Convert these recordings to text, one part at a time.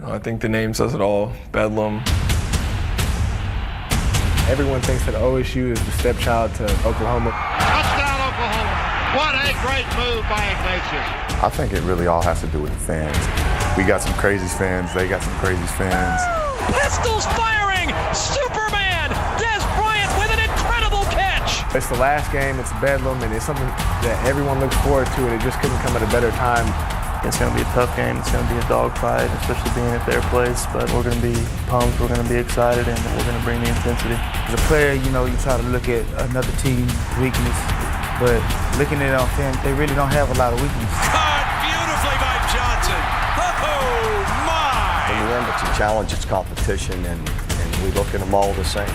I think the name says it all. Bedlam. Everyone thinks that OSU is the stepchild to Oklahoma. Touchdown, Oklahoma. What a great move by Ignatius. I think it really all has to do with the fans. We got some crazy fans. They got some crazy fans. Pistols firing! Superman! Des Bryant with an incredible catch! It's the last game. It's Bedlam, and it's something that everyone looks forward to, and it just couldn't come at a better time. It's going to be a tough game. It's going to be a dogfight, especially being at their place. But we're going to be pumped. We're going to be excited, and we're going to bring the intensity. As a player, you know, you try to look at another team's weakness, but looking at it on film, they really don't have a lot of weakness. Caught beautifully by Johnson. Oh, my! In the end, it's a challenge, it's competition, and we look at them all the same.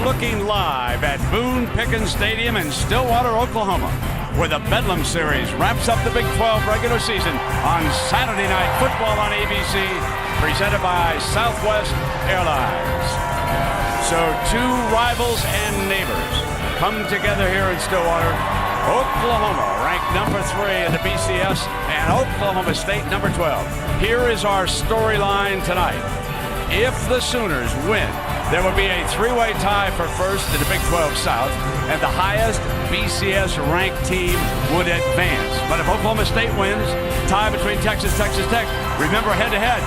Looking live at Boone Pickens Stadium in Stillwater, Oklahoma, where the Bedlam Series wraps up the Big 12 regular season on Saturday Night Football on ABC, presented by Southwest Airlines. So two rivals and neighbors come together here in Stillwater. Oklahoma ranked number 3 in the BCS and Oklahoma State number 12. Here is our storyline tonight. If the Sooners win, there will be a 3-way tie for first in the Big 12 South, and the highest BCS-ranked team would advance. But if Oklahoma State wins, tie between Texas Tech, remember head-to-head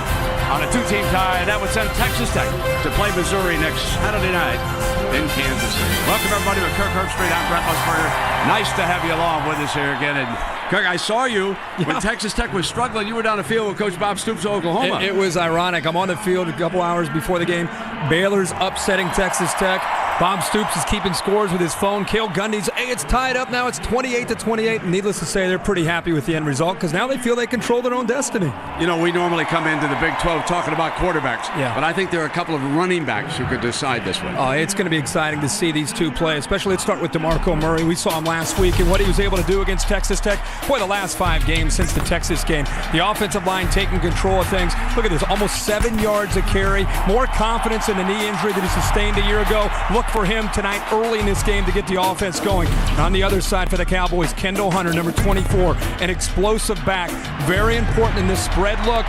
on a 2-team tie, and that would send Texas Tech to play Missouri next Saturday night in Kansas City. Welcome, everybody, to Kirk Herbstreit. I'm Brent Musburger. Nice to have you along with us here again. And Kirk, I saw you when Texas Tech was struggling. You were down the field with Coach Bob Stoops of Oklahoma. It was ironic. I'm on the field a couple hours before the game. Baylor's upsetting Texas Tech. Bob Stoops is keeping scores with his phone. Cale Gundy's, hey, it's tied up now. It's 28-28. And needless to say, they're pretty happy with the end result because now they feel they control their own destiny. You know, we normally come into the Big 12 talking about quarterbacks. Yeah. But I think there are a couple of running backs who could decide this one. Oh, it's going to be exciting to see these two play, especially let's start with DeMarco Murray. We saw him last week and what he was able to do against Texas Tech. Boy, the last 5 games since the Texas game. The offensive line taking control of things. Look at this, almost 7 yards a carry. More confidence in the knee injury that he sustained a year ago. Look for him tonight early in this game to get the offense going. And on the other side for the Cowboys, Kendall Hunter, number 24, an explosive back. Very important in this spread look.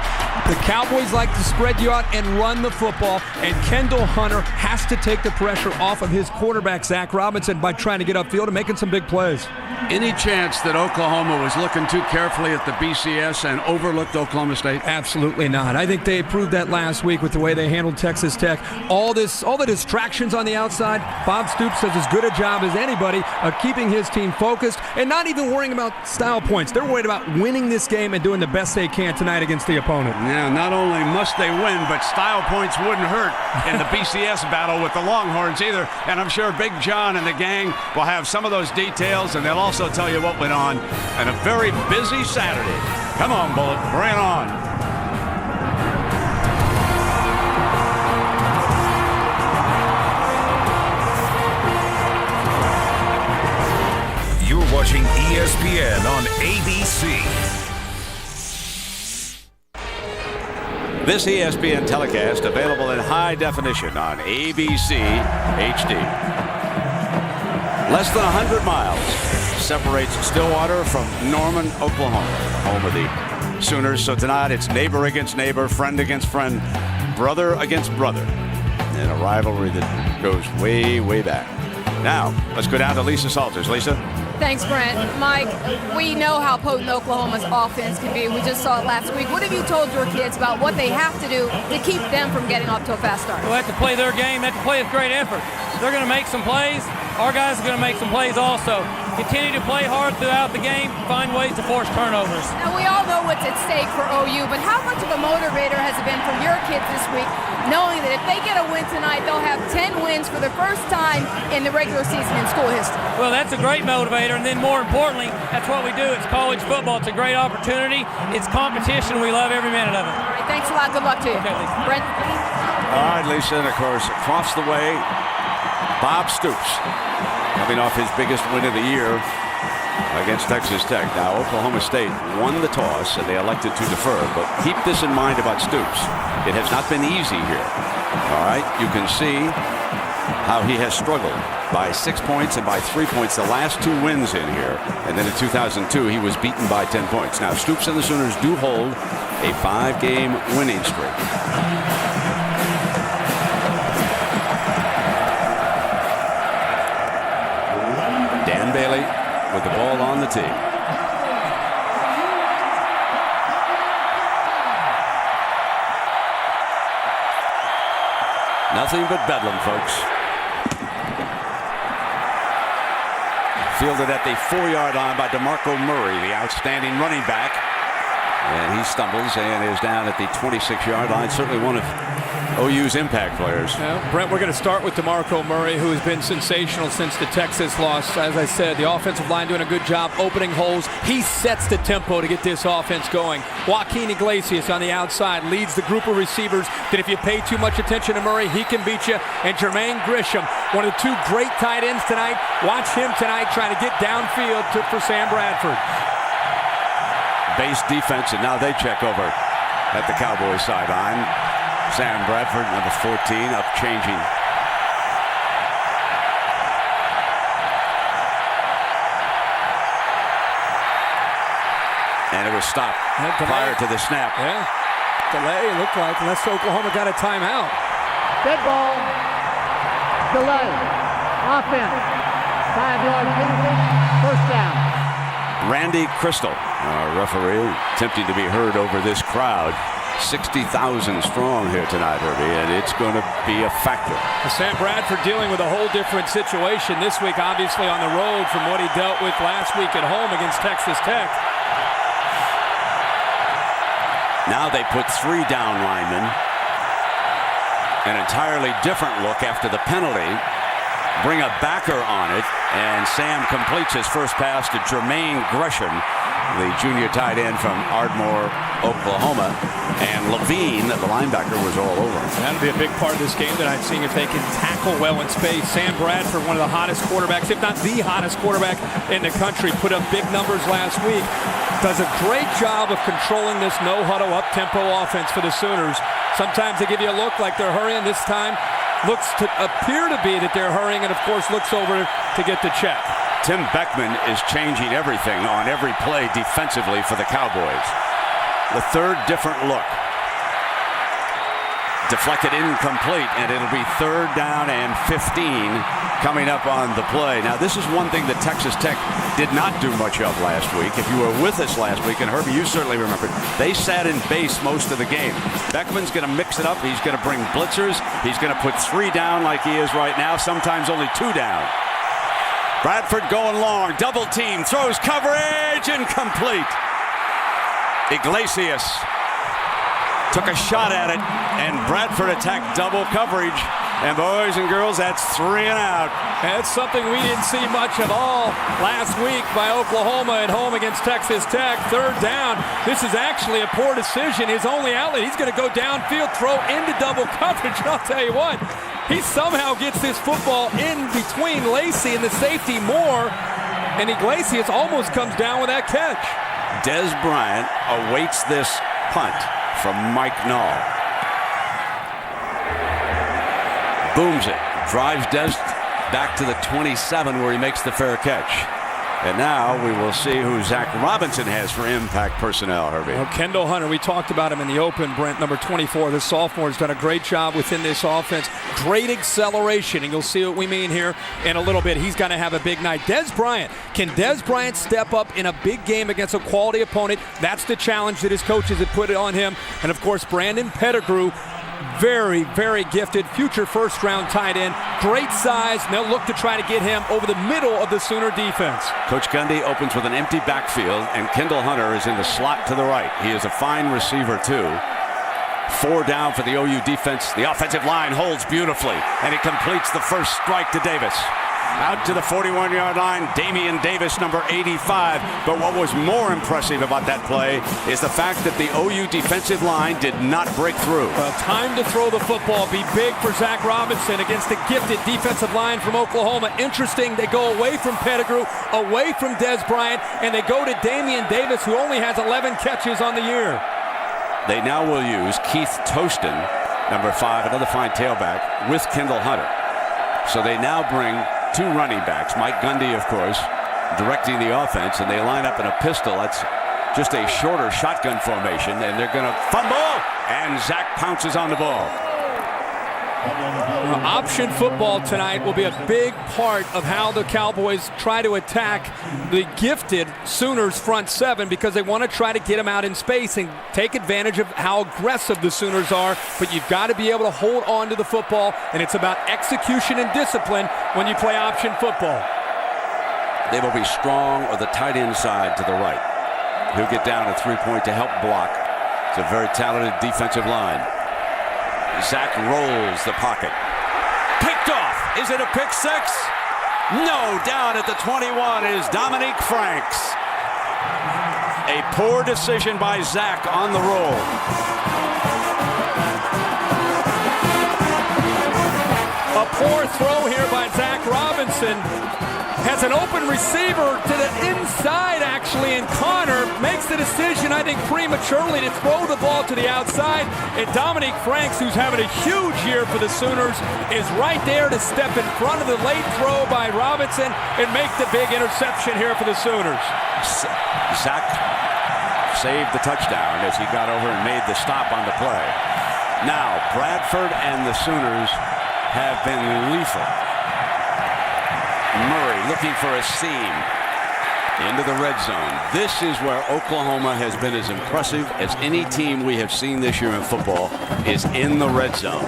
The Cowboys like to spread you out and run the football, and Kendall Hunter has to take the pressure off of his quarterback, Zach Robinson, by trying to get upfield and making some big plays. Any chance that Oklahoma was looking too carefully at the BCS and overlooked Oklahoma State? Absolutely not. I think they proved that last week with the way they handled Texas Tech. All the distractions on the outside, Bob Stoops does as good a job as anybody of keeping his team focused and not even worrying about style points. They're worried about winning this game and doing the best they can tonight against the opponent. Yeah, not only must they win, but style points wouldn't hurt in the BCS battle with the Longhorns either. And I'm sure Big John and the gang will have some of those details, and they'll also tell you what went on a very busy Saturday. Come on, Bullet, bring it on. You're watching ESPN on ABC. This ESPN telecast available in high definition on ABC HD. Less than 100 miles separates Stillwater from Norman, Oklahoma, home of the Sooners. So tonight it's neighbor against neighbor, friend against friend, brother against brother, in a rivalry that goes way, way back. Now, let's go down to Lisa Salters. Lisa? Thanks, Brent. Mike, we know how potent Oklahoma's offense can be. We just saw it last week. What have you told your kids about what they have to do to keep them from getting off to a fast start? They have to play their game. They have to play with great effort. They're going to make some plays. Our guys are going to make some plays also. Continue to play hard throughout the game. Find ways to force turnovers. Now, we all know what's at stake for OU, but how much of a motivator has it been for your kids this week, knowing that if they get a win tonight, they'll have 10 wins for the first time in the regular season in school history? Well, that's a great motivator, and then more importantly, that's what we do. It's college football. It's a great opportunity. It's competition. We love every minute of it. All right, thanks a lot. Good luck to you. Okay, Lisa. Brent? All right, Lisa, and of course, across the way, Bob Stoops, coming off his biggest win of the year against Texas Tech. Now, Oklahoma State won the toss, and they elected to defer. But keep this in mind about Stoops. It has not been easy here. All right, you can see how he has struggled by 6 points and by 3 points the last 2 wins in here. And then in 2002, he was beaten by 10 points. Now, Stoops and the Sooners do hold a 5-game winning streak. Dan Bailey with the ball on the tee. Nothing but bedlam, folks. Fielded at the 4-yard line by DeMarco Murray, the outstanding running back. And he stumbles and is down at the 26-yard line. Certainly one of OU's impact players. Yeah, Brent, we're going to start with DeMarco Murray, who has been sensational since the Texas loss. As I said, the offensive line doing a good job opening holes. He sets the tempo to get this offense going. Joaquin Iglesias on the outside leads the group of receivers that if you pay too much attention to Murray, he can beat you. And Jermaine Grisham, one of the 2 great tight ends tonight. Watch him tonight trying to get downfield for Sam Bradford. Base defense, and now they check over at the Cowboys sideline. Sam Bradford, number 14, up changing. And it was stopped prior to the snap. Yeah, delay it looked like, unless Oklahoma got a timeout. Dead ball, delay, offense, 5-yard penalty, first down. Randy Crystal, our referee, attempting to be heard over this crowd. 60,000 strong here tonight, Herbie, and it's going to be a factor. Sam Bradford dealing with a whole different situation this week, obviously on the road from what he dealt with last week at home against Texas Tech. Now they put 3 down linemen. An entirely different look after the penalty. Bring a backer on it, and Sam completes his first pass to Jermaine Gresham, the junior tight end from Ardmore, Oklahoma. And Levine, the linebacker, was all over him. That'll be a big part of this game tonight, seeing if they can tackle well in space. Sam Bradford, one of the hottest quarterbacks, if not the hottest quarterback in the country, put up big numbers last week. Does a great job of controlling this no-huddle, up-tempo offense for the Sooners. Sometimes they give you a look like they're hurrying. This time looks to appear to be that they're hurrying, and of course looks over to get the check. Tim Beckman is changing everything on every play defensively for the Cowboys. The 3rd different look. Deflected incomplete, and it'll be 3rd down and 15 coming up on the play. Now, this is one thing that Texas Tech did not do much of last week. If you were with us last week, and Herbie, you certainly remember, they sat in base most of the game. Beckman's going to mix it up. He's going to bring blitzers. He's going to put 3 down like he is right now, sometimes only 2 down. Bradford going long, double team, throws coverage, incomplete. Iglesias took a shot at it, and Bradford attacked double coverage. And boys and girls, that's 3 and out. That's something we didn't see much of all last week by Oklahoma at home against Texas Tech. 3rd down. This is actually a poor decision. His only outlet, he's going to go downfield, throw into double coverage. And I'll tell you what, he somehow gets this football in between Lacey and the safety Moore, and Iglesias almost comes down with that catch. Des Bryant awaits this punt from Mike Nall. Booms it, drives Des back to the 27 where he makes the fair catch. And now we will see who Zach Robinson has for impact personnel, Herbie. Well, Kendall Hunter, we talked about him in the open, Brent, number 24. The sophomore has done a great job within this offense. Great acceleration, and you'll see what we mean here in a little bit. He's going to have a big night. Des Bryant, can Des Bryant step up in a big game against a quality opponent? That's the challenge that his coaches have put on him. And, of course, Brandon Pettigrew, very, very gifted, future first-round tight end. Great size, and they'll look to try to get him over the middle of the Sooner defense. Coach Gundy opens with an empty backfield, and Kendall Hunter is in the slot to the right. He is a fine receiver, too. 4 down for the OU defense. The offensive line holds beautifully, and he completes the first strike to Davis. Out to the 41-yard line, Damian Davis, number 85. But what was more impressive about that play is the fact that the OU defensive line did not break through. Well, time to throw the football. Be big for Zach Robinson against the gifted defensive line from Oklahoma. Interesting, they go away from Pettigrew, away from Des Bryant, and they go to Damian Davis, who only has 11 catches on the year. They now will use Keith Toston, number 5, another fine tailback, with Kendall Hunter. So they now bring 2 running backs, Mike Gundy, of course, directing the offense, and they line up in a pistol. That's just a shorter shotgun formation, and they're going to fumble, and Zach pounces on the ball. Option football tonight will be a big part of how the Cowboys try to attack the gifted Sooners front 7, because they want to try to get them out in space and take advantage of how aggressive the Sooners are. But you've got to be able to hold on to the football, and it's about execution and discipline when you play option football. They will be strong or the tight end side to the right. He'll get down at 3-point to help block. It's a very talented defensive line. Zach rolls the pocket. Picked off. Is it a pick 6? No. Down at the 21 is Dominique Franks. A poor decision by Zach on the roll. A poor throw here by Zach Robinson. Has an open receiver to the inside, actually, and Connor makes the decision, I think, prematurely to throw the ball to the outside. And Dominique Franks, who's having a huge year for the Sooners, is right there to step in front of the late throw by Robinson and make the big interception here for the Sooners. Zach saved the touchdown as he got over and made the stop on the play. Now, Bradford and the Sooners have been lethal. Murray looking for a seam into the red zone. This is where Oklahoma has been as impressive as any team we have seen this year in football, is in the red zone.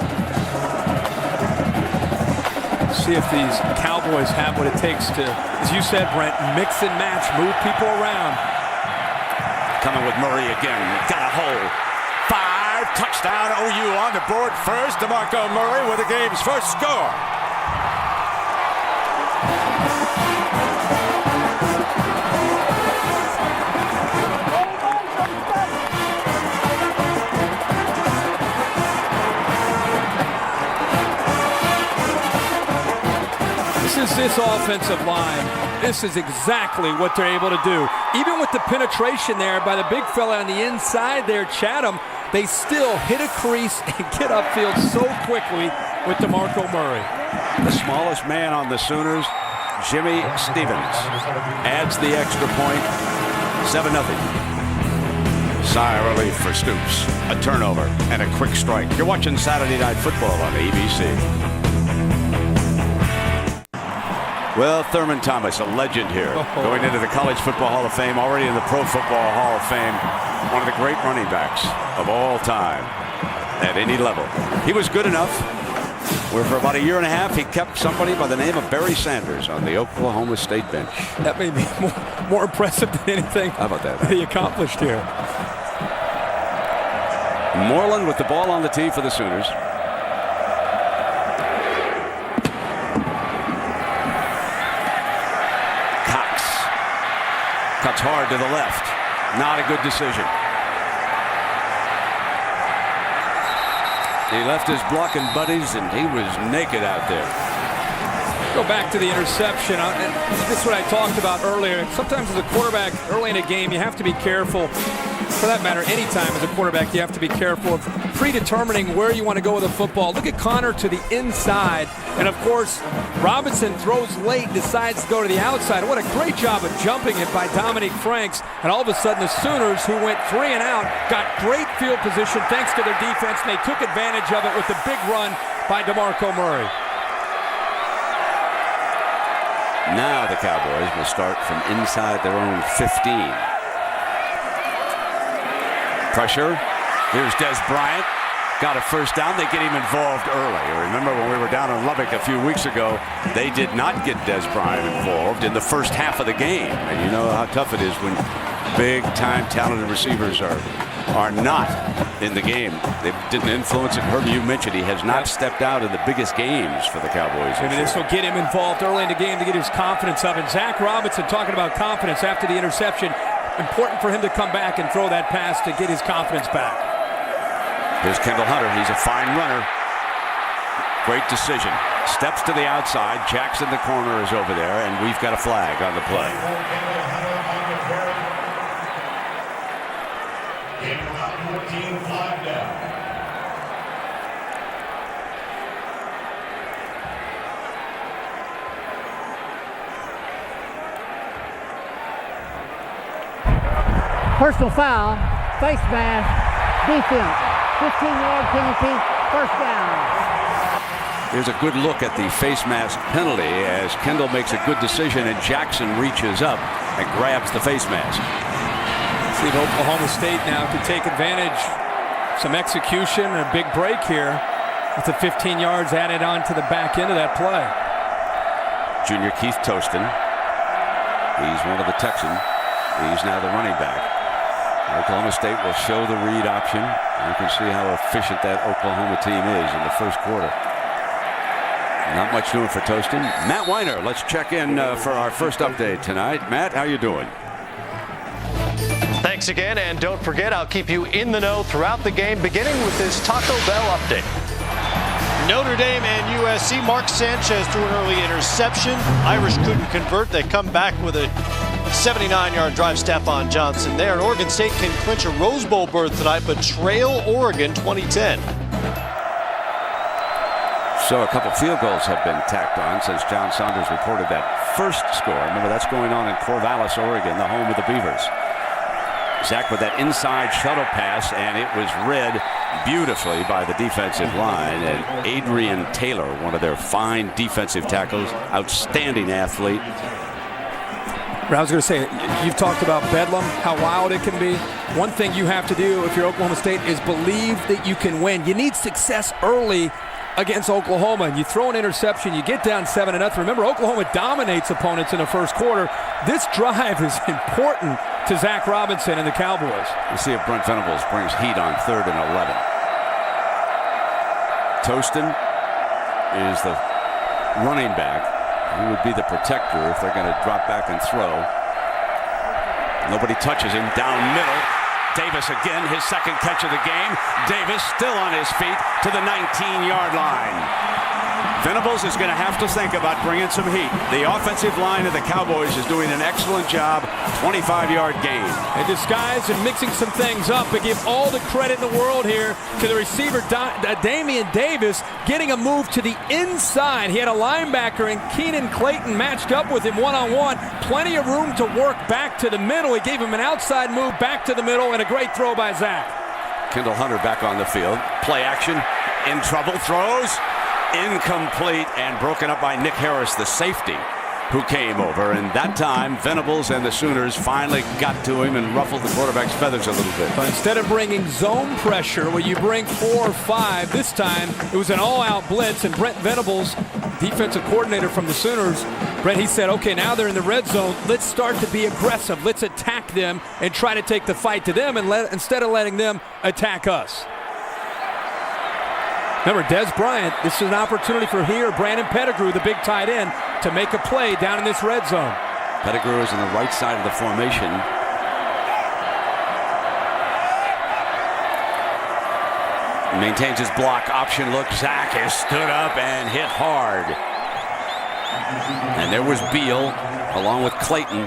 See if these Cowboys have what it takes to, as you said, Brent, mix and match, move people around. Coming with Murray again. Got a hole. 5, touchdown OU on the board first. DeMarco Murray with the game's first score. This offensive line, this is exactly what they're able to do. Even with the penetration there by the big fella on the inside there, Chatham, they still hit a crease and get upfield so quickly with DeMarco Murray. The smallest man on the Sooners, Jimmy Stevens, adds the extra point. 7-0. Sigh of relief for Stoops. A turnover and a quick strike. You're watching Saturday Night Football on ABC. Well, Thurman Thomas, a legend here, going into the College Football Hall of Fame, already in the Pro Football Hall of Fame, one of the great running backs of all time at any level. He was good enough where for about a year and a half he kept somebody by the name of Barry Sanders on the Oklahoma State bench. That may be more impressive than anything How about that? he accomplished here. Moreland with the ball on the tee for the Sooners. Cuts hard to the left. Not a good decision. He left his blocking buddies and he was naked out there. Go back to the interception. And this is what I talked about earlier. Sometimes as a quarterback early in a game, you have to be careful. For that matter, anytime as a quarterback, you have to be careful of predetermining where you want to go with the football. Look at Connor to the inside. And, of course, Robinson throws late, decides to go to the outside. What a great job of jumping it by Dominique Franks. And all of a sudden, the Sooners, who went 3 and out, got great field position thanks to their defense, and they took advantage of it with the big run by DeMarco Murray. Now the Cowboys will start from inside their own 15. Pressure. Here's Des Bryant. Got a first down. They get him involved early. Remember when we were down in Lubbock a few weeks ago, they did not get Des Bryant involved in the first half of the game. And you know how tough it is when big-time talented receivers are not in the game. They didn't influence it. Herbie, you mentioned he has not stepped out in the biggest games for the Cowboys. Maybe this will get him involved early in the game to get his confidence up. And Zach Robinson talking about confidence after the interception. Important for him to come back and throw that pass to get his confidence back. Here's Kendall Hunter. He's a fine runner. Great decision. Steps to the outside. Jackson, the corner, is over there, and we've got a flag on the play. Personal foul, face mask, defense, 15-yard penalty, first down. Here's a good look at the face mask penalty as Kendall makes a good decision and Jackson reaches up and grabs the face mask. See if Oklahoma State now can take advantage. Some execution and a big break here with the 15 yards added on to the back end of that play. Junior Keith Toston. He's one of the Texans. He's now the running back. Oklahoma State will show the read option. You can see how efficient that Oklahoma team is in the first quarter. Not much doing for Toston. Matt Weiner, let's check in for our first update tonight. Matt, how you doing? Thanks again, and don't forget, I'll keep you in the know throughout the game, beginning with this Taco Bell update. Notre Dame and USC. Mark Sanchez threw an early interception. Irish couldn't convert. They come back with a 79-yard drive. Stephon Johnson there. And Oregon State can clinch a Rose Bowl berth tonight, but trail Oregon 2010. So a couple field goals have been tacked on since John Saunders reported that first score. Remember, that's going on in Corvallis, Oregon, the home of the Beavers. Zach with that inside shuttle pass, and it was read beautifully by the defensive line. And Adrian Taylor, one of their fine defensive tackles, outstanding athlete. I was going to say, you've talked about Bedlam, how wild it can be. One thing you have to do if you're Oklahoma State is believe that you can win. You need success early against Oklahoma, and you throw an interception, you get down 7-0. Remember, Oklahoma dominates opponents in the first quarter. This drive is important to Zach Robinson and the Cowboys. We'll see if Brent Venables brings heat on 3rd and 11. Toston is the running back. He would be the protector if they're going to drop back and throw. Nobody touches him down middle. Davis again, his second catch of the game. Davis still on his feet to the 19-yard line. Venables is going to have to think about bringing some heat. The offensive line of the Cowboys is doing an excellent job. 25-yard gain. And disguise and mixing some things up, but give all the credit in the world here to the receiver, Damian Davis, getting a move to the inside. He had a linebacker and Keenan Clayton matched up with him one-on-one. Plenty of room to work back to the middle. He gave him an outside move back to the middle, and a great throw by Zach. Kendall Hunter back on the field. Play action. In trouble. Throws. Incomplete and broken up by Nick Harris, the safety, who came over. And that time, Venables and the Sooners finally got to him and ruffled the quarterback's feathers a little bit. But instead of bringing zone pressure where you bring 4 or 5, this time it was an all-out blitz. And Brent Venables, defensive coordinator from the Sooners, Brent, he said, okay, now they're in the red zone. Let's start to be aggressive. Let's attack them and try to take the fight to them instead of letting them attack us. Remember, Des Bryant, this is an opportunity for Brandon Pettigrew, the big tight end, to make a play down in this red zone. Pettigrew is on the right side of the formation. Maintains his block option look. Zach has stood up and hit hard. And there was Beal along with Clayton.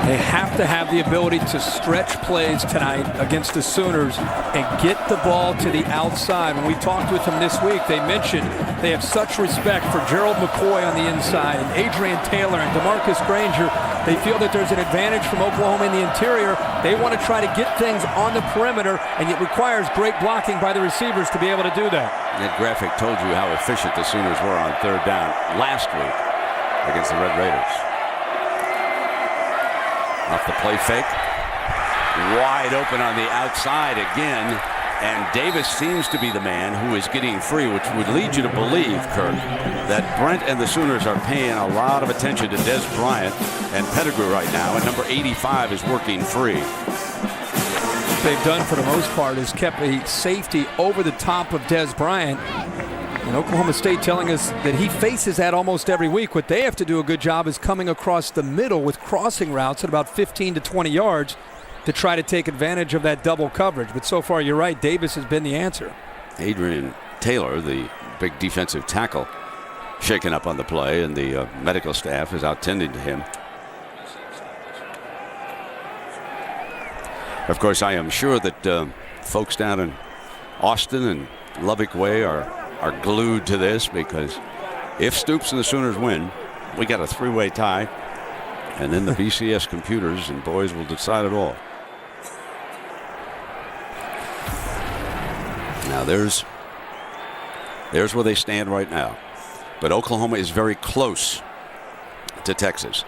They have to have the ability to stretch plays tonight against the Sooners and get the ball to the outside. When we talked with them this week, they mentioned they have such respect for Gerald McCoy on the inside and Adrian Taylor and DeMarcus Granger. They feel that there's an advantage from Oklahoma in the interior. They want to try to get things on the perimeter, and it requires great blocking by the receivers to be able to do that. That graphic told you how efficient the Sooners were on 3rd down last week against the Red Raiders. Off the play fake. Wide open on the outside again. And Davis seems to be the man who is getting free, which would lead you to believe, Kirk, that Brent and the Sooners are paying a lot of attention to Des Bryant and Pettigrew right now, and number 85 is working free. What they've done for the most part is kept a safety over the top of Des Bryant. And Oklahoma State telling us that he faces that almost every week. What they have to do a good job is coming across the middle with crossing routes at about 15 to 20 yards to try to take advantage of that double coverage. But so far, you're right, Davis has been the answer. Adrian Taylor, the big defensive tackle, shaken up on the play, and the medical staff is out tending to him. Of course, I am sure that folks down in Austin and Lubbock Way are glued to this, because if Stoops and the Sooners win, we got a three-way tie, and then the BCS computers and boys will decide it all. Now there's where they stand right now, but Oklahoma is very close to Texas.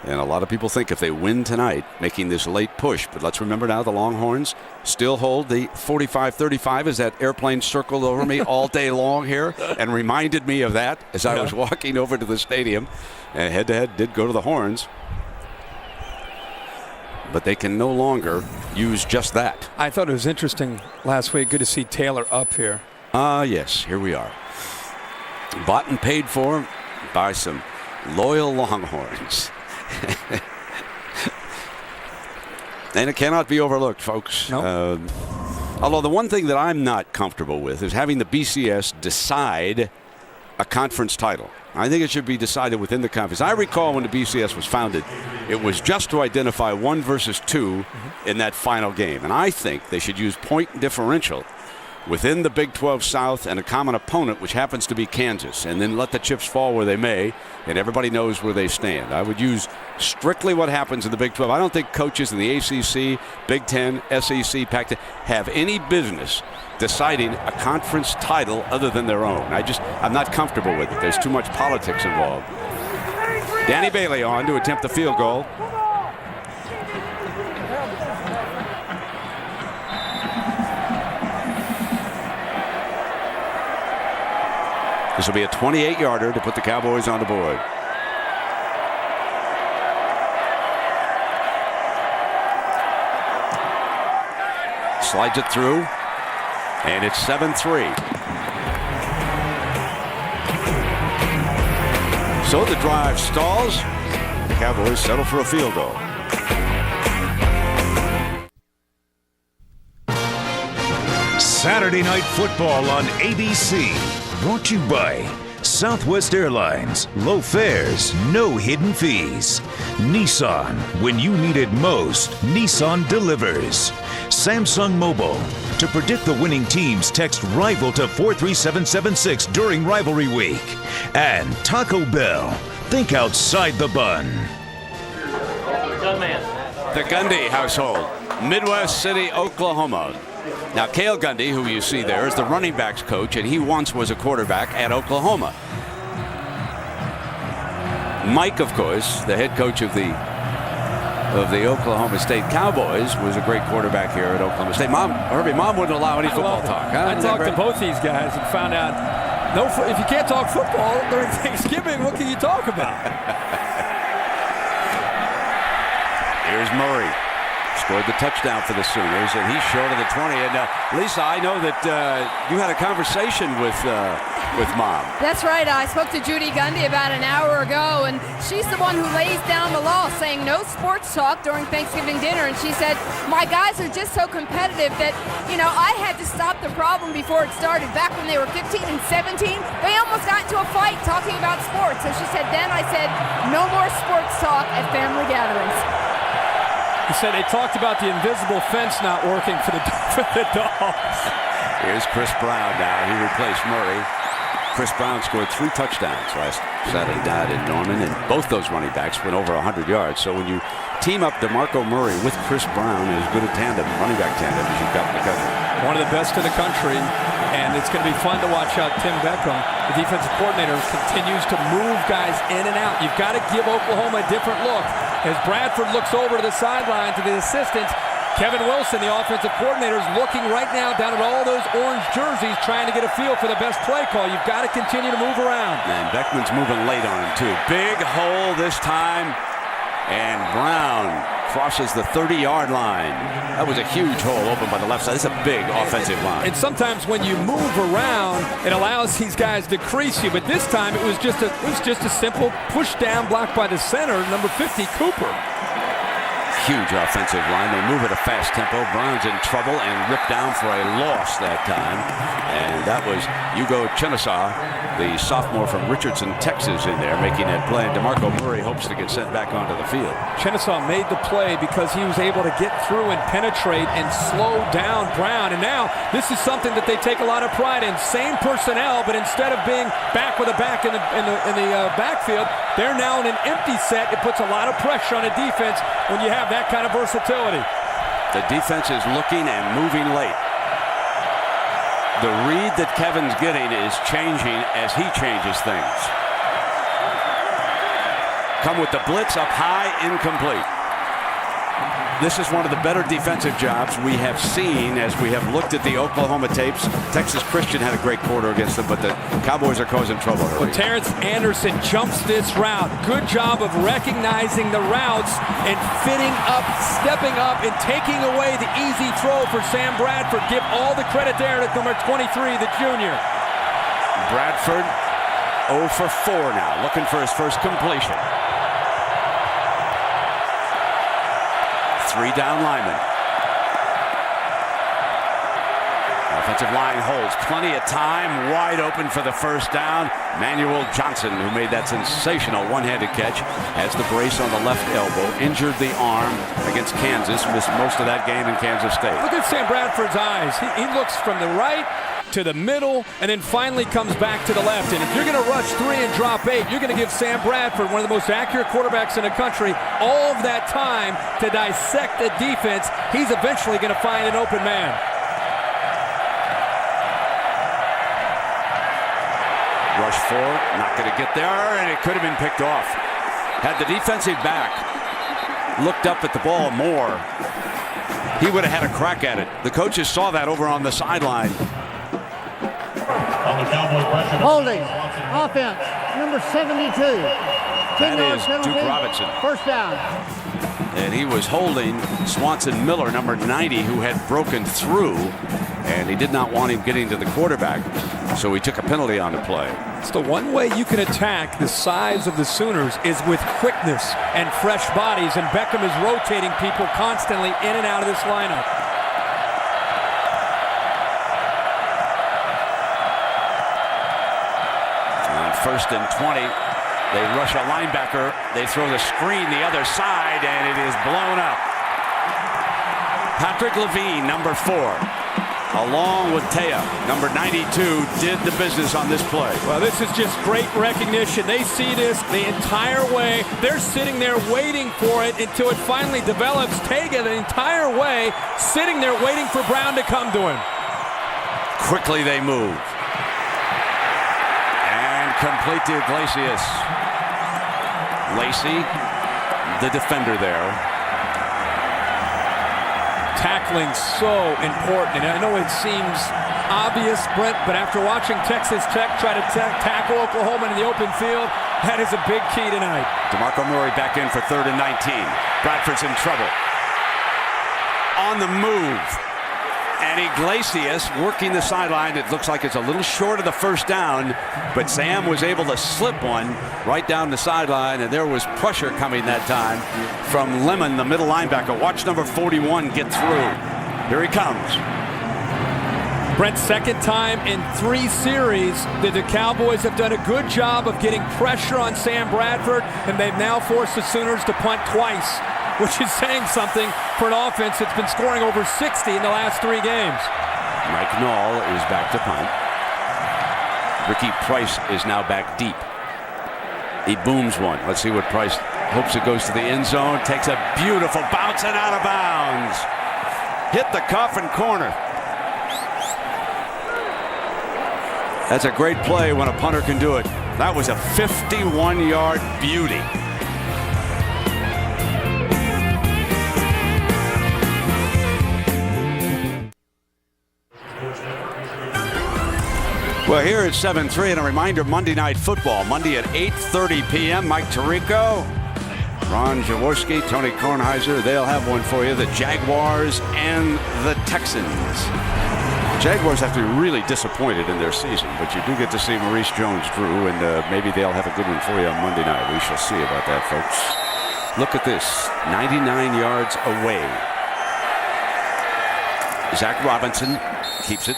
And a lot of people think if they win tonight, making this late push. But let's remember now the Longhorns still hold the 45-35 as that airplane circled over me all day long here and reminded me of that as I was walking over to the stadium. And head-to-head did go to the Horns. But they can no longer use just that. I thought it was interesting last week. Good to see Taylor up here. Yes, here we are. Bought and paid for by some loyal Longhorns. And it cannot be overlooked, folks. Nope. Although the one thing that I'm not comfortable with is having the BCS decide a conference title. I think it should be decided within the conference. I recall when the BCS was founded, it was just to identify 1 versus 2 in that final game. And I think they should use point differential within the Big 12 South and a common opponent, which happens to be Kansas, and then let the chips fall where they may, and everybody knows where they stand. I would use strictly what happens in the Big 12. I don't think coaches in the ACC, Big 10, SEC, Pac-10 have any business deciding a conference title other than their own. I'm not comfortable with it. There's too much politics involved. Danny Bailey on to attempt the field goal. This will be a 28-yarder to put the Cowboys on the board. Slides it through, and it's 7-3. So the drive stalls. The Cowboys settle for a field goal. Saturday Night Football on ABC. Brought to you by Southwest Airlines. Low fares, no hidden fees. Nissan. When you need it most, Nissan delivers. Samsung Mobile. To predict the winning teams, text RIVAL to 43776 during rivalry week. And Taco Bell. Think outside the bun. The Gundy household, Midwest City, Oklahoma. Now, Cale Gundy, who you see there, is the running backs coach, and he once was a quarterback at Oklahoma. Mike, of course, the head coach of the Oklahoma State Cowboys, was a great quarterback here at Oklahoma State. Herbie, Mom wouldn't allow any football talk. Huh? I talked to both these guys and found out, if you can't talk football during Thanksgiving, what can you talk about? Here's Murray. Scored the touchdown for the Sooners, and he's short of the 20. And Lisa, I know that you had a conversation with Mom. That's right. I spoke to Judy Gundy about an hour ago, and she's the one who lays down the law, saying no sports talk during Thanksgiving dinner. And she said, my guys are just so competitive that, I had to stop the problem before it started. Back when they were 15 and 17, they almost got into a fight talking about sports. So she said, then I said, no more sports talk at family gatherings. He said they talked about the invisible fence not working for the Dogs. Here's Chris Brown now. He replaced Murray. Chris Brown scored 3 touchdowns last Saturday night in Norman, and both those running backs went over 100 yards. So when you team up DeMarco Murray with Chris Brown, as good a tandem, running back tandem, as you've got in the country. One of the best in the country, and it's going to be fun to watch how Tim Beckham, the defensive coordinator, continues to move guys in and out. You've got to give Oklahoma a different look. As Bradford looks over to the sideline to the assistants, Kevin Wilson, the offensive coordinator, is looking right now down at all those orange jerseys, trying to get a feel for the best play call. You've got to continue to move around. And Beckman's moving late on him, too. Big hole this time. And Brown crosses the 30-yard line. That was a huge hole open by the left side. This is a big offensive line. And sometimes when you move around, it allows these guys to crease you. But this time it was just a simple push down block by the center, number 50, Cooper. Huge offensive line. They move at a fast tempo. Brown's in trouble and ripped down for a loss that time. And that was Hugo Chenasaw, the sophomore from Richardson, Texas, in there making that play. And DeMarco Murray hopes to get sent back onto the field. Chenasaw made the play because he was able to get through and penetrate and slow down Brown. And now this is something that they take a lot of pride in. Same personnel, but instead of being back with a back in the backfield, they're now in an empty set. It puts a lot of pressure on a defense when you have that kind of versatility. The defense is looking and moving late. The read that Kevin's getting is changing as he changes things. Come with the blitz up high, incomplete. This is one of the better defensive jobs we have seen as we have looked at the Oklahoma tapes. Texas Christian had a great quarter against them, but the Cowboys are causing trouble early. Well, Terrence Anderson jumps this route. Good job of recognizing the routes and fitting up, stepping up, and taking away the easy throw for Sam Bradford. Give all the credit there to number 23, the junior. Bradford 0 for 4 now, looking for his first completion. 3 down linemen. Offensive line holds plenty of time, wide open for the first down. Manuel Johnson, who made that sensational one-handed catch, has the brace on the left elbow, injured the arm against Kansas, missed most of that game in Kansas State. Look at Sam Bradford's eyes. He looks from the right to the middle and then finally comes back to the left. And if you're going to rush 3 and drop 8, you're going to give Sam Bradford, one of the most accurate quarterbacks in the country, all of that time to dissect the defense. He's eventually going to find an open man. Rush 4, not going to get there, and it could have been picked off. Had the defensive back looked up at the ball more, he would have had a crack at it. The coaches saw that over on the sideline. Holding, offense, number 72. That is Duke Robinson. First down. And he was holding Swanson Miller, number 90, who had broken through, and he did not want him getting to the quarterback, so he took a penalty on the play. It's the one way you can attack the size of the Sooners is with quickness and fresh bodies, and Beckham is rotating people constantly in and out of this lineup. On 1st and 20, they rush a linebacker, they throw the screen the other side, and it is blown up. Patrick Levine, number 4, along with Taya, number 92, did the business on this play. Well, this is just great recognition. They see this the entire way. They're sitting there waiting for it until it finally develops. Taya the entire way, sitting there waiting for Brown to come to him. Quickly they move. And complete to Iglesias. Lacey, the defender there. Tackling so important, and I know it seems obvious, Brent, but after watching Texas Tech try to tackle Oklahoma in the open field, that is a big key tonight. DeMarco Murray back in for 3rd and 19. Bradford's in trouble. On the move. And Iglesias working the sideline. It looks like it's a little short of the first down, but Sam was able to slip one right down the sideline, and there was pressure coming that time from Lemon, the middle linebacker. Watch number 41 get through. Here he comes. Brent, second time in 3 series that the Cowboys have done a good job of getting pressure on Sam Bradford, and they've now forced the Sooners to punt twice, which is saying something for an offense that's been scoring over 60 in the last 3 games. Mike Knoll is back to punt. Ricky Price is now back deep. He booms one. Let's see what Price hopes it goes to the end zone. Takes a beautiful bounce and out of bounds. Hit the cuff and corner. That's a great play when a punter can do it. That was a 51-yard beauty. Well, here at 7-3, and a reminder, Monday Night Football, Monday at 8:30 p.m. Mike Tirico, Ron Jaworski, Tony Kornheiser, they'll have one for you. The Jaguars and the Texans. Jaguars have to be really disappointed in their season, but you do get to see Maurice Jones-Drew, and maybe they'll have a good one for you on Monday night. We shall see about that, folks. Look at this, 99 yards away. Zach Robinson keeps it.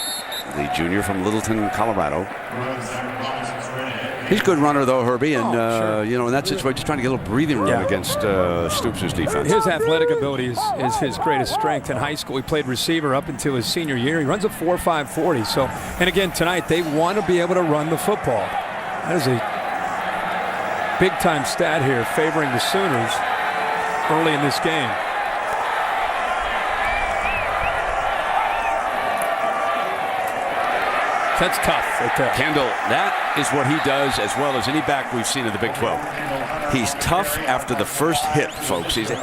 The junior from Littleton, Colorado. He's a good runner, though, Herbie, and you know, in that situation, he's trying to get a little breathing room against Stoops' defense. His athletic ability is his greatest strength in high school. He played receiver up until his senior year. He runs a 4.5 40. So, and again, tonight they want to be able to run the football. That is a big-time stat here, favoring the Sooners early in this game. That's tough right there. Kendall, that is what he does as well as any back we've seen in the Big 12. He's tough after the first hit, folks. He's a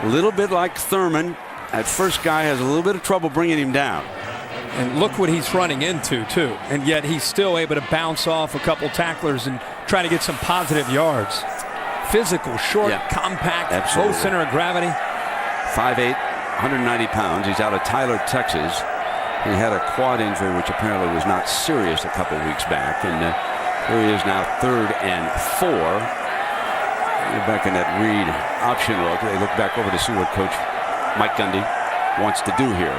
little bit like Thurman. That first guy has a little bit of trouble bringing him down. And look what he's running into, too. And yet he's still able to bounce off a couple tacklers and try to get some positive yards. Physical, short, compact, low center of gravity. 5'8", 190 pounds. He's out of Tyler, Texas. He had a quad injury, which apparently was not serious a couple weeks back. And here he is now 3rd and 4. You're back in that read option look. They look back over to see what Coach Mike Gundy wants to do here.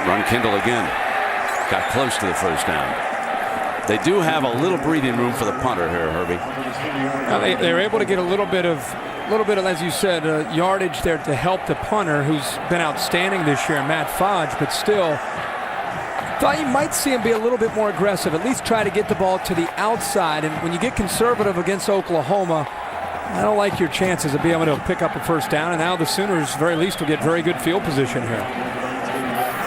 Run Kendall again. Got close to the first down. They do have a little breathing room for the punter here, Herbie. They're able to get a little bit of, as you said, yardage there to help the punter, who's been outstanding this year, Matt Fodge, but still, thought you might see him be a little bit more aggressive, at least try to get the ball to the outside. And when you get conservative against Oklahoma, I don't like your chances of being able to pick up a first down. And now the Sooners, very least, will get very good field position here.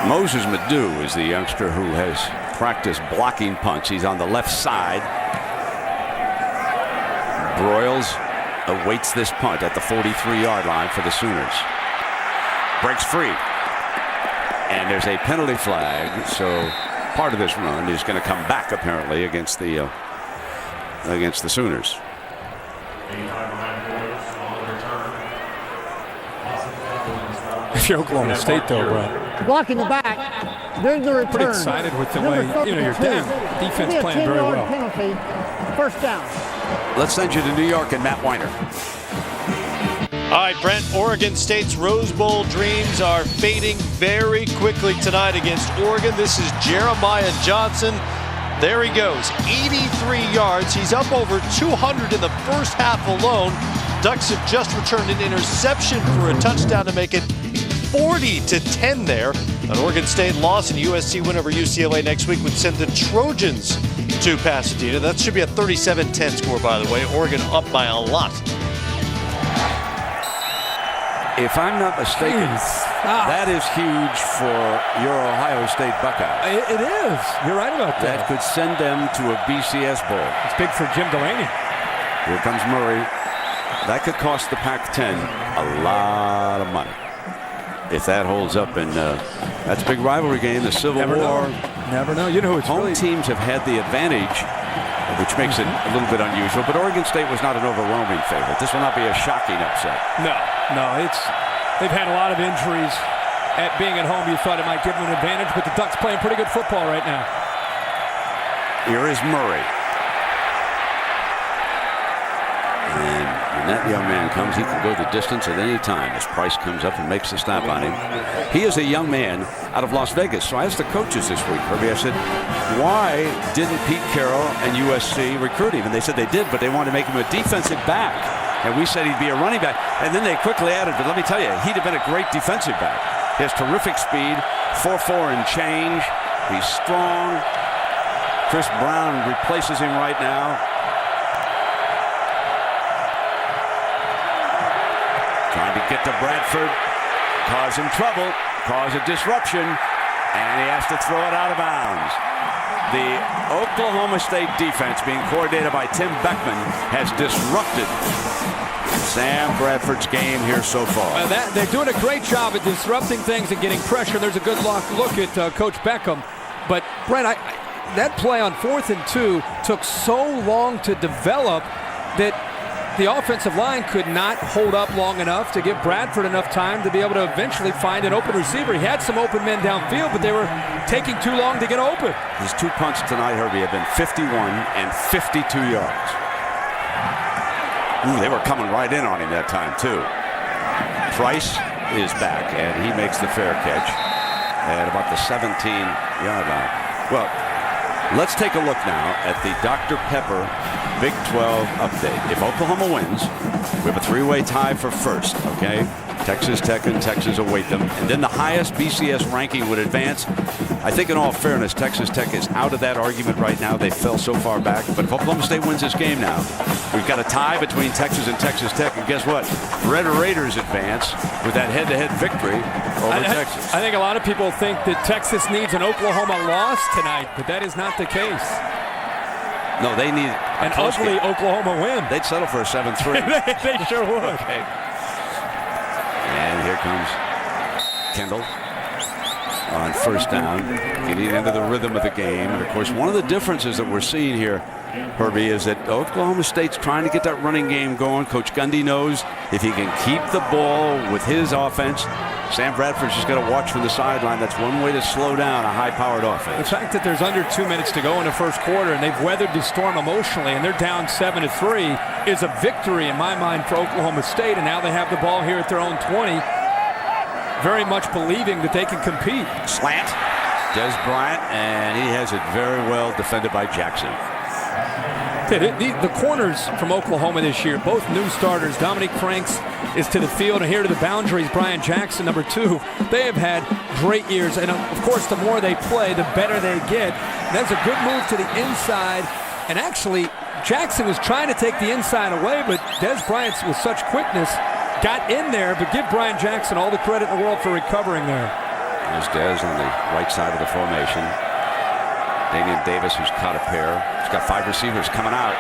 Moses Madu is the youngster who has practiced blocking punts. He's on the left side. Broyles awaits this punt at the 43-yard line for the Sooners. Breaks free. And there's a penalty flag. So part of this run is going to come back, apparently, against the Sooners. If you're Oklahoma State, though, Brett. Blocking the back during the return. Pretty excited with the way, you're down. Defense playing very well. Penalty, first down. Let's send you to New York and Matt Weiner. All right, Brent, Oregon State's Rose Bowl dreams are fading very quickly tonight against Oregon. This is Jeremiah Johnson. There he goes, 83 yards. He's up over 200 in the first half alone. Ducks have just returned an interception for a touchdown to make it 40-10 there. An Oregon State loss and USC win over UCLA next week would send the Trojans to Pasadena. That should be a 37-10 score, by the way. Oregon up by a lot. If I'm not mistaken, that is huge for your Ohio State Buckeyes. It is. You're right about that. That could send them to a BCS Bowl. It's big for Jim Delaney. Here comes Murray. That could cost the Pac-10 a lot of money if that holds up. And that's a big rivalry game, the Civil War. Never know. You know, it's home teams have had the advantage, which makes it a little bit unusual. But Oregon State was not an overwhelming favorite. This will not be a shocking upset. No. They've had a lot of injuries. At being at home, you thought it might give them an advantage, but the Ducks playing pretty good football right now. Here is Murray. And when that young man comes, he can go the distance at any time as Price comes up and makes the stop on him. He is a young man out of Las Vegas. So I asked the coaches this week, Herbie, I said, why didn't Pete Carroll and USC recruit him? And they said they did, but they wanted to make him a defensive back. And we said he'd be a running back. And then they quickly added, but let me tell you, he'd have been a great defensive back. He has terrific speed, 4.4 and change. He's strong. Chris Brown replaces him right now. Trying to get to Bradford, cause him trouble, cause a disruption, and he has to throw it out of bounds. The Oklahoma State defense, being coordinated by Tim Beckman, has disrupted Sam Bradford's game here so far. They're doing a great job at disrupting things and getting pressure. There's a good look at Coach Beckham. But, Brent, that play on 4th and 2 took so long to develop that the offensive line could not hold up long enough to give Bradford enough time to be able to eventually find an open receiver. He had some open men downfield, but they were taking too long to get open. His 2 punts tonight, Herbie, have been 51 and 52 yards. Ooh, they were coming right in on him that time, too. Price is back, and he makes the fair catch at about the 17-yard line. Well, let's take a look now at the Dr. Pepper Big 12 update. If Oklahoma wins, we have a 3-way tie for first, okay? Texas Tech and Texas await them. And then the highest BCS ranking would advance. I think in all fairness, Texas Tech is out of that argument right now. They fell so far back. But if Oklahoma State wins this game now, we've got a tie between Texas and Texas Tech. And guess what? Red Raiders advance with that head-to-head victory over Texas. I think a lot of people think that Texas needs an Oklahoma loss tonight, but that is not the case. No, they need an ugly Oklahoma win. They'd settle for a 7-3. They sure would. Okay. And here comes Kendall on first down, getting into the rhythm of the game. And, of course, one of the differences that we're seeing here, Herbie, is that Oklahoma State's trying to get that running game going. Coach Gundy knows if he can keep the ball with his offense, Sam Bradford's just got to watch from the sideline. That's one way to slow down a high-powered offense. The fact that there's under 2 minutes to go in the first quarter and they've weathered the storm emotionally and they're down 7-3 is a victory in my mind for Oklahoma State. And now they have the ball here at their own 20, very much believing that they can compete. Slant, Des Bryant, and he has it very well defended by Jackson. The corners from Oklahoma this year, both new starters. Dominique Franks is to the field, and here to the boundaries, Brian Jackson, number 2. They have had great years, and of course, the more they play, the better they get. That's a good move to the inside, and actually, Jackson was trying to take the inside away, but Des Bryant, with such quickness, got in there. But give Brian Jackson all the credit in the world for recovering there. There's Des on the right side of the formation. Damian Davis, who's caught a pair. He's got 5 receivers coming out.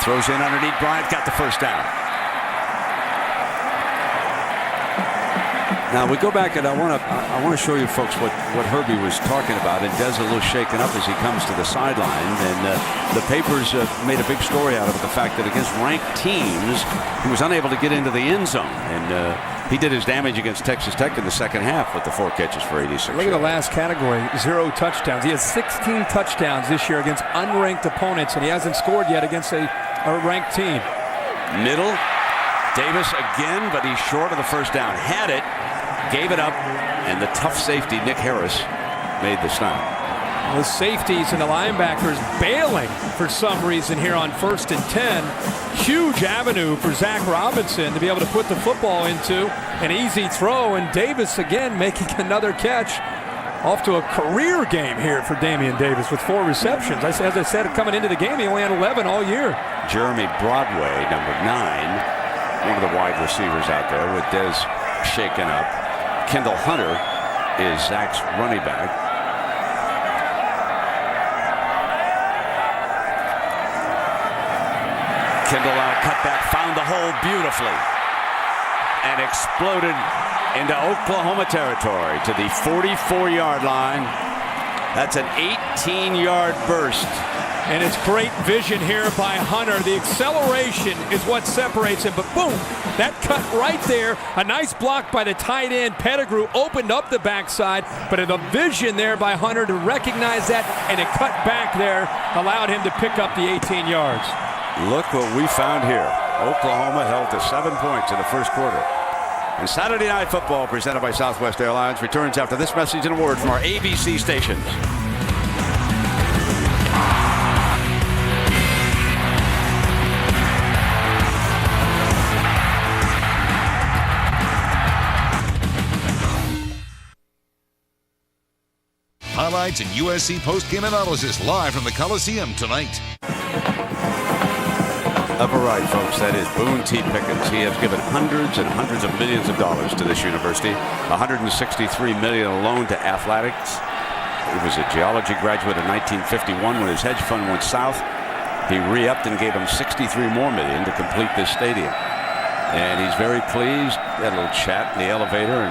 Throws in underneath Bryant, got the first down. Now we go back, and I want to show you folks what Herbie was talking about. And Des a little shaken up as he comes to the sideline. And the papers made a big story out of it, the fact that against ranked teams, he was unable to get into the end zone. And he did his damage against Texas Tech in the second half with the 4 catches for 86. Look at the last category, 0 touchdowns. He has 16 touchdowns this year against unranked opponents, and he hasn't scored yet against a ranked team. Middle, Davis again, but he's short of the first down. Had it, gave it up, and the tough safety, Nick Harris, made the stop. The safeties and the linebackers bailing for some reason here on 1st and 10. Huge avenue for Zach Robinson to be able to put the football into. An easy throw, and Davis again making another catch. Off to a career game here for Damian Davis with 4 receptions. As I said, coming into the game, he only had 11 all year. Jeremy Broadway, number 9, one of the wide receivers out there with Des shaken up. Kendall Hunter is Zach's running back. Kendall on a cutback, found the hole beautifully and exploded into Oklahoma territory to the 44-yard line. That's an 18-yard burst. And it's great vision here by Hunter. The acceleration is what separates him, but boom, that cut right there. A nice block by the tight end. Pettigrew opened up the backside, but the vision there by Hunter to recognize that and a cut back there allowed him to pick up the 18 yards. Look what we found here. Oklahoma held to 7 points in the first quarter. And Saturday Night Football, presented by Southwest Airlines, returns after this message and a word from our ABC stations. Highlights and USC post-game analysis live from the Coliseum tonight. Upper right, folks, that is Boone T. Pickens. He has given hundreds and hundreds of millions of dollars to this university. $163 million alone to athletics. He was a geology graduate in 1951 when his hedge fund went south. He re-upped and gave him $63 more million to complete this stadium. And he's very pleased. Had a little chat in the elevator and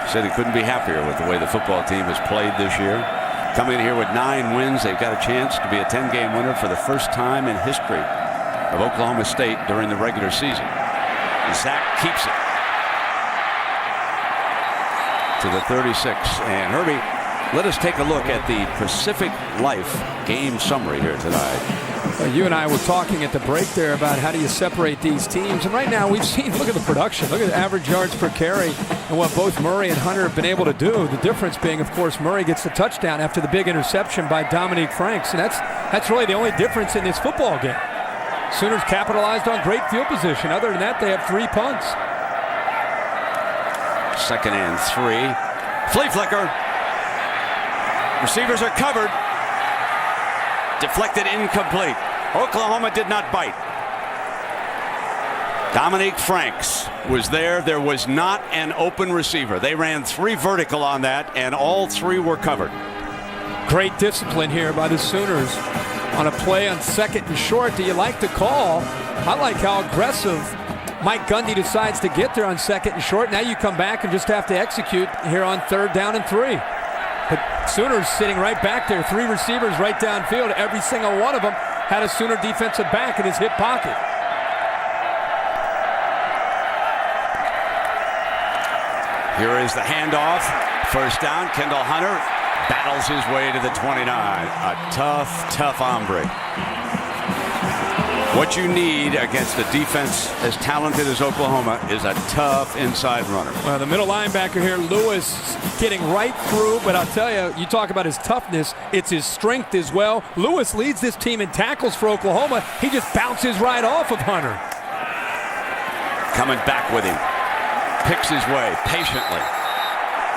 said he couldn't be happier with the way the football team has played this year. coming in here with 9 wins. They've got a chance to be a 10-game winner for the first time in history of Oklahoma State during the regular season. Zach keeps it to the 36. And Herbie, let us take a look at the Pacific Life game summary here tonight. Well, you and I were talking at the break there about how do you separate these teams. And right now we've seen, look at the production. Look at the average yards per carry and what both Murray and Hunter have been able to do. The difference being, of course, Murray gets the touchdown after the big interception by Dominique Franks. And that's really the only difference in this football game. Sooners capitalized on great field position. Other than that, they have 3 punts. 2nd and 3. Flea flicker. Receivers are covered. Deflected, incomplete. Oklahoma did not bite. Dominique Franks was there. There was not an open receiver. They ran 3 vertical on that, and all 3 were covered. Great discipline here by the Sooners on a play on 2nd and short that you like to call. I like how aggressive Mike Gundy decides to get there on 2nd and short. Now you come back and just have to execute here on 3rd down and 3. But Sooners sitting right back there, 3 receivers right downfield. Every single one of them had a Sooner defensive back in his hip pocket. Here is the handoff. 1st down. Kendall Hunter battles his way to the 29. A tough hombre. What you need against a defense as talented as Oklahoma is a tough inside runner. Well, the middle linebacker here, Lewis, getting right through, but I'll tell you, you talk about his toughness, it's his strength as well. Lewis leads this team in tackles for Oklahoma. He just bounces right off of Hunter. Coming back with him. Picks his way patiently.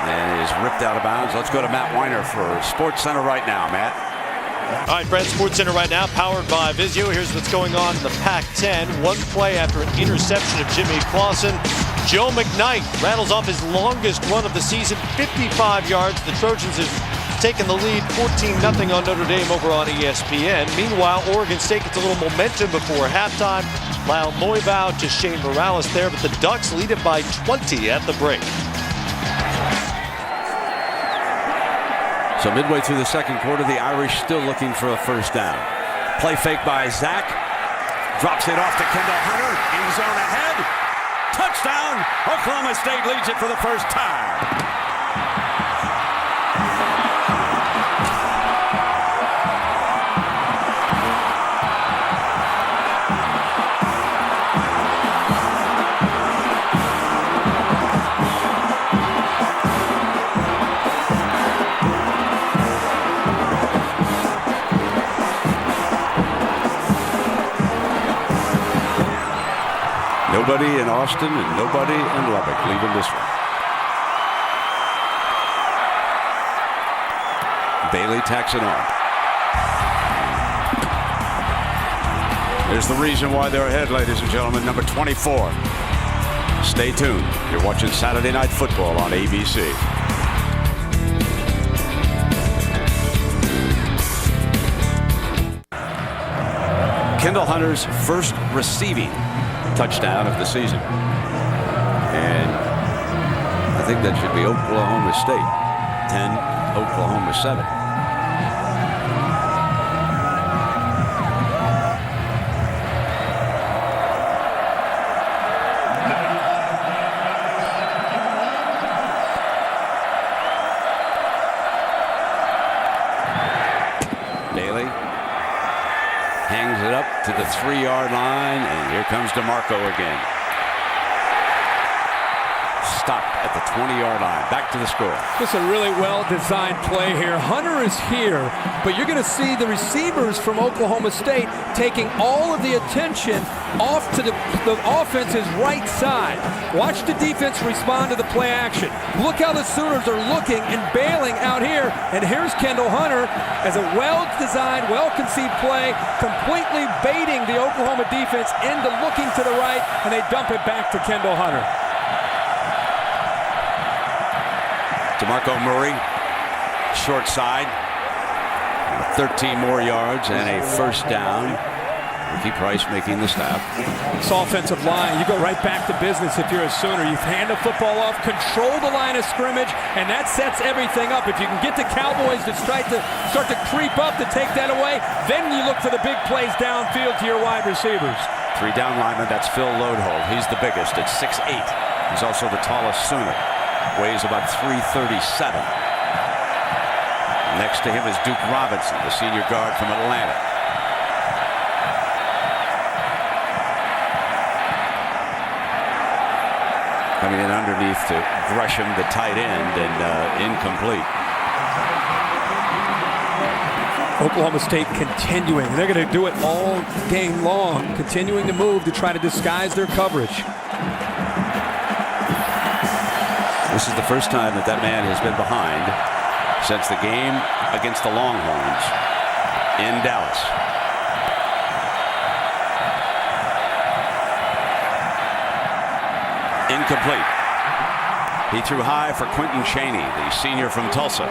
And is ripped out of bounds. Let's go to Matt Weiner for SportsCenter right now, Matt. All right, Brad, SportsCenter right now, powered by Vizio. Here's what's going on in the Pac-10. 1 play after an interception of Jimmy Clausen. Joe McKnight rattles off his longest run of the season, 55 yards. The Trojans have taken the lead 14-0 on Notre Dame over on ESPN. Meanwhile, Oregon State gets a little momentum before halftime. Lyle Neubau to Shane Morales there, but the Ducks lead it by 20 at the break. So midway through the 2nd quarter, the Irish still looking for a 1st down. Play fake by Zach. Drops it off to Kendall Hunter. End zone ahead. Touchdown. Oklahoma State leads it for the 1st time. Nobody in Austin and nobody in Lubbock leaving this one. Bailey tacks it on. There's the reason why they're ahead, ladies and gentlemen. Number 24. Stay tuned. You're watching Saturday Night Football on ABC. Kendall Hunter's first receiving touchdown of the season. And I think that should be Oklahoma State. 10, Oklahoma 7. Bailey hangs it up to the 3-yard line, and here comes DeMarco again. Stopped at the 20-yard line. Back to the score. This is a really well-designed play here. Hunter is here, but you're going to see the receivers from Oklahoma State taking all of the attention off to the offense's right side. Watch the defense respond to the play action. Look how the Sooners are looking and bailing out here. And here's Kendall Hunter as a well-designed, well-conceived play, completely baiting the Oklahoma defense into looking to the right, and they dump it back to Kendall Hunter. DeMarco Murray, short side, 13 more yards and a 1st down. Ricky Price making the snap. This offensive line, you go right back to business if you're a Sooner. You hand the football off, control the line of scrimmage, and that sets everything up. If you can get the Cowboys to start to creep up to take that away, then you look for the big plays downfield to your wide receivers. 3 down lineman, that's Phil Lodehold. He's the biggest at 6'8". He's also the tallest Sooner. Weighs about 337. Next to him is Duke Robinson, the senior guard from Atlanta. Coming in underneath to Gresham, the tight end, and incomplete. Oklahoma State continuing. They're going to do it all game long, continuing to move to try to disguise their coverage. This is the first time that man has been behind since the game against the Longhorns in Dallas. Incomplete. He threw high for Quentin Chaney, the senior from Tulsa.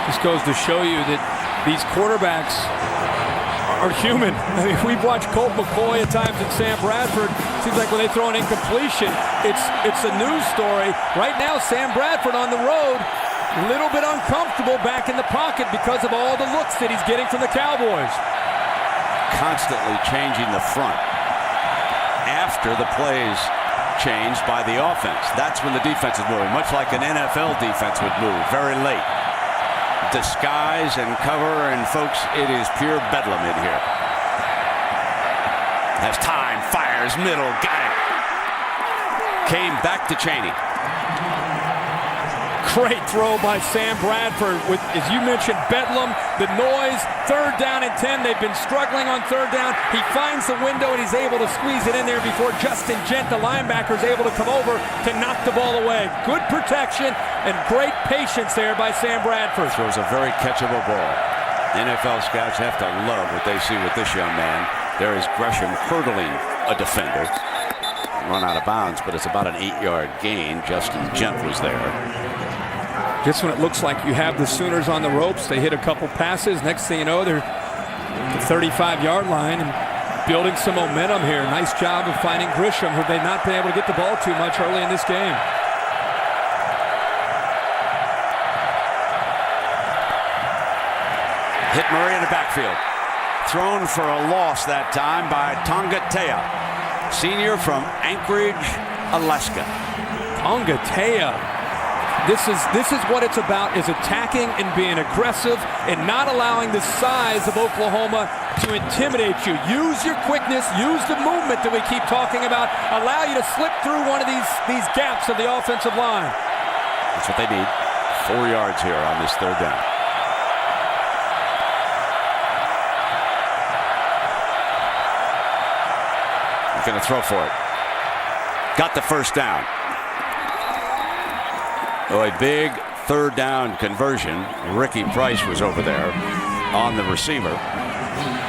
This goes to show you that these quarterbacks are human. I mean, we've watched Colt McCoy at times and Sam Bradford. Seems like when they throw an incompletion, it's a news story. Right now, Sam Bradford on the road, a little bit uncomfortable back in the pocket because of all the looks that he's getting from the Cowboys. Constantly changing the front after the plays changed by the offense. That's when the defense is moving, much like an NFL defense would move very late. Disguise and cover, and folks, it is pure bedlam in here. Has time, fires, middle, got it. Came back to Chaney. Great throw by Sam Bradford with, as you mentioned, bedlam, the noise, 3rd down and 10. They've been struggling on 3rd down. He finds the window and he's able to squeeze it in there before Justin Gent, the linebacker, is able to come over to knock the ball away. Good protection and great patience there by Sam Bradford. Throws a very catchable ball. NFL scouts have to love what they see with this young man. There is Gresham hurdling a defender. Run out of bounds, but it's about an 8-yard gain. Justin Gent was there. Just when it looks like you have the Sooners on the ropes, they hit a couple passes. Next thing you know, they're at the 35-yard line and building some momentum here. Nice job of finding Grisham, who they've not been able to get the ball too much early in this game. Hit Murray in the backfield. Thrown for a loss that time by Tongatea, senior from Anchorage, Alaska. Tongatea. This is what it's about, is attacking and being aggressive and not allowing the size of Oklahoma to intimidate you. Use your quickness, use the movement that we keep talking about, allow you to slip through one of these gaps of the offensive line. That's what they need. 4 yards here on this 3rd down. He's going to throw for it. Got the 1st down. Oh, a big 3rd down conversion. Ricky Price was over there on the receiver.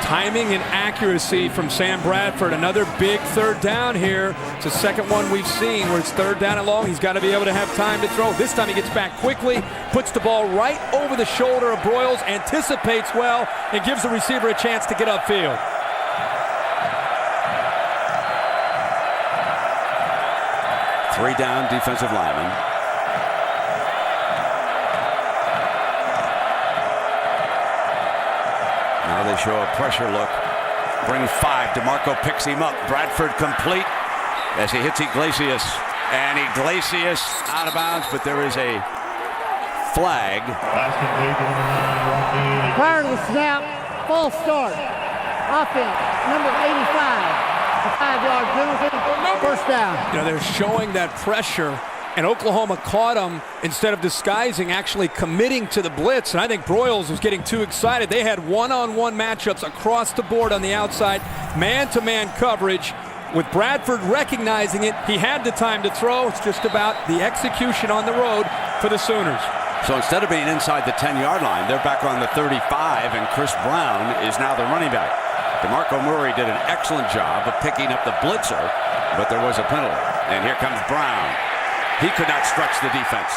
Timing and accuracy from Sam Bradford. Another big 3rd down here. It's the second one we've seen where it's 3rd down and long. He's got to be able to have time to throw. This time he gets back quickly, puts the ball right over the shoulder of Broyles, anticipates well, and gives the receiver a chance to get upfield. Three down defensive lineman. Now they show a pressure look. Bring 5. DeMarco picks him up. Bradford complete as he hits Iglesias. And Iglesias out of bounds, but there is a flag. Prior to the snap, false start. Offense, number 85. A 5-yard penalty, 1st down. You know, they're showing that pressure, and Oklahoma caught them instead of disguising, actually committing to the blitz. And I think Broyles was getting too excited. They had one-on-one matchups across the board on the outside, man-to-man coverage. With Bradford recognizing it, he had the time to throw. It's just about the execution on the road for the Sooners. So instead of being inside the 10-yard line, they're back on the 35, and Chris Brown is now the running back. DeMarco Murray did an excellent job of picking up the blitzer, but there was a penalty. And here comes Brown. He could not stretch the defense.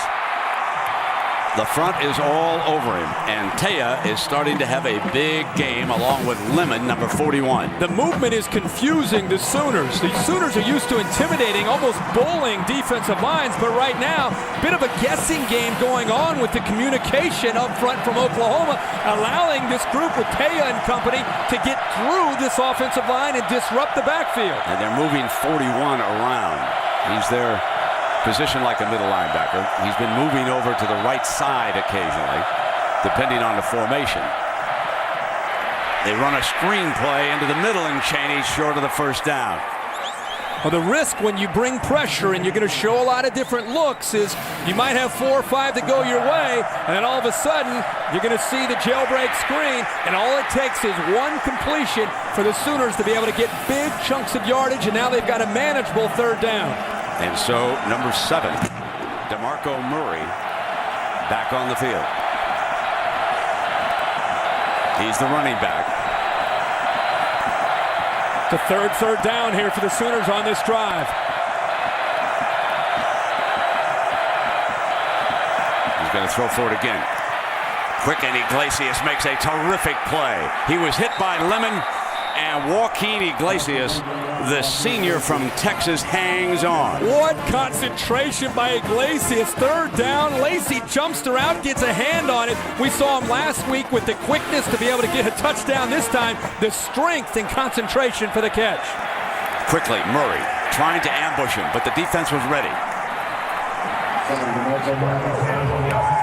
The front is all over him, and Taya is starting to have a big game along with Lemon, number 41. The movement is confusing the Sooners. The Sooners are used to intimidating, almost bowling defensive lines, but right now, bit of a guessing game going on with the communication up front from Oklahoma, allowing this group with Taya and company to get through this offensive line and disrupt the backfield. And they're moving 41 around. He's there positioned like a middle linebacker. He's been moving over to the right side occasionally, depending on the formation. They run a screen play into the middle, and Chaney's short of the first down. Well, the risk when you bring pressure and you're going to show a lot of different looks is you might have 4 or 5 that go your way, and then all of a sudden you're going to see the jailbreak screen, and all it takes is one completion for the Sooners to be able to get big chunks of yardage, and now they've got a manageable third down. And so, number 7, DeMarco Murray, back on the field. He's the running back. The third down here for the Sooners on this drive. He's going to throw for it again. Quick, and Iglesias makes a terrific play. He was hit by Lemon, and Joaquin Iglesias, the senior from Texas, hangs on. What concentration by Iglesias. Third down. Lacey jumps around, gets a hand on it. We saw him last week with the quickness to be able to get a touchdown. This time, the strength and concentration for the catch. Quickly, Murray trying to ambush him, but the defense was ready.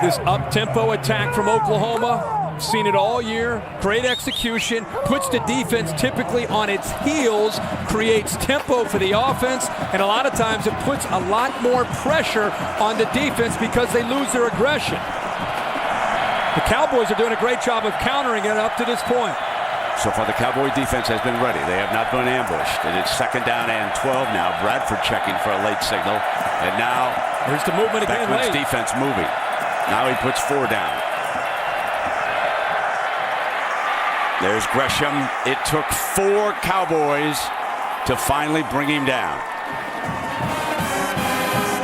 This up-tempo attack from Oklahoma. Seen it all year. Great execution. Puts the defense typically on its heels. Creates tempo for the offense. And a lot of times it puts a lot more pressure on the defense because they lose their aggression. The Cowboys are doing a great job of countering it up to this point. So far, the Cowboy defense has been ready. They have not been ambushed. And it's 2nd down and 12 now. Bradford checking for a late signal. And now here's the movement again. Beckman's defense moving. Now he puts 4 down. There's Gresham. It took 4 Cowboys to finally bring him down.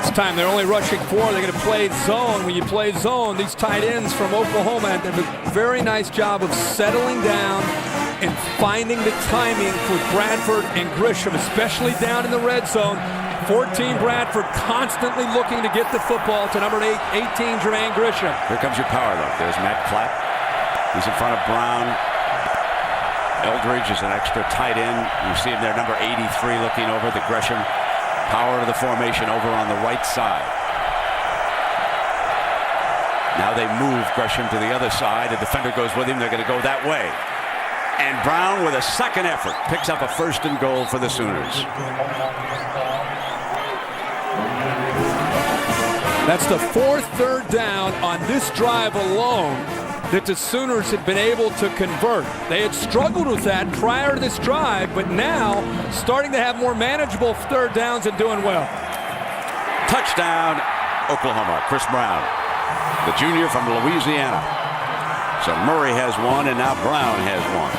This time they're only rushing 4. They're going to play zone. When you play zone, these tight ends from Oklahoma have a very nice job of settling down and finding the timing for Bradford and Gresham, especially down in the red zone. 14 Bradford constantly looking to get the football to number 18 Jermaine Gresham. Here comes your power look. There's Matt Clapp. He's in front of Brown. Eldridge is an extra tight end. You see him there, number 83, looking over the Gresham. Power to the formation over on the right side. Now they move Gresham to the other side. The defender goes with him. They're going to go that way. And Brown, with a second effort, picks up a 1st and goal for the Sooners. That's the 4th third down on this drive alone that the Sooners have been able to convert. They had struggled with that prior to this drive, but now starting to have more manageable third downs and doing well. Touchdown, Oklahoma. Chris Brown, the junior from Louisiana. So Murray has 1, and now Brown has 1.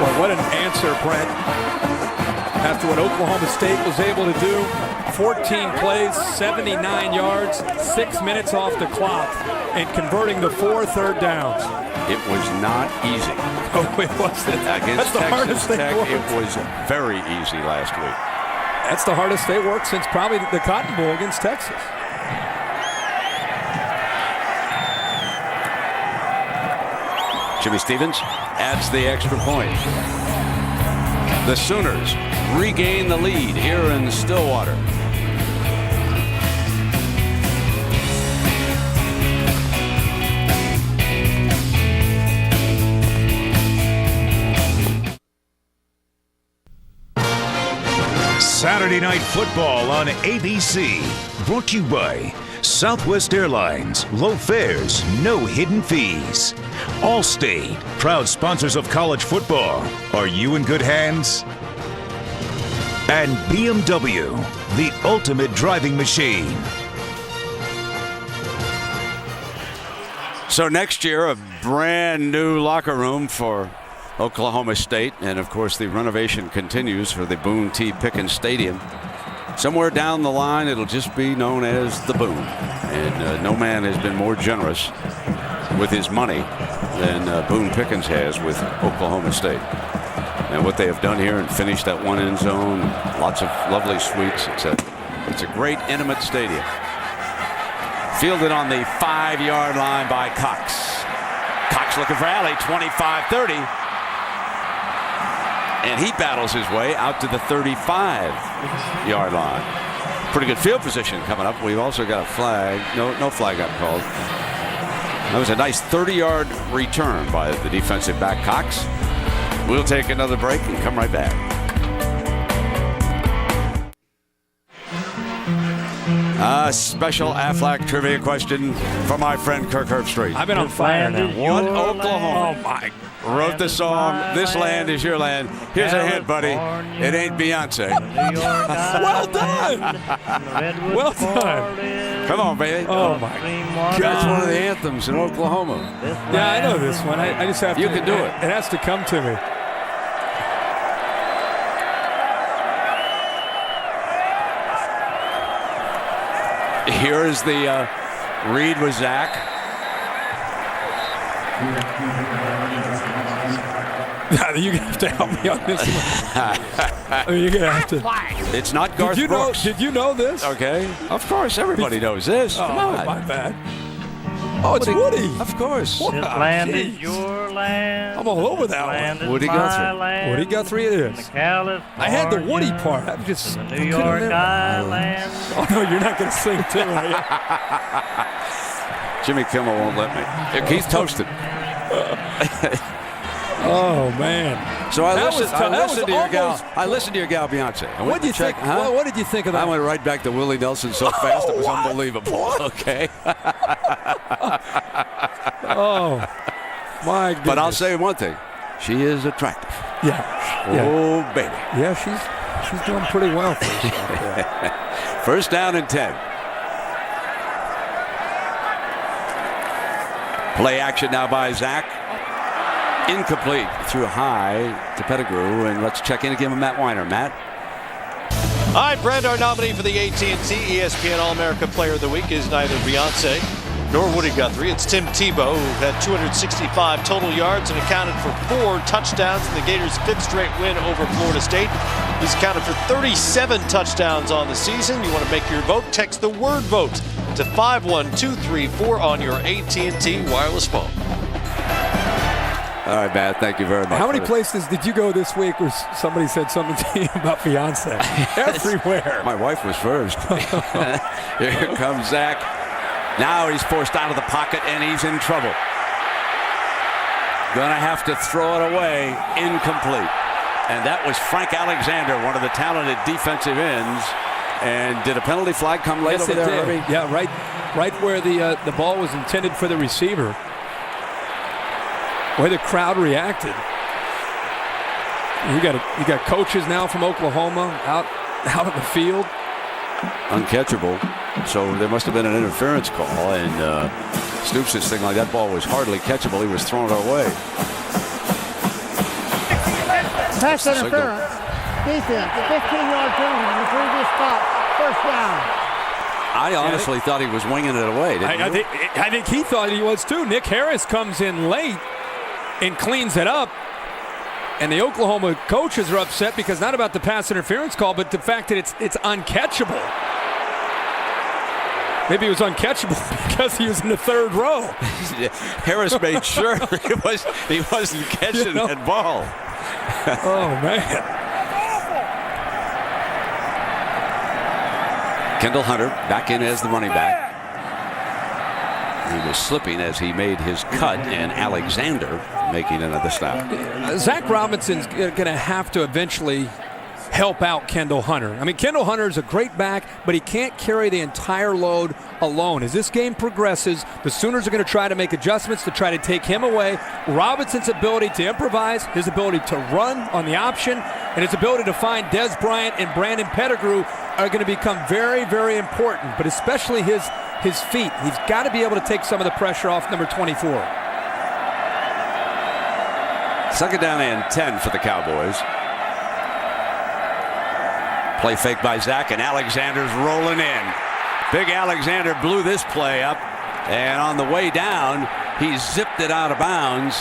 Well, what an answer, Brent. After what Oklahoma State was able to do, 14 plays, 79 yards, 6 minutes off the clock, and converting the 4 third downs. It was not easy. Oh, it wasn't. Against Texas Tech, it was very easy last week. That's the hardest they worked since probably the Cotton Bowl against Texas. Jimmy Stevens adds the extra point. The Sooners regain the lead here in Stillwater. Saturday Night Football on ABC. Brought to you by Southwest Airlines. Low fares, no hidden fees. Allstate, proud sponsors of college football. Are you in good hands? And BMW, the ultimate driving machine. So next year, a brand new locker room for Oklahoma State. And of course, the renovation continues for the Boone T. Pickens Stadium. Somewhere down the line, it'll just be known as the Boone. And no man has been more generous with his money than Boone Pickens has with Oklahoma State. And what they have done here and finished that one end zone, lots of lovely suites. It's a great intimate stadium. Fielded on the 5-yard line by Cox. Cox looking for alley, 25-30. And he battles his way out to the 35-yard line. Pretty good field position coming up. We've also got a flag. No flag got called. That was a nice 30-yard return by the defensive back, Cox. We'll take another break and come right back. A special Aflac trivia question for my friend Kirk Herbstreit. I've been on fire now. What Oklahoma? Oh, my. Wrote the song, This Land Is Your Land. Here's a hint, buddy. It ain't Beyonce. Well done. Well done. Come on, baby. Oh, my God. That's one of the anthems in Oklahoma. Yeah, I know this one. I just have to. You can do it. It has to come to me. Here is the read with Zach. You're gonna have to help me on this one. You're gonna have to. It's not Garth Brooks. Did you know this? Okay. Of course, everybody knows this. Come on. My bad. Oh, it's Woody. Of course. What? This land is your land. I'm all over that one. Woody Guthrie. Woody Guthrie it is. I had the Woody part. I just New York Island. Oh no, you're not gonna sing too, are you? Jimmy Kimmel won't let me. He's toasted. Oh man! So I listened to your gal. almost- I listened to your gal Beyonce. What did you think? Huh? What did you think of that? I went right back to Willie Nelson so fast it was unbelievable. Okay. Oh my goodness! But I'll say one thing: she is attractive. Yeah. Oh baby. Yeah, she's doing pretty well for herself. Yeah. First down and 10. Play action now by Zach. Incomplete. Threw high to Pettigrew, and let's check in again with Matt Weiner. Matt. All right, Brand, our nominee for the AT&T ESPN All-America Player of the Week is neither Beyonce nor Woody Guthrie. It's Tim Tebow, who had 265 total yards and accounted for 4 touchdowns in the Gators' 5th straight win over Florida State. He's accounted for 37 touchdowns on the season. You want to make your vote? Text the word vote to 51234 on your AT&T wireless phone. All right, Matt, thank you very much. How many places did you go this week where somebody said something to you about Beyonce? Everywhere. My wife was first. Here comes Zach. Now he's forced out of the pocket, and he's in trouble. Gonna have to throw it away. Incomplete. And that was Frank Alexander, one of the talented defensive ends. And did a penalty flag come late over there, Herbie? Yeah, right where the ball was intended for the receiver. The way the crowd reacted. You got coaches now from Oklahoma out on the field. Uncatchable. So there must have been an interference call, and Stoops is thinking like that ball was hardly catchable. He was throwing it away. Pass interference. Defense. 15-yard penalty in the previous spot. First down. I honestly thought he was winging it away. Didn't you? I think he thought he was too. Nick Harris comes in late and cleans it up. And the Oklahoma coaches are upset because not about the pass interference call, but the fact that it's uncatchable. Maybe it was uncatchable because he was in the third row. Harris made sure he wasn't catching that ball. Oh, man. Kendall Hunter back in as the running back. He was slipping as he made his cut, and Alexander making another stop. Zach Robinson's going to have to eventually help out Kendall Hunter. I mean, Kendall Hunter is a great back, but he can't carry the entire load alone. As this game progresses, the Sooners are going to try to make adjustments to try to take him away. Robinson's ability to improvise, his ability to run on the option, and his ability to find Des Bryant and Brandon Pettigrew are going to become very, very important, but especially his feet. He's got to be able to take some of the pressure off number 24. Second down and 10 for the Cowboys. Play fake by Zach, and Alexander's rolling in. Big Alexander blew this play up, and on the way down, he zipped it out of bounds.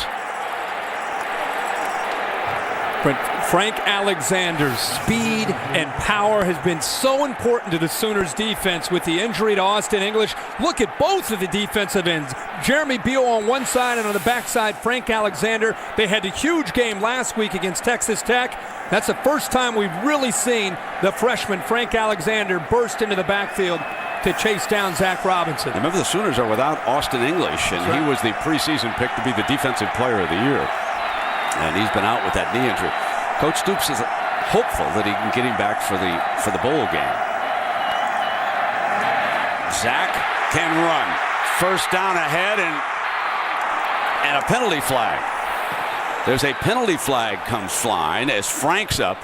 But Frank Alexander's speed and power has been so important to the Sooners defense with the injury to Austin English. Look at both of the defensive ends. Jeremy Beal on one side, and on the backside, Frank Alexander. They had a huge game last week against Texas Tech. That's the first time we've really seen the freshman Frank Alexander burst into the backfield to chase down Zach Robinson. Remember, the Sooners are without Austin English, and he was the preseason pick to be the defensive player of the year. And he's been out with that knee injury. Coach Stoops is hopeful that he can get him back for the bowl game. Zach can run. First down ahead, and a penalty flag. There's a penalty flag comes flying as Frank's up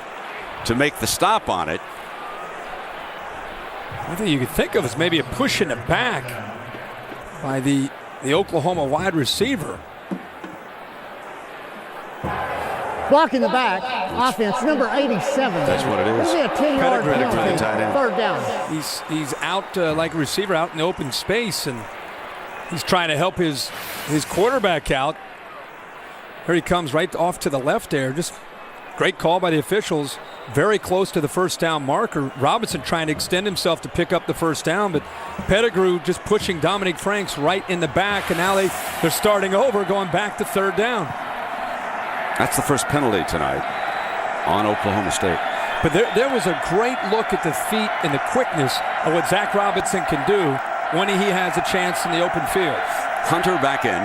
to make the stop on it. One thing you could think of is maybe a push in the back by the Oklahoma wide receiver. Blocking the back, offense, number 87. That's what it is. This is a 10-yard penalty, third down. He's out like a receiver out in the open space, and he's trying to help his quarterback out. Here he comes right off to the left there. Just great call by the officials. Very close to the first down marker. Robinson trying to extend himself to pick up the first down, but Pettigrew just pushing Dominic Franks right in the back, and now they're starting over, going back to third down. That's the first penalty tonight on Oklahoma State. But there was a great look at the feet and the quickness of what Zach Robinson can do when he has a chance in the open field. Hunter back in.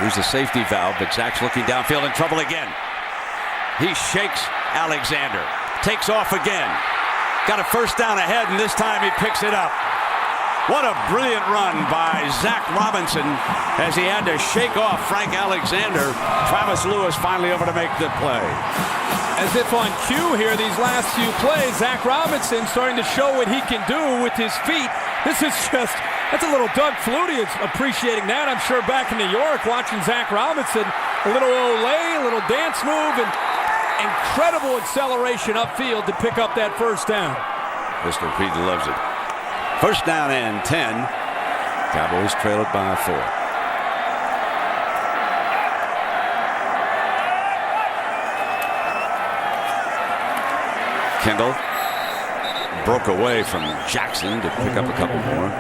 Here's the safety valve, but Zach's looking downfield in trouble again. He shakes Alexander. Takes off again. Got a first down ahead, and this time he picks it up. What a brilliant run by Zach Robinson as he had to shake off Frank Alexander. Travis Lewis finally over to make the play. As if on cue here, these last few plays, Zach Robinson starting to show what he can do with his feet. This is just, that's a little Doug Flutie is appreciating that. I'm sure back in New York watching Zach Robinson, a little olay, a little dance move, and incredible acceleration upfield to pick up that first down. Mr. Pete loves it. First down and 10. Cowboys trail it by 4. Kendall broke away from Jackson to pick up a couple more.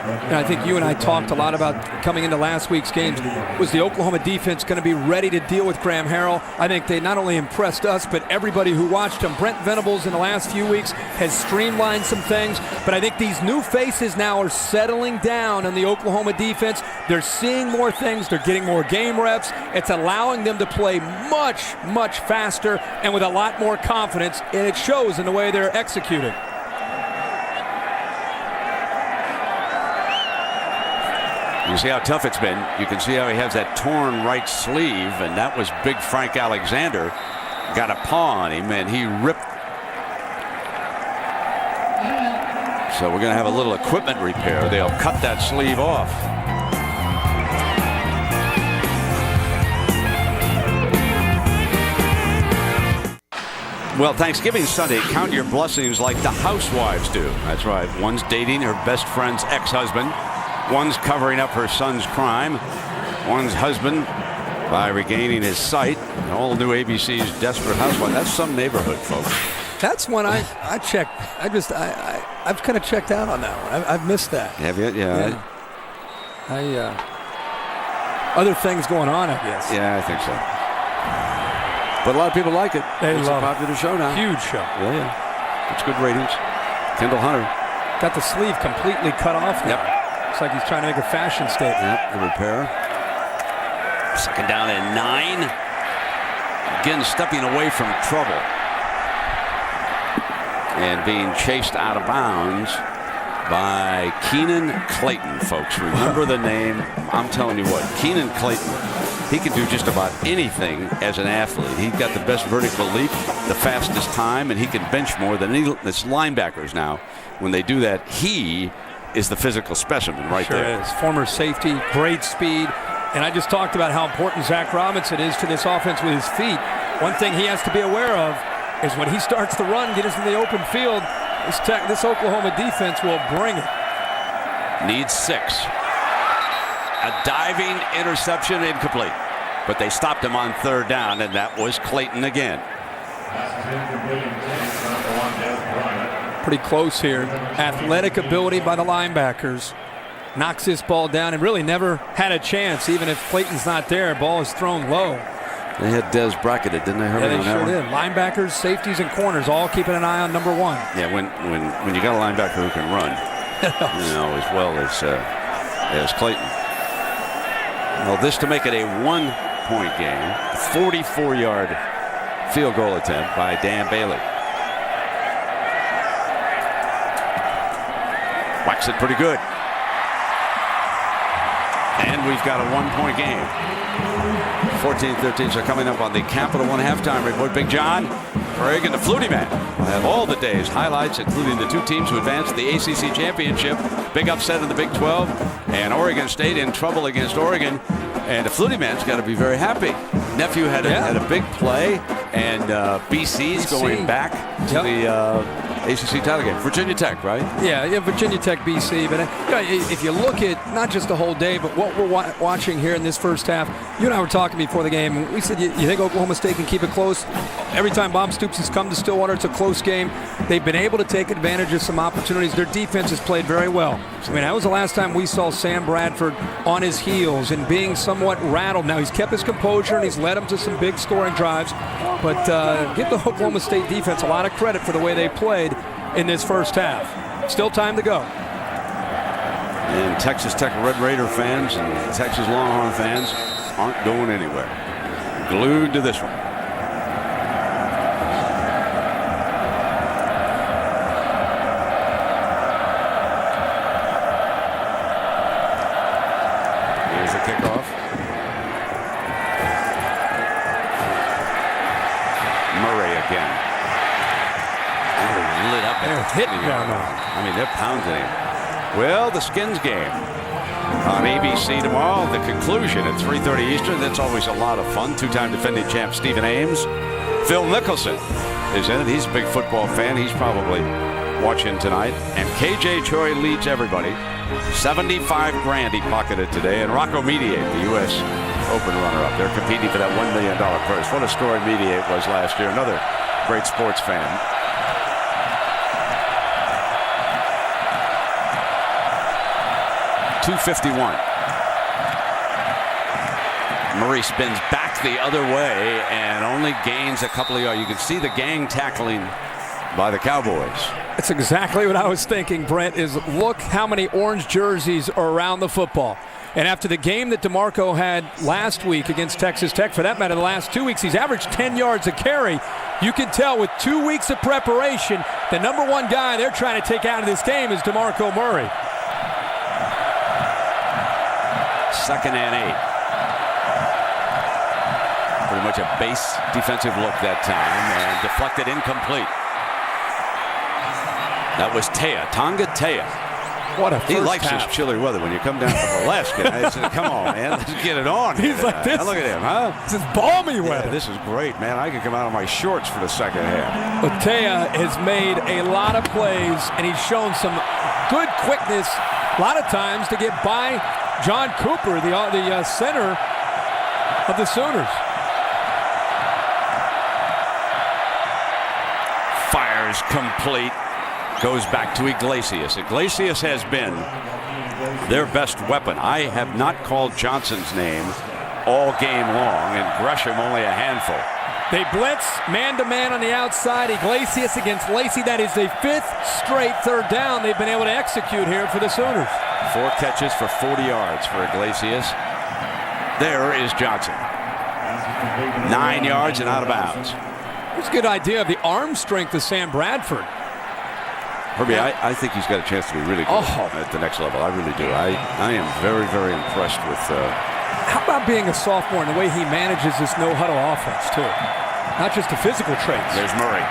And I think you and I talked a lot about coming into last week's games. Was the Oklahoma defense going to be ready to deal with Graham Harrell? I think they not only impressed us, but everybody who watched them. Brent Venables in the last few weeks has streamlined some things, but I think these new faces now are settling down on the Oklahoma defense. They're seeing more things. They're getting more game reps. It's allowing them to play much, much faster and with a lot more confidence, and it shows in the way they're executing. You see how tough it's been. You can see how he has that torn right sleeve, and that was big Frank Alexander. Got a paw on him, and he ripped. So we're going to have a little equipment repair. They'll cut that sleeve off. Well, Thanksgiving Sunday, count your blessings like the housewives do. That's right. One's dating her best friend's ex-husband. One's covering up her son's crime. One's husband by regaining his sight. All new ABC's Desperate Housewives. That's some neighborhood, folks. That's one I checked. I've kind of checked out on that one. I've missed that. Have you? Yeah. Other things going on, I guess. Yeah, I think so. But a lot of people like it. It's a popular show now. Huge show. Yeah. It's good ratings. Kendall Hunter. Got the sleeve completely cut off now. Yep. Looks like he's trying to make a fashion statement. Yep, the repair. Second down and 9. Again, stepping away from trouble. And being chased out of bounds by Keenan Clayton, folks. Remember the name. I'm telling you what, Keenan Clayton, he can do just about anything as an athlete. He's got the best vertical leap, the fastest time, and he can bench more than any linebackers now. When they do that, he is the physical specimen right there. Sure is. Former safety, great speed. And I just talked about how important Zach Robinson is to this offense with his feet. One thing he has to be aware of, is when he starts to run, get us in the open field, this Oklahoma defense will bring it. Needs 6. A diving interception, incomplete. But they stopped him on 3rd down, and that was Clayton again. Pretty close here. Athletic ability by the linebackers. Knocks this ball down and really never had a chance. Even if Clayton's not there, ball is thrown low. They had Des bracketed, didn't they? Yeah, they sure did. Linebackers, safeties, and corners all keeping an eye on number 1. Yeah, when you got a linebacker who can run, as well as Clayton. Well, this to make it a 1-point game. 44-yard field goal attempt by Dan Bailey. Whacks it pretty good. And we've got a 1-point game. 14-13, so coming up on the Capital One halftime report. Big John, Craig, and the Flutie Man will have all the day's highlights, including the 2 teams who advanced to the ACC Championship. Big upset in the Big 12, and Oregon State in trouble against Oregon. And the Flutie Man's got to be very happy. Nephew had a big play, and BC's going back to the ACC title game. Virginia Tech, right? Yeah, Virginia Tech, BC. But if you look at not just the whole day, but what we're watching here in this first half, you and I were talking before the game. We said, you think Oklahoma State can keep it close? Every time Bob Stoops has come to Stillwater, it's a close game. They've been able to take advantage of some opportunities. Their defense has played very well. I mean, that was the last time we saw Sam Bradford on his heels and being somewhat rattled. Now, he's kept his composure and he's led them to some big scoring drives. But give the Oklahoma State defense a lot of credit for the way they played in this first half. Still time to go. And Texas Tech Red Raider fans and Texas Longhorn fans aren't going anywhere. Glued to this one. Here's the kickoff. Murray again. Lit up. They're hitting him. I mean, they're pounding him. Well, the Skins game on ABC tomorrow. The conclusion at 3:30 Eastern. That's always a lot of fun. 2-time defending champ Stephen Ames. Phil Mickelson is in it. He's a big football fan. He's probably watching tonight. And KJ Choi leads everybody. $75,000 he pocketed today. And Rocco Mediate, the U.S. Open runner-up. They're competing for that $1 million purse. What a story Mediate was last year. Another great sports fan. .251. Murray spins back the other way and only gains a couple of yards. You can see the gang tackling by the Cowboys. That's exactly what I was thinking, Brent, is look how many orange jerseys are around the football. And after the game that DeMarco had last week against Texas Tech, for that matter, the last 2 weeks, he's averaged 10 yards a carry. You can tell with 2 weeks of preparation, the number 1 guy they're trying to take out of this game is DeMarco Murray. 2nd and 8. Pretty much a base defensive look that time and deflected incomplete. That was Tonga Tea. What a first He likes half. this chilly weather when you come down from Alaska. I said, come on, man, let's get it on. He's like this. Look at him, huh? This is balmy weather. Yeah, this is great, man. I could come out of my shorts for the second half. But Tea has made a lot of plays, and he's shown some good quickness a lot of times to get by John Cooper, the center of the Sooners. Fires complete. Goes back to Iglesias. Iglesias has been their best weapon. I have not called Johnson's name all game long, and Gresham only a handful. They blitz man-to-man on the outside. Iglesias against Lacey. That is the 5th straight 3rd down they've been able to execute here for the Sooners. 4 catches for 40 yards for Iglesias. There is Johnson. 9 yards and out of bounds. It's a good idea of the arm strength of Sam Bradford. Herbie, I think he's got a chance to be really good at the next level. I really do. I am very, very impressed with... How about being a sophomore and the way he manages this no-huddle offense, too? Not just the physical traits. There's Murray.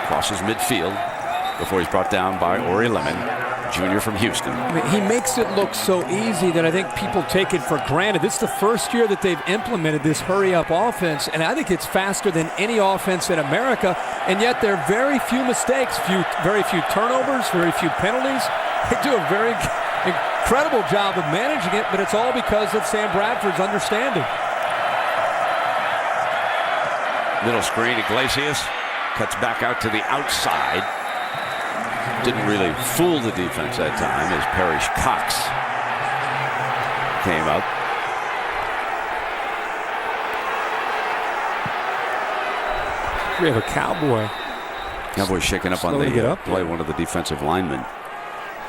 Crosses midfield before he's brought down by Ori Lemon. junior from Houston. I mean, he makes it look so easy that I think people take it for granted. This is the first year that they've implemented this hurry-up offense, and I think it's faster than any offense in America, and yet there are very few mistakes, very few turnovers, very few penalties. They do a very incredible job of managing it, but it's all because of Sam Bradford's understanding. Middle screen, Iglesias cuts back out to the outside. Didn't really fool the defense that time as Parrish Cox came up. We have a Cowboy. Cowboys shaking up on the play. One of the defensive linemen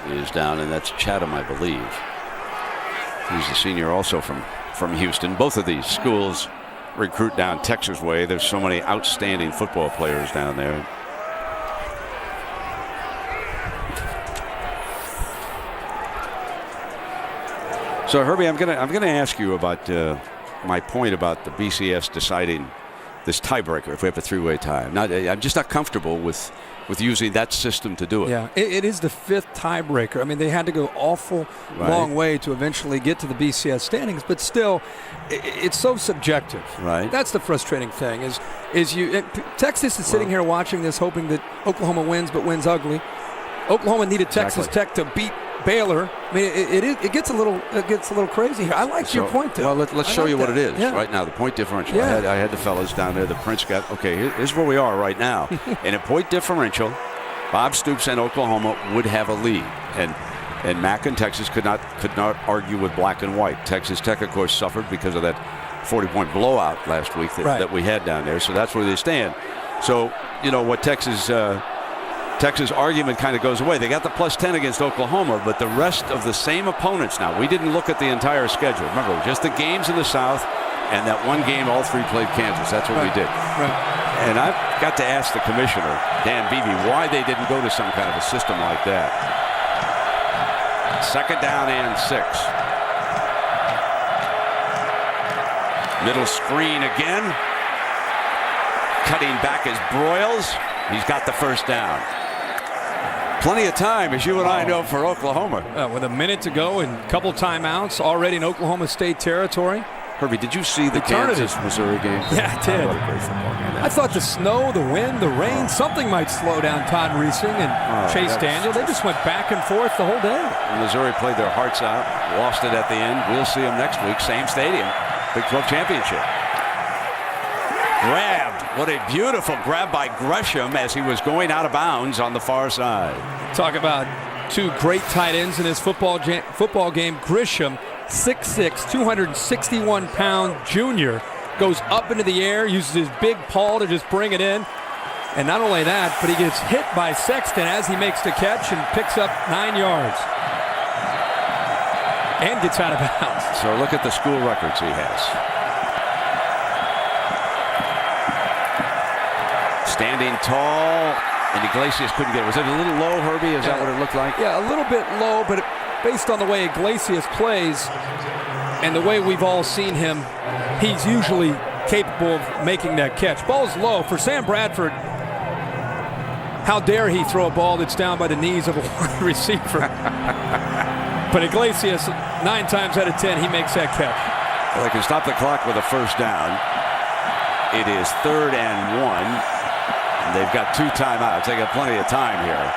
is down, and that's Chatham, I believe. He's a senior also from Houston. Both of these schools recruit down Texas way. There's so many outstanding football players down there. So Herbie, I'm gonna ask you about my point about the BCS deciding this tiebreaker if we have a three-way tie. I'm just not comfortable with using that system to do it. Yeah, it is the fifth tiebreaker. I mean, they had to go awful long way to eventually get to the BCS standings, but still, it's so subjective. Right. That's the frustrating thing. Texas is sitting here watching this, hoping that Oklahoma wins, but wins ugly. Oklahoma needed Texas Tech to beat Baylor. I mean, it gets a little crazy here. I like your point, though. Well, let's show you what it is right now. The point differential. Yeah. I had the fellas down there. The Prince got here's where we are right now. In a point differential, Bob Stoops and Oklahoma would have a lead, and Mack and Texas could not argue with black and white. Texas Tech, of course, suffered because of that 40-point blowout last week that we had down there. So that's where they stand. So what Texas argument kind of goes away. They got the +10 against Oklahoma, but the rest of the same opponents now. We didn't look at the entire schedule. Remember, just the games in the South and that one game all three played Kansas. That's what we did. Right. And I've got to ask the commissioner, Dan Beebe, why they didn't go to some kind of a system like that. 2nd down and 6. Middle screen again. Cutting back is Broyles. He's got the first down. Plenty of time, as you and I know, for Oklahoma. With a minute to go and a couple timeouts already in Oklahoma State territory. Herbie, did you see the Kansas-Missouri game? Yeah, I did. What a great football game. I thought the snow, the wind, the rain, something might slow down Todd Reesing and Chase Daniel. They just went back and forth the whole day. Missouri played their hearts out, lost it at the end. We'll see them next week, same stadium, Big 12 championship. Grabbed. What a beautiful grab by Gresham as he was going out of bounds on the far side. Talk about two great tight ends in this football game. Gresham, 6'6", 261-pound junior, goes up into the air, uses his big paw to just bring it in. And not only that, but he gets hit by Sexton as he makes the catch and picks up 9 yards. And gets out of bounds. So look at the school records he has. Standing tall, and Iglesias couldn't get it. Was it a little low, Herbie? Is that what it looked like? Yeah, a little bit low, but based on the way Iglesias plays and the way we've all seen him, he's usually capable of making that catch. Ball's low. For Sam Bradford, how dare he throw a ball that's down by the knees of a wide receiver? But Iglesias, 9 times out of 10, he makes that catch. Well, they can stop the clock with a first down. It is 3rd and 1. And they've got 2 timeouts. They got plenty of time here.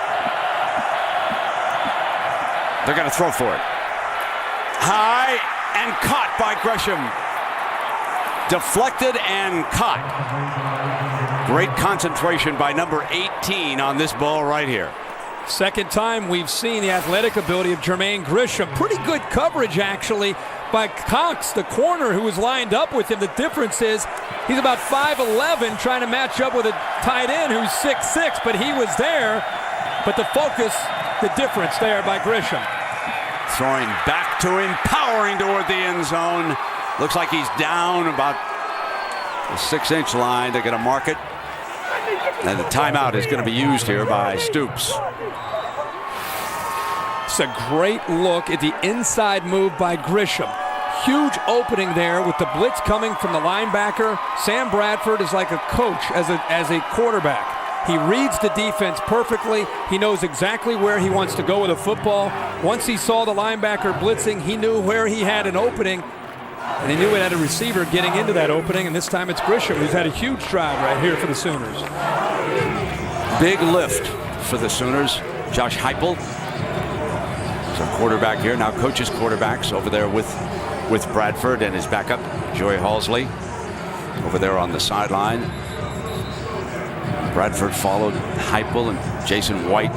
They're going to throw for it. High and caught by Gresham. Deflected and caught. Great concentration by number 18 on this ball right here. Second time we've seen the athletic ability of Jermaine Gresham. Pretty good coverage, actually, by Cox, the corner who was lined up with him. The difference is he's about 5'11", trying to match up with a tight end who's 6'6", but he was there. But the focus, the difference there by Gresham. Throwing back to him, powering toward the end zone. Looks like he's down about the 6-inch line. They're going to mark it. And the timeout is going to be used here by Stoops. It's a great look at the inside move by Gresham. Huge opening there with the blitz coming from the linebacker. Sam Bradford is like a coach as a quarterback. He reads the defense perfectly. He knows exactly where he wants to go with the football. Once he saw the linebacker blitzing, he knew where he had an opening, and he knew it had a receiver getting into that opening, and this time it's Grisham who's had a huge drive right here for the Sooners. Big lift for the Sooners. Josh Heupel is our quarterback here. Now coaches quarterbacks over there with Bradford and his backup, Joey Halsley, over there on the sideline. Bradford followed Heupel and Jason White.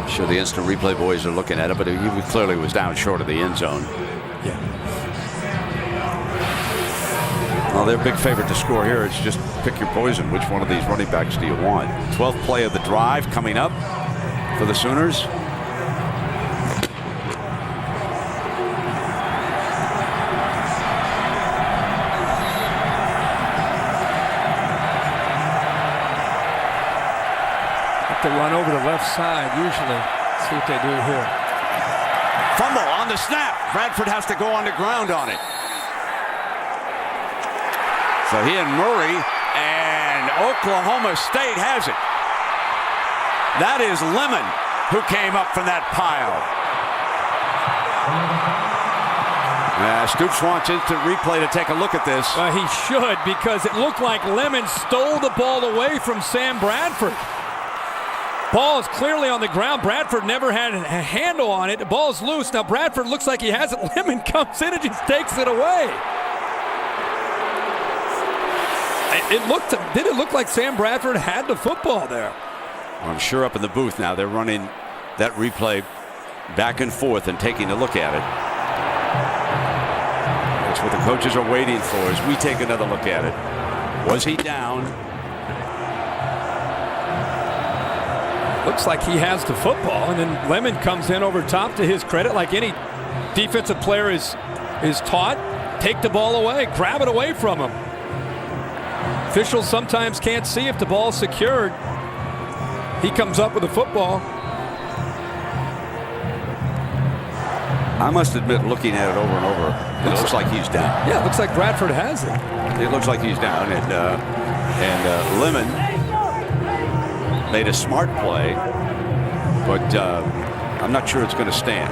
Sure, the instant replay boys are looking at it, but he clearly was down short of the end zone. Yeah. Well, their big favorite to score here. It's just pick your poison. Which one of these running backs do you want? 12th play of the drive coming up for the Sooners. To run over the left side usually. See what they do here. Fumble on the snap. Bradford has to go on the ground on it. So he and Murray, and Oklahoma State has it. That is Lemon who came up from that pile. Stoops wants instant replay to take a look at this. He should, because it looked like Lemon stole the ball away from Sam Bradford. Ball is clearly on the ground. Bradford never had a handle on it. The ball's loose. Now Bradford looks like he has it. Lemon comes in and just takes it away. Did it look like Sam Bradford had the football there? Well, I'm sure up in the booth now they're running that replay back and forth and taking a look at it. That's what the coaches are waiting for as we take another look at it. Was he down? Looks like he has the football, and then Lemon comes in over top. To his credit, like any defensive player is taught, take the ball away, grab it away from him. Officials sometimes can't see if the ball's secured. He comes up with the football. I must admit, looking at it over and over, it looks like he's down. Yeah, it looks like Bradford has it. It looks like he's down, and Lemon made a smart play, but I'm not sure it's going to stand.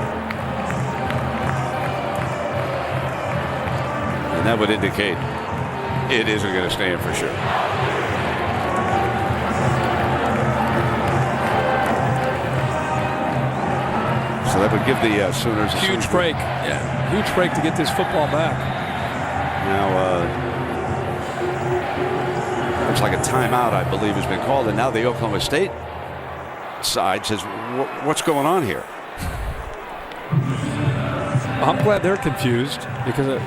And that would indicate it isn't going to stand for sure. So that would give the Sooners a huge break. Yeah, huge break to get this football back. Now, looks like a timeout, I believe, has been called, and now the Oklahoma State side says, "What's going on here?" I'm glad they're confused, because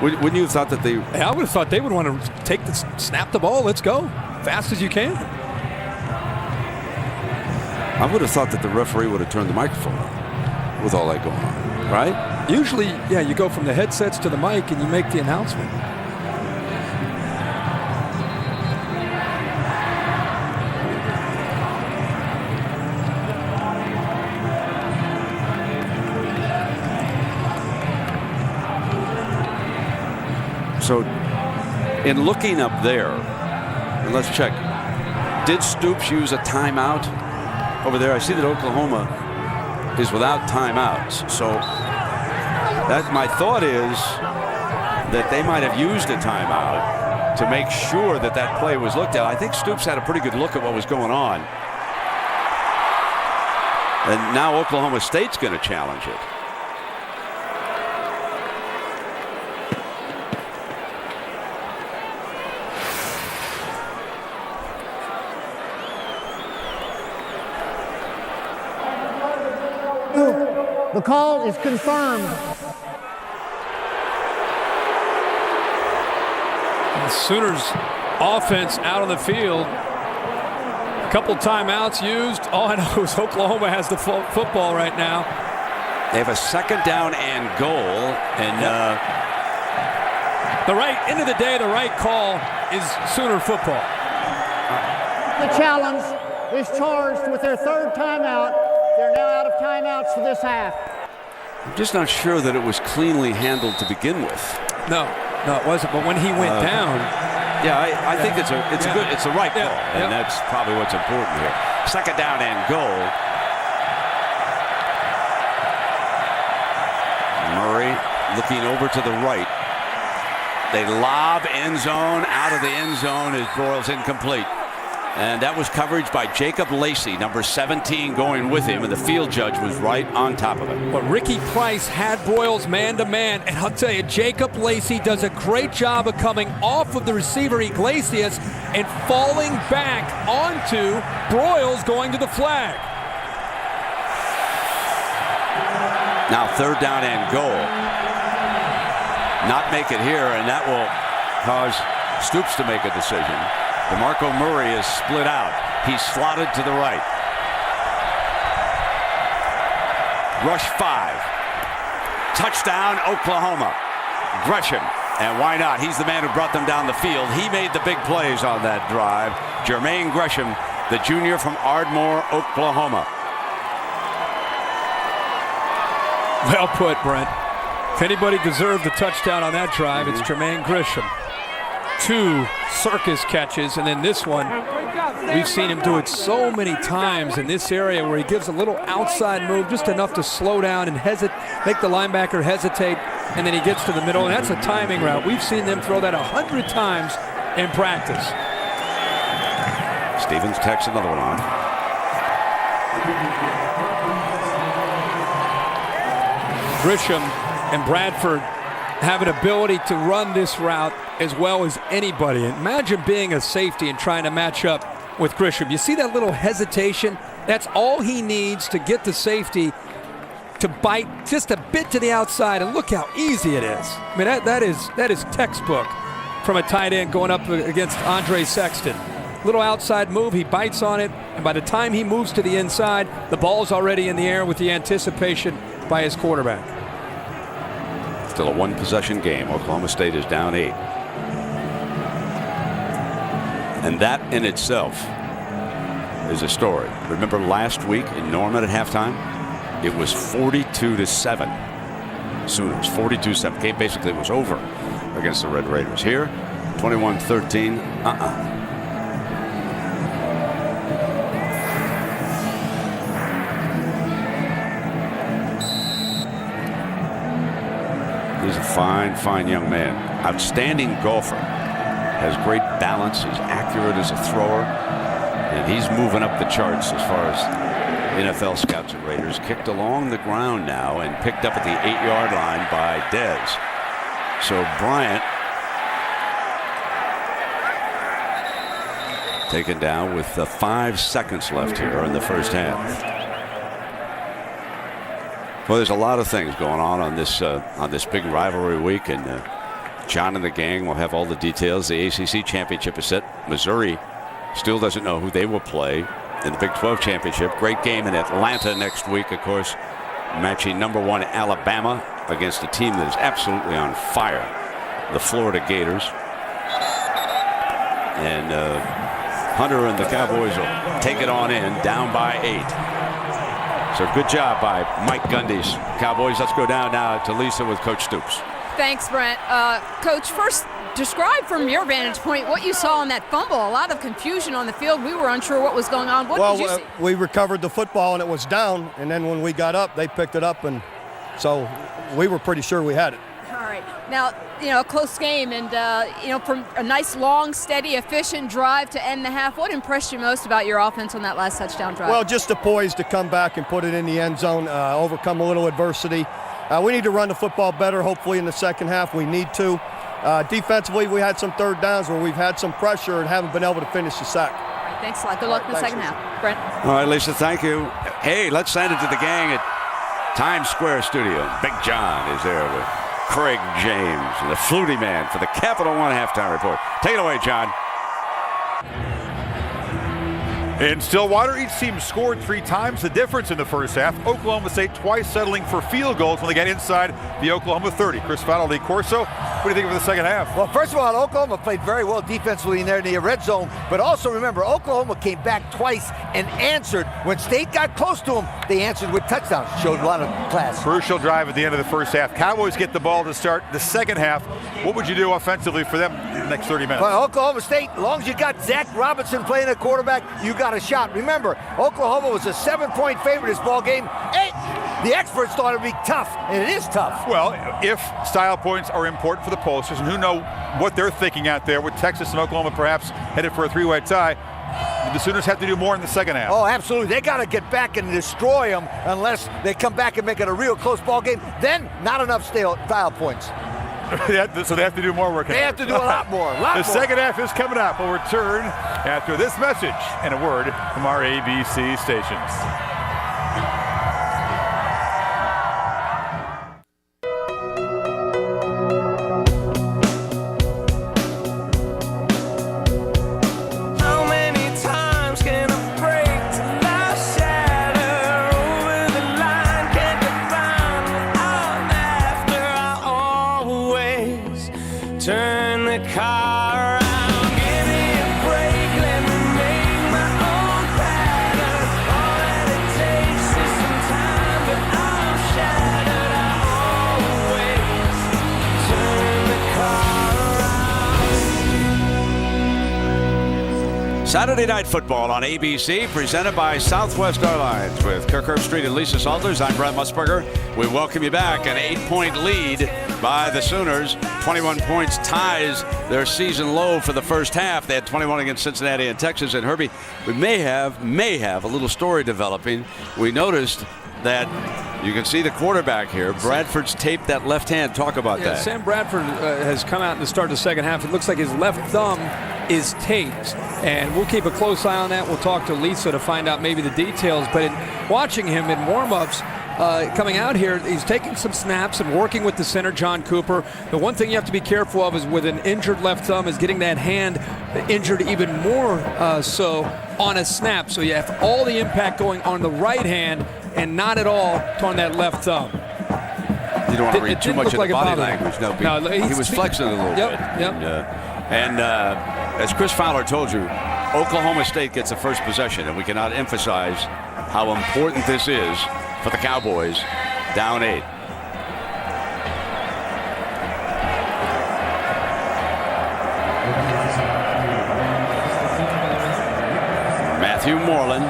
wouldn't you have thought that they? I would have thought they would want to snap the ball. Let's go fast as you can. I would have thought that the referee would have turned the microphone on with all that going on, right? Usually, yeah, you go from the headsets to the mic and you make the announcement. So, in looking up there, and let's check, did Stoops use a timeout over there? I see that Oklahoma is without timeouts. So, my thought is that they might have used a timeout to make sure that that play was looked at. I think Stoops had a pretty good look at what was going on. And now Oklahoma State's going to challenge it. The call is confirmed. The Sooners offense out on the field. A couple timeouts used. All I know is Oklahoma has the football right now. They have a second down and goal, and end of the day, the right call is Sooner football. The challenge is charged with their third timeout. They're now out of timeouts for this half. I'm just not sure that it was cleanly handled to begin with. No, it wasn't. But when he went down, Yeah, I think it's the right call, and that's probably what's important here. Second down and goal. Murray looking over to the right. They lob end zone, out of the end zone is Broyles incomplete. And that was coverage by Jacob Lacey, number 17, going with him, and the field judge was right on top of it. But Ricky Price had Broyles man-to-man, and I'll tell you, Jacob Lacey does a great job of coming off of the receiver Iglesias and falling back onto Broyles going to the flag. Now third down and goal. Not make it here, and that will cause Stoops to make a decision. DeMarco Murray is split out. He's slotted to the right. Rush 5. Touchdown, Oklahoma. Gresham. And why not? He's the man who brought them down the field. He made the big plays on that drive. Jermaine Gresham, the junior from Ardmore, Oklahoma. Well put, Brent. If anybody deserved the touchdown on that drive, it's Jermaine Gresham. 2 circus catches, and then this one, we've seen him do it so many times in this area where he gives a little outside move, just enough to slow down and make the linebacker hesitate, and then he gets to the middle, and that's a timing route. We've seen them throw that 100 times in practice. Stevens tacks another one on. Gresham and Bradford have an ability to run this route as well as anybody. Imagine being a safety and trying to match up with Gresham. You see that little hesitation? That's all he needs to get the safety to bite just a bit to the outside, and look how easy it is. I mean, that is textbook from a tight end going up against Andre Sexton. Little outside move, he bites on it, and by the time he moves to the inside, the ball's already in the air with the anticipation by his quarterback. Still a one-possession game. Oklahoma State is down 8. And that in itself is a story. Remember last week in Norman at halftime? It was 42-7. Sooners, 42-7. Game basically was over against the Red Raiders. Here, 21-13. He's a fine young man. Outstanding golfer. Has great balance. He's accurate as a thrower. And he's moving up the charts as far as NFL scouts and raters. Kicked along the ground now and picked up at the 8-yard line by Dez. So Bryant taken down with 5 seconds left here in the first half. Well, there's a lot of things going on this big rivalry week, and John and the gang will have all the details. The ACC championship is set. Missouri still doesn't know who they will play in the Big 12 championship. Great game in Atlanta next week, of course, matching #1 Alabama against a team that is absolutely on fire, the Florida Gators. And Hunter and the Cowboys will take it on in, down by 8. So good job by Mike Gundy's Cowboys. Let's go down now to Lisa with Coach Stoops. Thanks, Brent. Coach, first describe from your vantage point what you saw on that fumble. A lot of confusion on the field. We were unsure what was going on. What did you see? We recovered the football and it was down, and then when we got up, they picked it up, and so we were pretty sure we had it. All right. Now, a close game, and from a nice, long, steady, efficient drive to end the half. What impressed you most about your offense on that last touchdown drive? Well, just the poise to come back and put it in the end zone, overcome a little adversity. We need to run the football better, hopefully, in the second half. We need to. Defensively, we had some third downs where we've had some pressure and haven't been able to finish the sack. All right, thanks a lot. Good luck in the second half. Brent? All right, Lisa, thank you. Hey, let's send it to the gang at Times Square Studio. Big John is there with Craig James, the Flutie Man, for the Capital One halftime report. Take it away, John. In Stillwater, each team scored 3 times the difference in the first half. Oklahoma State twice settling for field goals when they get inside the Oklahoma 30. Chris Fowler, Lee Corso, What do you think of the second half? Well, first of all, Oklahoma played very well defensively in there in the red zone, but also remember, Oklahoma came back twice and answered. When State got close to them, they answered with touchdowns. Showed a lot of class. Crucial drive at the end of the first half. Cowboys get the ball to start the second half. What would you do offensively for them in the next 30 minutes? Well, Oklahoma State, as long as you got Zach Robinson playing at quarterback, you got a shot. Remember, Oklahoma was a 7-point favorite this ball game. Hey, the experts thought it would be tough, and it is tough. Well, if style points are important for the pollsters, and who know what they're thinking out there with Texas and Oklahoma perhaps headed for a three-way tie, the Sooners have to do more in the second half. Oh, absolutely. They got to get back and destroy them unless they come back and make it a real close ball game. Then, not enough style points. So they have to do more work. They have to do a lot more. The second half is coming up. We'll return after this message and a word from our ABC stations. Turn the car around, give me a break, let me make my own pattern. All that it takes is some time, but I'm shattered. I always turn the car around. Saturday Night Football on ABC, presented by Southwest Airlines. With Kirk Herbstreit and Lisa Salters, I'm Brent Musburger. We welcome you back. An 8-point lead by the Sooners. 21 points ties their season low for the first half. They had 21 against Cincinnati and Texas. And Herbie, we may have a little story developing. We noticed that you can see the quarterback here. Bradford's taped that left hand. Talk about that. Sam Bradford has come out in the start of the second half. It looks like his left thumb is taped, and we'll keep a close eye on that. We'll talk to Lisa to find out maybe the details. But in watching him in warm-ups, coming out here, he's taking some snaps and working with the center, John Cooper. The one thing you have to be careful of is with an injured left thumb is getting that hand injured even more so on a snap. So you have all the impact going on the right hand and not at all on that left thumb. You don't want to read too much of the body language. No, he was flexing a little bit. And as Chris Fowler told you, Oklahoma State gets the first possession, and we cannot emphasize how important this is for the Cowboys, down 8. Matthew Moreland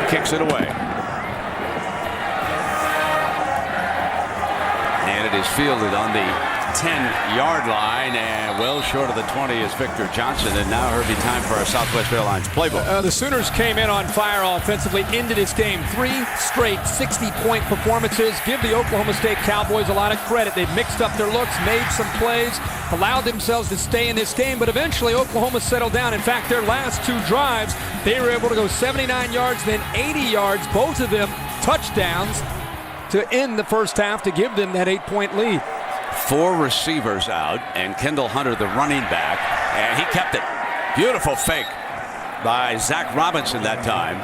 kicks it away. And it is fielded on the 10-yard line, and well short of the 20 is Victor Johnson. And now, Herbie, time for our Southwest Airlines playbook. The Sooners came in on fire offensively into this game. 3 straight 60-point performances. Give the Oklahoma State Cowboys a lot of credit. They mixed up their looks, made some plays, allowed themselves to stay in this game, but eventually Oklahoma settled down. In fact, their last 2 drives, they were able to go 79 yards, then 80 yards, both of them touchdowns to end the first half to give them that 8-point lead. 4 receivers out, and Kendall Hunter, the running back, and he kept it. Beautiful fake by Zach Robinson that time.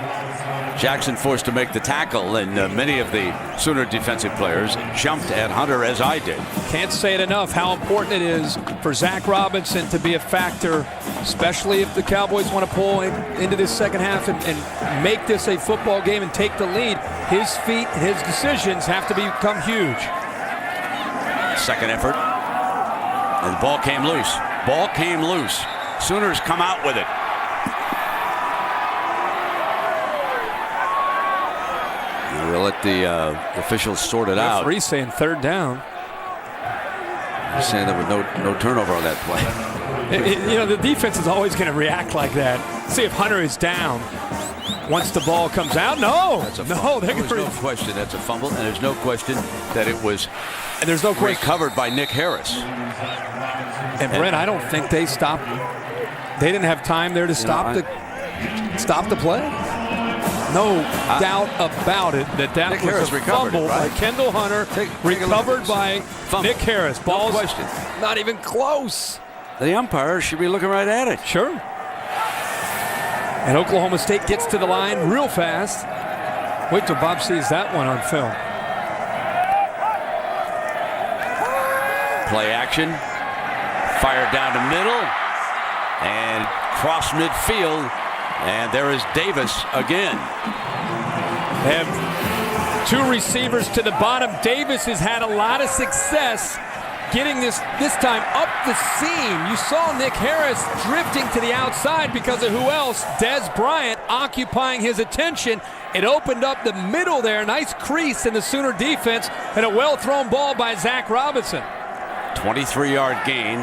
Jackson forced to make the tackle, and many of the Sooner defensive players jumped at Hunter, as I did. Can't say it enough how important it is for Zach Robinson to be a factor, especially if the Cowboys want to pull into this second half and make this a football game and take the lead. His feet and his decisions have to become huge. Second effort, and the ball came loose. Sooners come out with it. And we'll let the officials sort it out. Referee saying third down. He's saying there was no turnover on that play. The defense is always going to react like that. See if Hunter is down. Once the ball comes out, there's no question that's a fumble, and there's no question that it was recovered by Nick Harris. And Brent, I don't think they stopped. They didn't have time there to stop the play. No doubt about it that Nick was Harris a fumble by Kendall Hunter, recovered by Nick Harris. Ball's not even close. The umpire should be looking right at it. Sure. And Oklahoma State gets to the line real fast. Wait till Bob sees that one on film. Play action. Fired down the middle. And cross midfield. And there is Davis again. They have two receivers to the bottom. Davis has had a lot of success getting this time up the seam. You saw Nick Harris drifting to the outside because of who else? Des Bryant occupying his attention. It opened up the middle there. Nice crease in the Sooner defense and a well-thrown ball by Zach Robinson. 23-yard gain.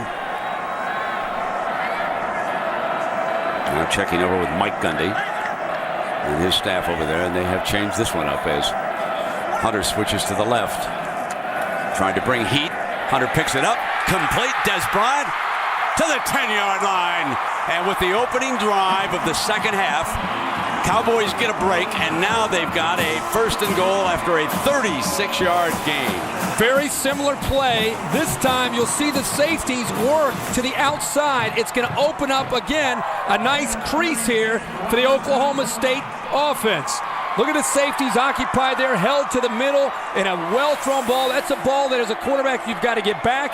Now checking over with Mike Gundy and his staff over there, and they have changed this one up as Hunter switches to the left. Trying to bring heat. Hunter picks it up. Complete. Des Bryant to the 10-yard line. And with the opening drive of the second half, Cowboys get a break, and now they've got a first and goal after a 36-yard gain. Very similar play. This time you'll see the safeties work to the outside. It's going to open up again a nice crease here for the Oklahoma State offense. Look at the safeties occupied there, held to the middle, and a well-thrown ball. That's a ball that as a quarterback you've got to get back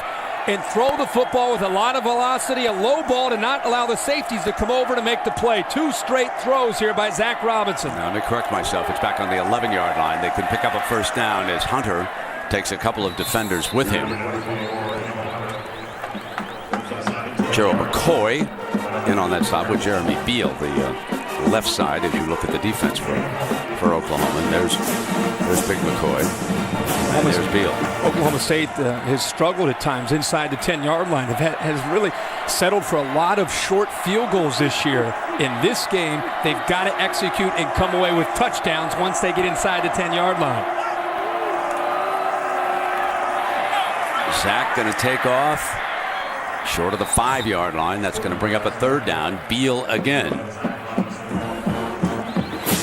and throw the football with a lot of velocity, a low ball to not allow the safeties to come over to make the play. Two straight throws here by Zach Robinson. Now, let me correct myself. It's back on the 11-yard line. They can pick up a first down as Hunter takes a couple of defenders with him. Gerald McCoy in on that stop with Jeremy Beal, the left side, as you look at the defense for Oklahoma. And there's Big McCoy. And there's Beal. Oklahoma State has struggled at times inside the 10-yard line. Has really settled for a lot of short field goals this year. In this game, they've got to execute and come away with touchdowns once they get inside the 10-yard line. Zach going to take off short of the 5-yard line. That's going to bring up a third down. Beal again.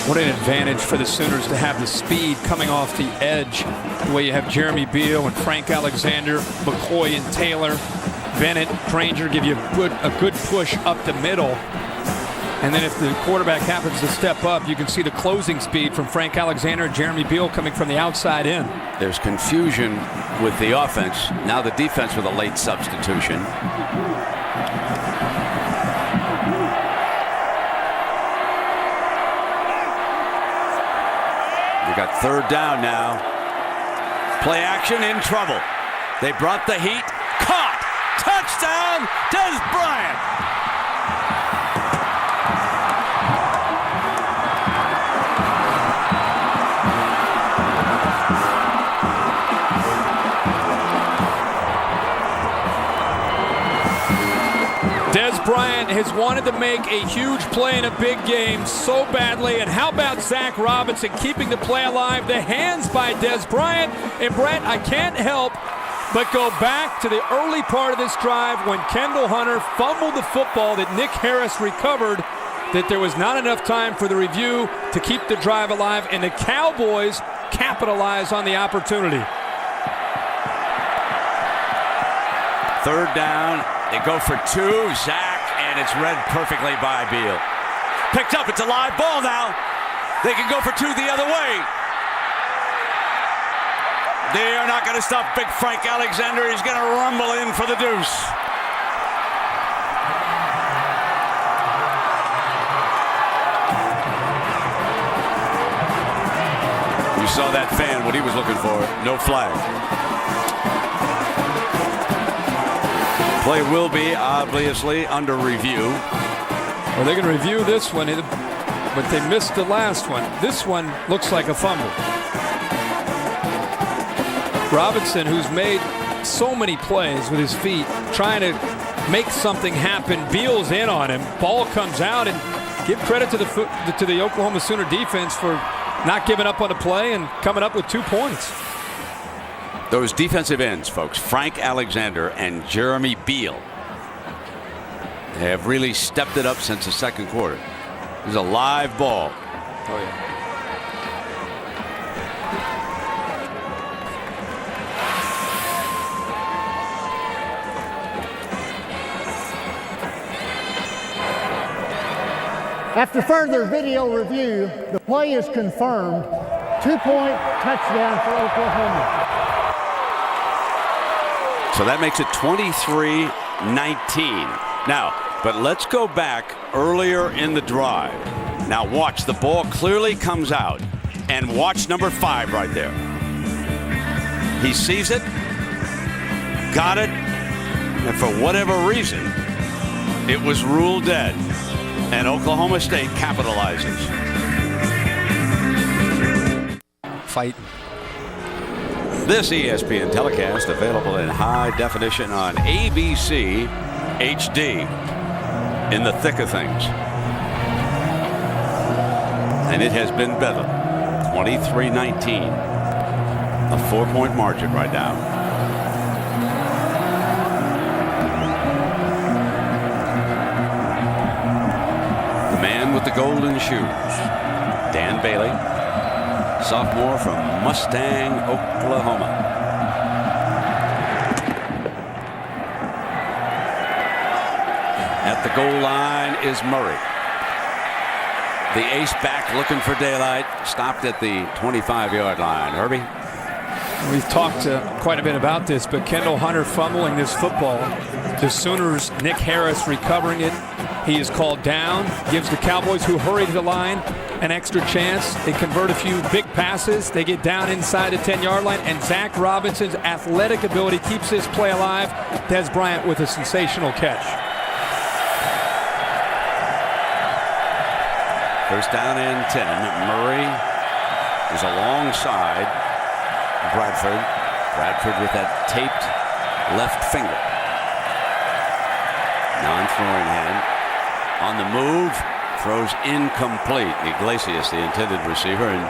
What an advantage for the Sooners to have the speed coming off the edge. The way you have Jeremy Beal and Frank Alexander, McCoy and Taylor, Bennett, Granger give you a good push up the middle. And then if the quarterback happens to step up, you can see the closing speed from Frank Alexander and Jeremy Beal coming from the outside in. There's confusion with the offense. Now the defense with a late substitution. We got third down now. Play action, in trouble. They brought the heat. Caught. Touchdown, Des Bryant. Des Bryant has wanted to make a huge play in a big game so badly. And how about Zach Robinson keeping the play alive? The hands by Des Bryant. And Brett, I can't help but go back to the early part of this drive when Kendall Hunter fumbled the football that Nick Harris recovered, that there was not enough time for the review to keep the drive alive, and the Cowboys capitalize on the opportunity. Third down. They go for two. Zach, and it's read perfectly by Beal. Picked up. It's a live ball now. They can go for two the other way. They are not going to stop Big Frank Alexander. He's going to rumble in for the deuce. You saw that fan, what he was looking for. No flag. Play will be obviously under review. Well, they're going to review this one, but they missed the last one. This one looks like a fumble. Robinson, who's made so many plays with his feet, trying to make something happen. Beal's in on him. Ball comes out, and give credit to the Oklahoma Sooner defense for not giving up on the play and coming up with 2 points. Those defensive ends, folks, Frank Alexander and Jeremy Beal, have really stepped it up since the second quarter. There's a live ball. Oh, yeah. After further video review, the play is confirmed. 2-point touchdown for Oklahoma. So that makes it 23-19. Now, but let's go back earlier in the drive. Now watch, the ball clearly comes out. And watch number 5 right there. He sees it, got it, and for whatever reason, it was ruled dead. And Oklahoma State capitalizes. Fight. This ESPN telecast available in high definition on ABC HD in the thick of things. And it has been better. 23-19. A 4-point margin right now. The man with the golden shoes, Dan Bailey, sophomore from Mustang, Oklahoma. At the goal line is Murray. The ace back looking for daylight, stopped at the 25-yard line. Herbie? We've talked quite a bit about this, but Kendall Hunter fumbling this football. The Sooners, Nick Harris recovering it. He is called down, gives the Cowboys, who hurry to the line, an extra chance. They convert a few big passes. They get down inside the 10-yard line, and Zach Robinson's athletic ability keeps this play alive. Des Bryant with a sensational catch. First down and 10. Murray is alongside Bradford. Bradford with that taped left finger. Non-throwing hand. On the move. Throws incomplete. Iglesias, the intended receiver. And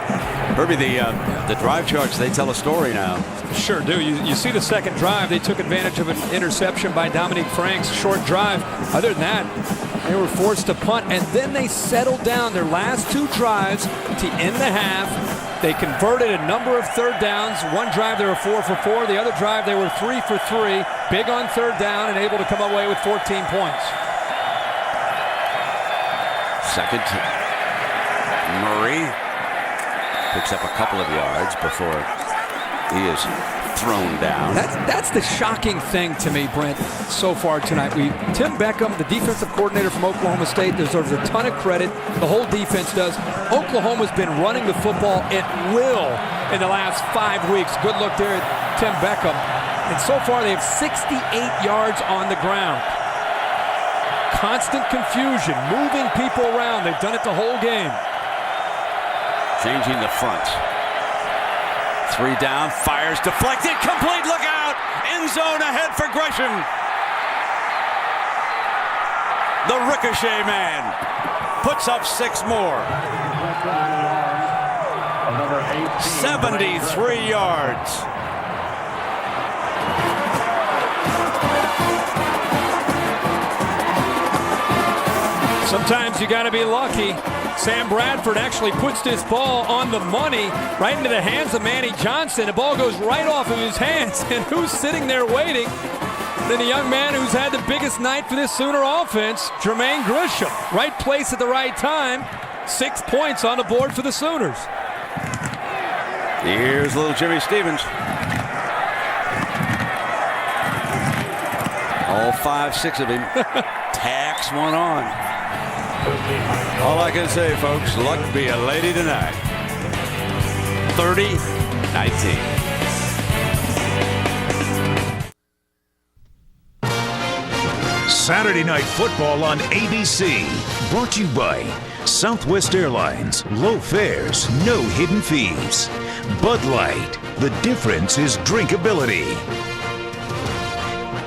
Herbie, the drive charts, they tell a story now. Sure do. You see the second drive, they took advantage of an interception by Dominique Franks. Short drive. Other than that, they were forced to punt, and then they settled down their last 2 drives to end the half. They converted a number of third downs. One drive they were 4 for 4. The other drive they were 3 for 3. Big on third down and able to come away with 14 points. Second, Murray picks up a couple of yards before he is thrown down. That's the shocking thing to me, Brent, so far tonight. Tim Beckham, the defensive coordinator from Oklahoma State, deserves a ton of credit. The whole defense does. Oklahoma's been running the football at will in the last 5 weeks. Good look there at Tim Beckham. And so far they have 68 yards on the ground. Constant confusion, moving people around. They've done it the whole game. Changing the front. 3 down, fires, deflected, complete, look out! End zone ahead for Gresham. The ricochet man puts up 6 more. 73 yards. Sometimes you got to be lucky. Sam Bradford actually puts this ball on the money right into the hands of Manny Johnson. The ball goes right off of his hands. And who's sitting there waiting? Then the young man who's had the biggest night for this Sooner offense, Jermaine Gresham. Right place at the right time. 6 points on the board for the Sooners. Here's little Jimmy Stevens. All 5, 6 of him. Tacks one on. All I can say, folks, luck be a lady tonight. 30-19. Saturday Night Football on ABC. Brought to you by Southwest Airlines. Low fares, no hidden fees. Bud Light. The difference is drinkability.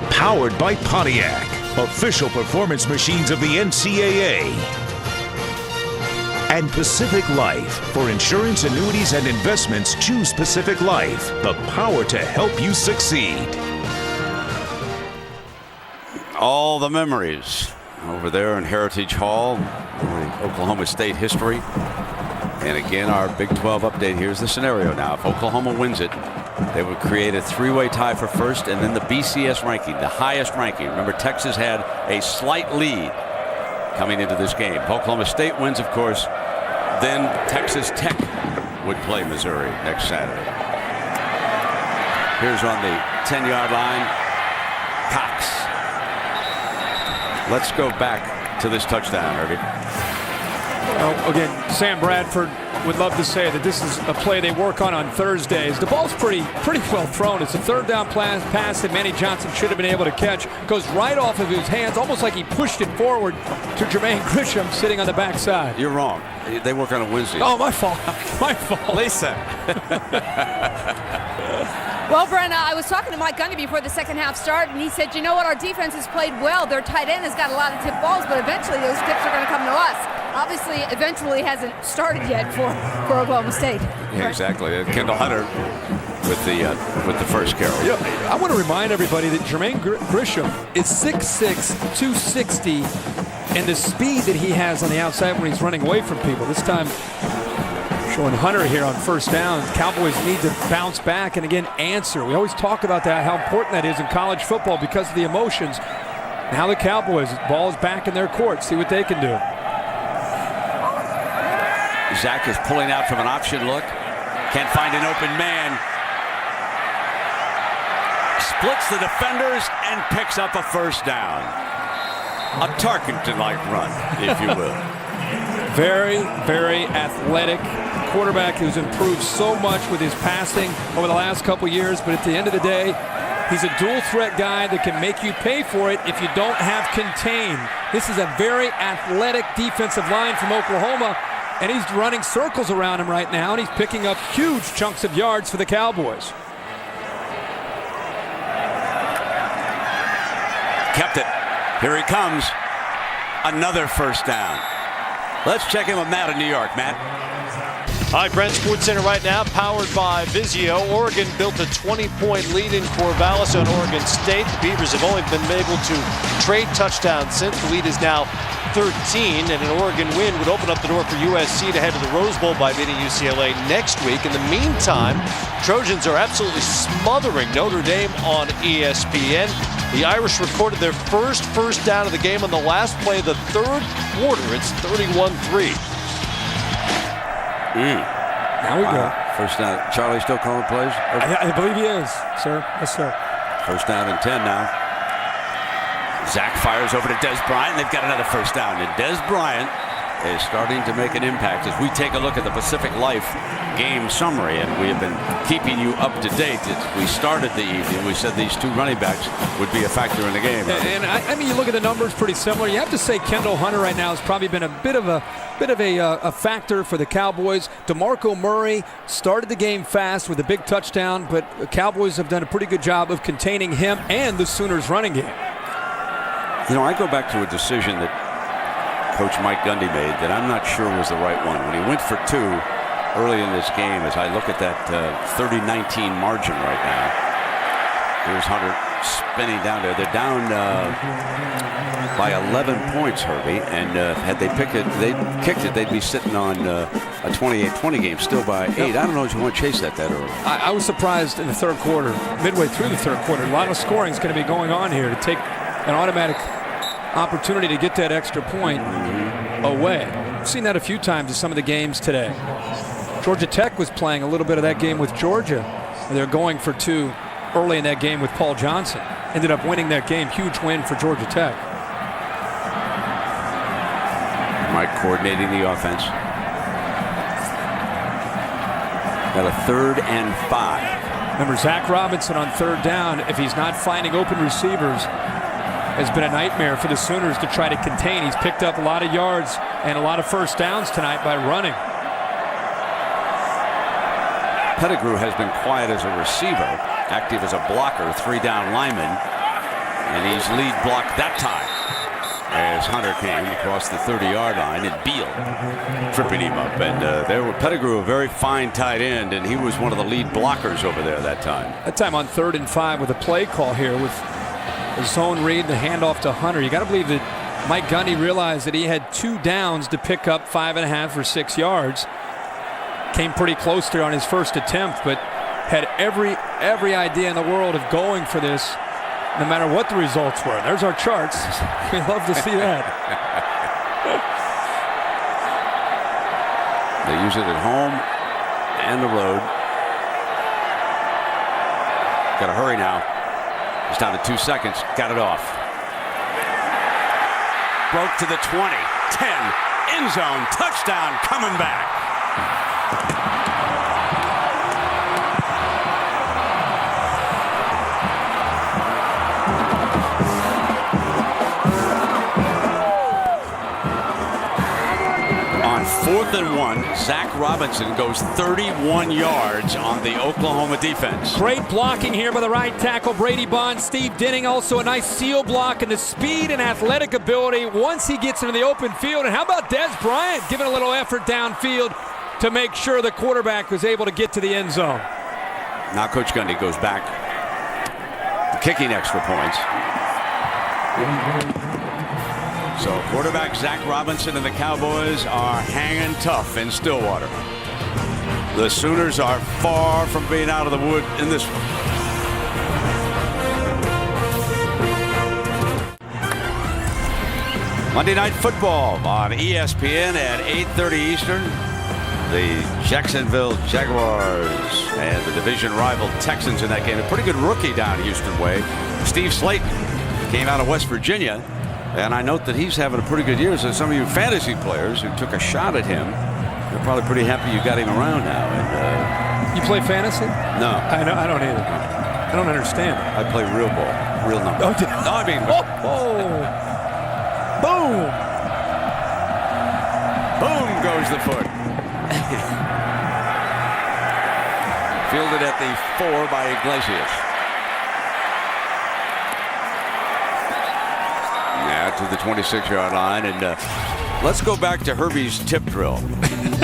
Powered by Pontiac. Official performance machines of the NCAA. And Pacific Life. For insurance, annuities, and investments, choose Pacific Life. The power to help you succeed. All the memories over there in Heritage Hall, Oklahoma State history. And again, our Big 12 update. Here's the scenario now. If Oklahoma wins it, they would create a 3-way tie for first, and then the BCS ranking, the highest ranking. Remember, Texas had a slight lead coming into this game. If Oklahoma State wins, of course, then Texas Tech would play Missouri next Saturday. Here's on the 10-yard line, Cox. Let's go back to this touchdown, Herbie. Again, Sam Bradford would love to say that this is a play they work on Thursdays. The ball's pretty well thrown. It's a third down pass that Manny Johnson should have been able to catch. Goes right off of his hands, almost like he pushed it forward to Jermaine Grisham sitting on the backside. You're wrong. They work on a Wednesday. Oh, my fault. My fault. Lisa. Well, Brenna, I was talking to Mike Gundy before the second half started, and he said, you know what, our defense has played well. Their tight end has got a lot of tip balls, but eventually those tips are going to come to us. Obviously, eventually hasn't started yet for Oklahoma State. Yeah, exactly. Kendall Hunter with the first carry. Yeah, I want to remind everybody that Jermaine Grisham is 6'6", 260, and the speed that he has on the outside when he's running away from people. This time, showing Hunter here on first down. Cowboys need to bounce back and again answer. We always talk about that, how important that is in college football because of the emotions. Now the Cowboys, ball is back in their court. See what they can do. Zach is pulling out from an option look. Can't find an open man. Splits the defenders and picks up a first down. A Tarkenton-like run, if you will. Very, very athletic quarterback who's improved so much with his passing over the last couple years, but at the end of the day, he's a dual threat guy that can make you pay for it if you don't have contain. This is a very athletic defensive line from Oklahoma, and he's running circles around him right now, and he's picking up huge chunks of yards for the Cowboys. Kept it. Here he comes. Another first down. Let's check in with Matt in New York. Matt. Hi, Brent, Sports Center right now, powered by Vizio. Oregon built a 20-point lead in Corvallis on Oregon State. The Beavers have only been able to trade touchdowns since. The lead is now 13, and an Oregon win would open up the door for USC to head to the Rose Bowl by beating UCLA next week. In the meantime, Trojans are absolutely smothering Notre Dame on ESPN. The Irish recorded their first down of the game on the last play of the third quarter. It's 31-3. Now we go. First down. Charlie still calling plays? I believe he is, sir. Yes, sir. First down and 10 now. Zach fires over to Des Bryant. They've got another first down. And Des Bryant is starting to make an impact as we take a look at the Pacific Life game summary, and we have been keeping you up to date. We started the evening. We said these two running backs would be a factor in the game. And I mean, you look at the numbers, pretty similar. You have to say Kendall Hunter right now has probably been a bit of a factor for the Cowboys. DeMarco Murray started the game fast with a big touchdown, but the Cowboys have done a pretty good job of containing him and the Sooners running game. You know, I go back to a decision that Coach Mike Gundy made that I'm not sure was the right one. When he went for two early in this game, as I look at that 30-19 margin right now, here's Hunter spinning down there. They're down by 11 points, Herbie, and had they kicked it, they'd be sitting on a 28-20 game, still by 8. I don't know if you want to chase that early. I was surprised in the third quarter, midway through the third quarter. A lot of scoring is going to be going on here to take an automatic opportunity to get that extra point away. I've seen that a few times in some of the games today. Georgia Tech was playing a little bit of that game with Georgia. They're going for two early in that game with Paul Johnson. Ended up winning that game. Huge win for Georgia Tech. Mike coordinating the offense. Got a 3rd and 5. Remember, Zach Robinson on third down, if he's not finding open receivers, has been a nightmare for the Sooners to try to contain. He's picked up a lot of yards and a lot of first downs tonight by running. Pettigrew has been quiet as a receiver, active as a blocker, 3-down lineman, and he's lead blocked that time as Hunter came across the 30-yard line and Beal tripping him up. And Pettigrew, a very fine tight end, and he was one of the lead blockers over there that time. That time on 3rd and 5 with a play call here with the zone read, the handoff to Hunter. You got to believe that Mike Gundy realized that he had 2 downs to pick up 5.5 or 6 yards. Came pretty close there on his first attempt, but had every idea in the world of going for this, no matter what the results were. There's our charts. We love to see that. They use it at home and the road. Got to hurry now. He's down to 2 seconds. Got it off. Broke to the 20, 10, end zone, touchdown, coming back. On 4th and 1, Zach Robinson goes 31 yards on the Oklahoma defense. Great blocking here by the right tackle, Brady Bond. Steve Denning also a nice seal block, and the speed and athletic ability once he gets into the open field. And how about Des Bryant giving a little effort downfield to make sure the quarterback was able to get to the end zone. Now Coach Gundy goes back, kicking extra points. So quarterback Zach Robinson and the Cowboys are hanging tough in Stillwater. The Sooners are far from being out of the wood in this one. Monday Night Football on ESPN at 8:30 Eastern. The Jacksonville Jaguars and the division rival Texans in that game. A pretty good rookie down Houston way. Steve Slayton came out of West Virginia. And I note that he's having a pretty good year. So some of you fantasy players who took a shot at him, they're probably pretty happy you got him around now. And you play fantasy? No, I don't either. I don't understand. I play real ball, real number. Oh, no, I mean, boom, boom goes the foot. Fielded at the 4 by Iglesias. To the 26-yard line, and let's go back to Herbie's tip drill.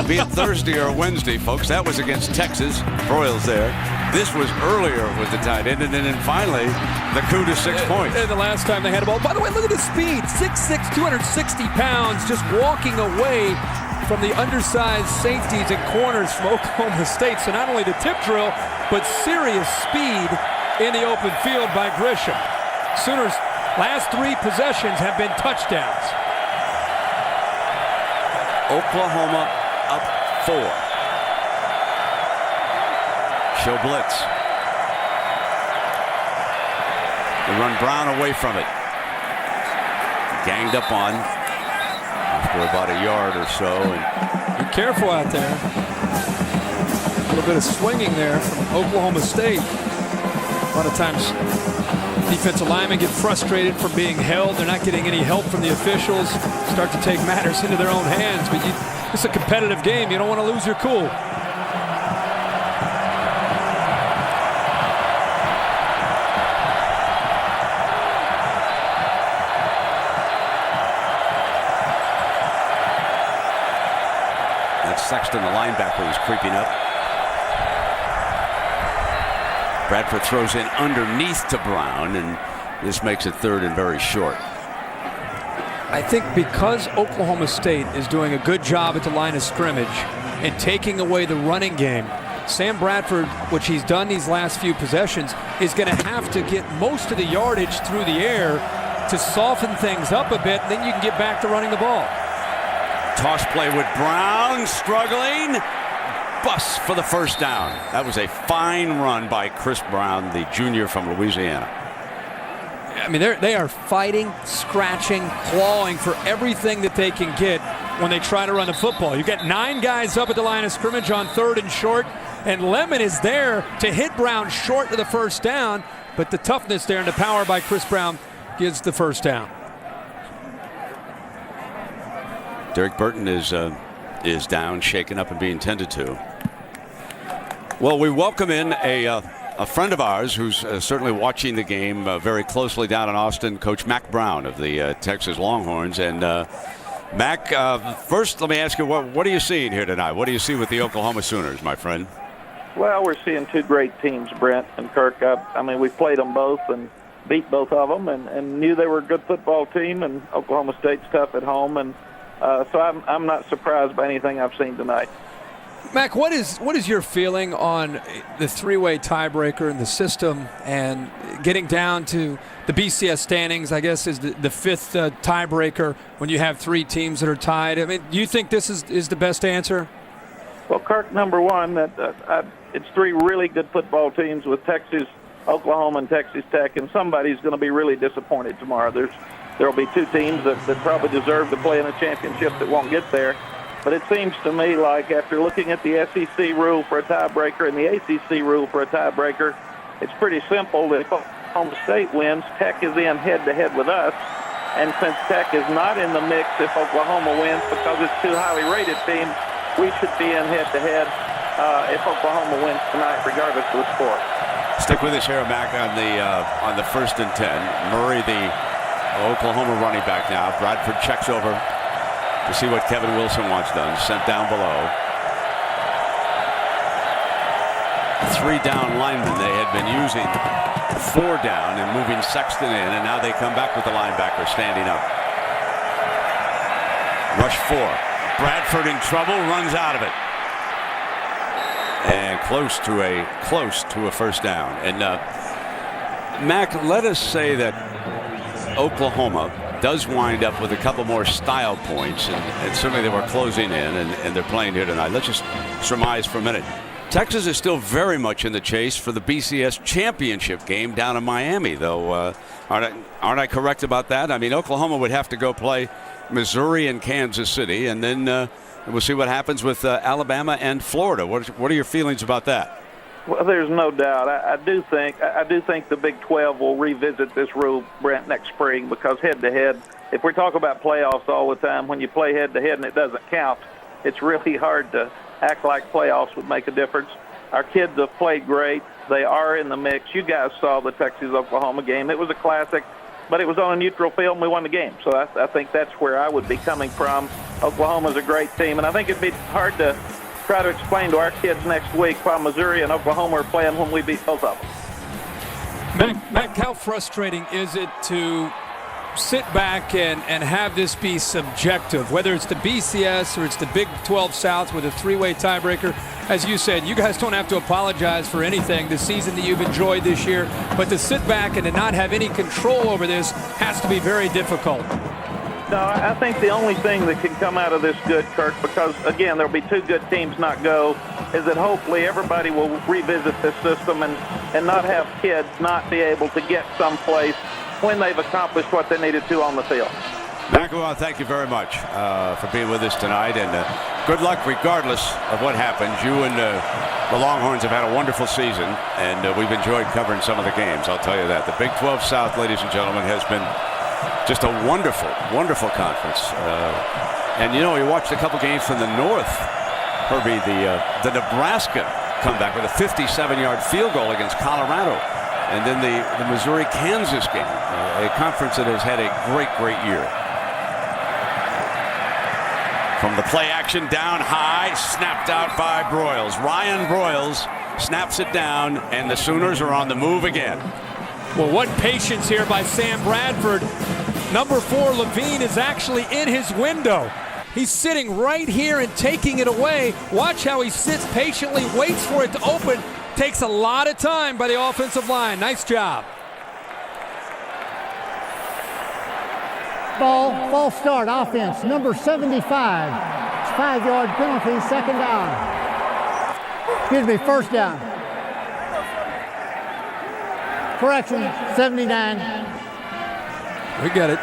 Be it Thursday or Wednesday, folks. That was against Texas. Broyles there. This was earlier with the tight end, and then finally the coup to 6 points. And the last time they had a ball. By the way, look at the speed. 6'6", 260 pounds, just walking away from the undersized safeties and corners from Oklahoma State. So not only the tip drill, but serious speed in the open field by Grisham. Sooners' last 3 possessions have been touchdowns. Oklahoma up 4. Show blitz. They run Brown away from it. Ganged up on after about a yard or so. And be careful out there. A little bit of swinging there from Oklahoma State. A lot of times defensive linemen get frustrated from being held. They're not getting any help from the officials. Start to take matters into their own hands. But it's a competitive game. You don't want to lose your cool. That's Sexton, the linebacker, who's creeping up. Bradford throws in underneath to Brown, and this makes it 3rd and very short. I think because Oklahoma State is doing a good job at the line of scrimmage and taking away the running game, Sam Bradford, which he's done these last few possessions, is going to have to get most of the yardage through the air to soften things up a bit, and then you can get back to running the ball. Toss play with Brown, struggling. Bust for the first down. That was a fine run by Chris Brown, the junior from Louisiana. I mean, they are fighting, scratching, clawing for everything that they can get when they try to run the football. You get 9 guys up at the line of scrimmage on 3rd and short, and Lemon is there to hit Brown short of the first down, but the toughness there and the power by Chris Brown gives the first down. Derek Burton is down, shaken up, and being tended to. Well, we welcome in a friend of ours who's certainly watching the game very closely down in Austin, Coach Mack Brown of the Texas Longhorns. And Mack, first let me ask you, what are you seeing here tonight? What do you see with the Oklahoma Sooners, my friend? Well, we're seeing 2 great teams, Brent and Kirk. I mean, we played them both and beat both of them and knew they were a good football team, and Oklahoma State's tough at home. And so I'm not surprised by anything I've seen tonight. Mac, what is your feeling on the 3-way tiebreaker in the system and getting down to the BCS standings, I guess, is the 5th tiebreaker when you have 3 teams that are tied? I mean, do you think this is the best answer? Well, Kirk, number one, it's 3 really good football teams with Texas Oklahoma and Texas Tech, and somebody's going to be really disappointed tomorrow. There'll be two teams that probably deserve to play in a championship that won't get there. But it seems to me like after looking at the SEC rule for a tiebreaker and the ACC rule for a tiebreaker, it's pretty simple that if Oklahoma State wins, Tech is in head-to-head with us. And since Tech is not in the mix if Oklahoma wins because it's two highly rated teams, we should be in head-to-head if Oklahoma wins tonight, regardless of the score. Stick with us here, Mac, on the 1st and 10. Murray, the Oklahoma running back now. Bradford checks over to see what Kevin Wilson wants done. Sent down below. 3 down linemen they had been using. 4 down and moving Sexton in, and now they come back with the linebacker standing up. Rush 4. Bradford in trouble, runs out of it. And close to a first down. And Mac, let us say that Oklahoma does wind up with a couple more style points, and certainly they were closing in, and they're playing here tonight. Let's just surmise for a minute. Texas is still very much in the chase for the BCS championship game down in Miami, though. Aren't I correct about that? I mean, Oklahoma would have to go play Missouri and Kansas City, and then we'll see what happens with Alabama and Florida. What are your feelings about that? Well, there's no doubt. I do think the Big 12 will revisit this rule, Brent, next spring, because head-to-head, if we talk about playoffs all the time, when you play head-to-head and it doesn't count, it's really hard to act like playoffs would make a difference. Our kids have played great. They are in the mix. You guys saw the Texas-Oklahoma game. It was a classic, but it was on a neutral field, and we won the game. So I think that's where I would be coming from. Oklahoma's a great team, and I think it'd be hard to try to explain to our kids next week why Missouri and Oklahoma are playing when we beat both of them. Mac, how frustrating is it to sit back and have this be subjective, whether it's the BCS or it's the Big 12 South with a 3-way tiebreaker? As you said, you guys don't have to apologize for anything, the season that you've enjoyed this year, but to sit back and to not have any control over this has to be very difficult. No, I think the only thing that can come out of this good, Kirk, because, again, there'll be 2 good teams not go, is that hopefully everybody will revisit this system and not have kids not be able to get someplace when they've accomplished what they needed to on the field. Mac, well, thank you very much for being with us tonight, and good luck regardless of what happens. You and the Longhorns have had a wonderful season, and we've enjoyed covering some of the games, I'll tell you that. The Big 12 South, ladies and gentlemen, has been just a wonderful, wonderful conference. And, you know, we watched a couple games from the north. Herbie, the Nebraska comeback with a 57-yard field goal against Colorado. And then the Missouri-Kansas game, a conference that has had a great, great year. From the play action down high, snapped out by Broyles. Ryan Broyles snaps it down, and the Sooners are on the move again. Well, what patience here by Sam Bradford. Number 4, Levine, is actually in his window. He's sitting right here and taking it away. Watch how he sits patiently, waits for it to open. Takes a lot of time by the offensive line. Nice job. False start, offense, number 75. It's 5-yard penalty, 2nd down. Excuse me, 1st down. Correction, 79. We got it.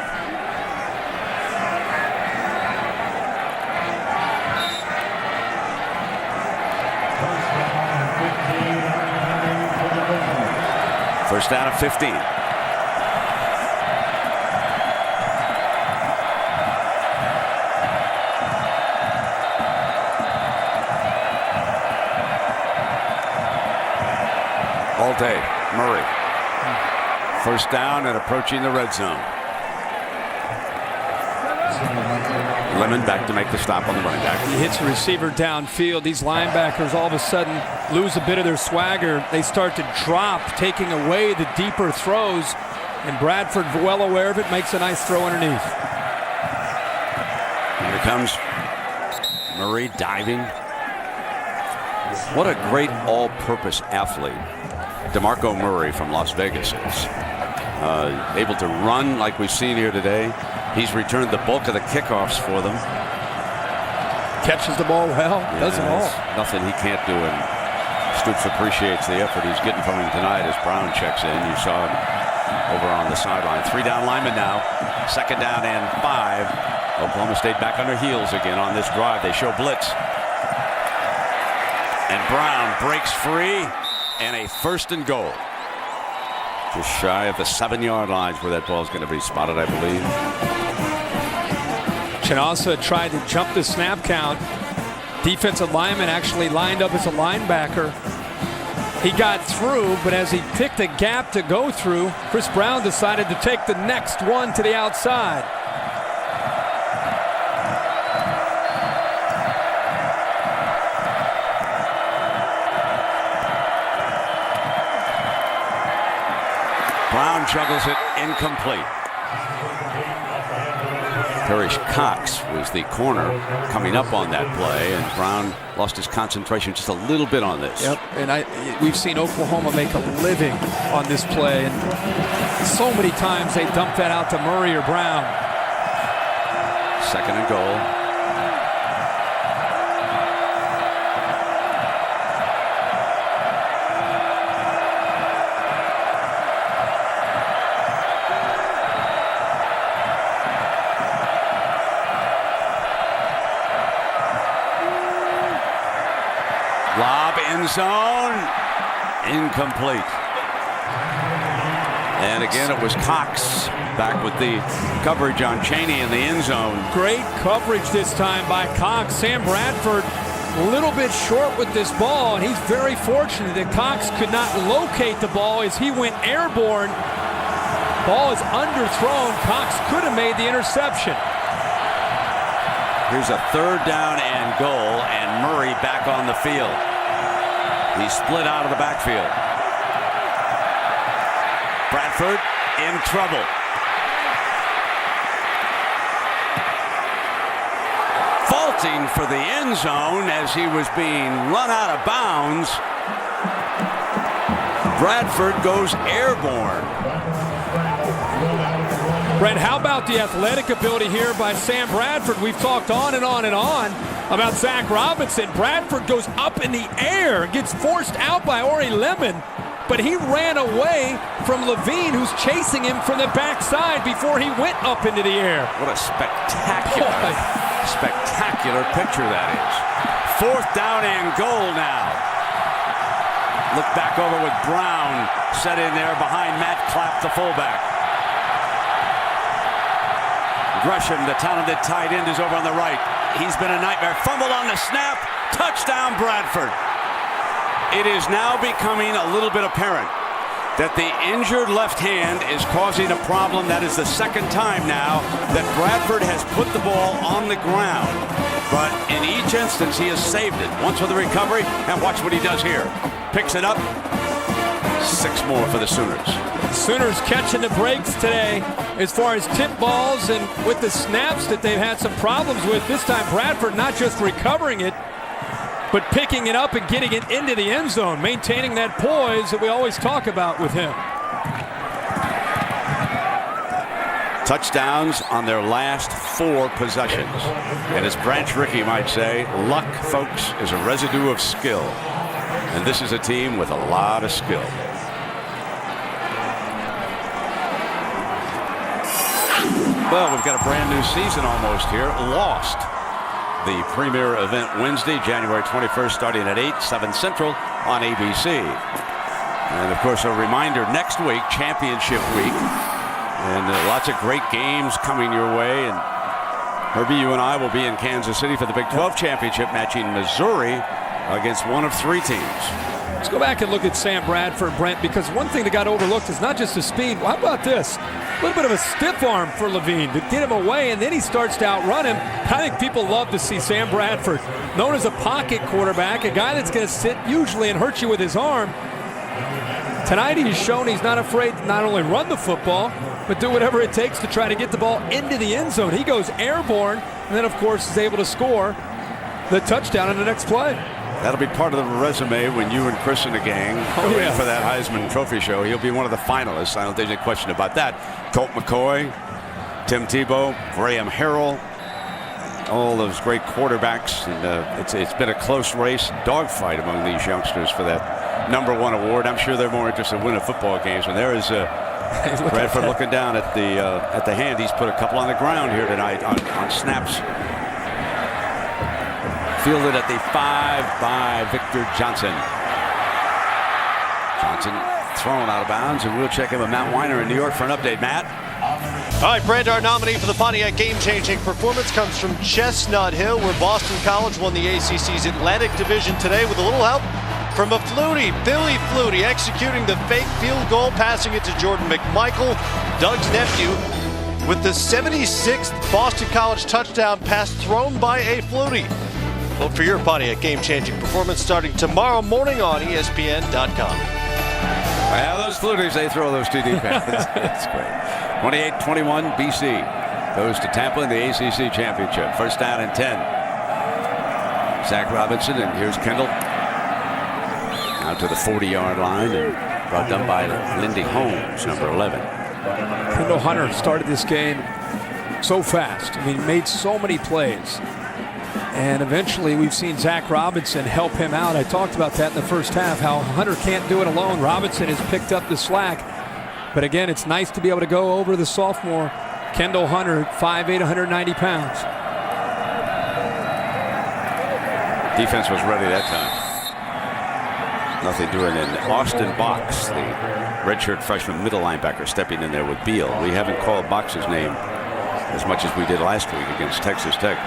First down of 15. All day, Murray. First down and approaching the red zone. Lemon back to make the stop on the running back. He hits the receiver downfield. These linebackers all of a sudden lose a bit of their swagger. They start to drop, taking away the deeper throws. And Bradford, well aware of it, makes a nice throw underneath. Here comes Murray diving. What a great all-purpose athlete DeMarco Murray from Las Vegas is. Able to run like we've seen here today. He's returned the bulk of the kickoffs for them. Catches the ball well, does it all. Nothing he can't do in Stoops appreciates the effort he's getting from him tonight as Brown checks in. You saw him over on the sideline. 3 down linemen now. 2nd down and 5. Oklahoma State back on their heels again on this drive. They show blitz. And Brown breaks free, and a 1st and goal. Just shy of the 7-yard lines where that ball is going to be spotted, I believe. Chinasa tried to jump the snap count. Defensive lineman actually lined up as a linebacker. He got through, but as he picked a gap to go through, Chris Brown decided to take the next one to the outside. Brown juggles it, incomplete. Parrish Cox was the corner coming up on that play, and Brown lost his concentration just a little bit on this. Yep, and we've seen Oklahoma make a living on this play, and so many times they dump that out to Murray or Brown. 2nd and goal. Lob end zone, incomplete. And again, it was Cox back with the coverage on Chaney in the end zone. Great coverage this time by Cox. Sam Bradford a little bit short with this ball, and he's very fortunate that Cox could not locate the ball as he went airborne. Ball is underthrown. Cox could have made the interception. Here's a 3rd down and goal, and Murray back on the field. He split out of the backfield. Bradford in trouble. Faulting for the end zone as he was being run out of bounds. Bradford goes airborne. Brent, how about the athletic ability here by Sam Bradford? We've talked on and on and on about Zach Robinson. Bradford goes up in the air, gets forced out by Ori Lemon, but he ran away from Levine, who's chasing him from the backside before he went up into the air. What a spectacular picture that is. 4th down and goal now. Look back over with Brown set in there behind Matt Clapp, the fullback. Gresham, the talented tight end, is over on the right. He's been a nightmare. Fumbled on the snap. Touchdown, Bradford. It is now becoming a little bit apparent that the injured left hand is causing a problem. That is the 2nd time now that Bradford has put the ball on the ground. But in each instance, he has saved it. Once with the recovery, and watch what he does here. Picks it up. 6 more for the Sooners. Sooners catching the breaks today as far as tip balls and with the snaps that they've had some problems with. This time Bradford not just recovering it, but picking it up and getting it into the end zone, maintaining that poise that we always talk about with him. Touchdowns on their last 4 possessions. And as Branch Rickey might say, luck, folks, is a residue of skill. And this is a team with a lot of skill. Well, we've got a brand new season almost here. Lost, the premier event Wednesday, January 21st, starting at 8, 7 Central on ABC. And, of course, a reminder, next week, championship week. And lots of great games coming your way. And, Herbie, you and I will be in Kansas City for the Big 12 championship, matching Missouri against one of 3 teams. Let's go back and look at Sam Bradford, Brent, because one thing that got overlooked is not just his speed. Well, how about this? A little bit of a stiff arm for Levine to get him away, and then he starts to outrun him. I think people love to see Sam Bradford, known as a pocket quarterback, a guy that's going to sit usually and hurt you with his arm. Tonight he's shown he's not afraid to not only run the football, but do whatever it takes to try to get the ball into the end zone. He goes airborne, and then, of course, is able to score the touchdown in the next play. That'll be part of the resume when you and Chris and the gang go in for that Heisman Trophy show. He'll be one of the finalists. I don't think there's any question about that. Colt McCoy, Tim Tebow, Graham Harrell. all those great quarterbacks, and it's been a close race, dogfight among these youngsters for that #1 award. I'm sure they're more interested in winning football games. And there is Bradford looking down at the hand. He's put a couple on the ground here tonight on snaps. Fielded at the 5 by Victor Johnson. Johnson thrown out of bounds, and we'll check in with Matt Weiner in New York for an update. Matt. All right, Brand, our nominee for the Pontiac game-changing performance comes from Chestnut Hill, where Boston College won the ACC's Atlantic Division today with a little help from a Flutie, Billy Flutie, executing the fake field goal, passing it to Jordan McMichael, Doug's nephew, with the 76th Boston College touchdown pass thrown by a Flutie. Look for your Pontiac game-changing performance starting tomorrow morning on ESPN.com. Well, those Fluties, they throw those TD passes. That's great. 28-21, BC goes to Tampa in the ACC championship. First down and 10. Zach Robinson, and here's Kendall. Out to the 40-yard line, and brought down by Lindy Holmes, number 11. Kendall Hunter started this game so fast. I mean, made so many plays. And eventually we've seen Zach Robinson help him out. I talked about that in the first half, how Hunter can't do it alone. Robinson has picked up the slack. But again, it's nice to be able to go over the sophomore, Kendall Hunter, 5'8", 190 pounds. Defense was ready that time. Nothing doing in. Austin Box, the redshirt freshman middle linebacker, stepping in there with Beal. We haven't called Box's name as much as we did last week against Texas Tech.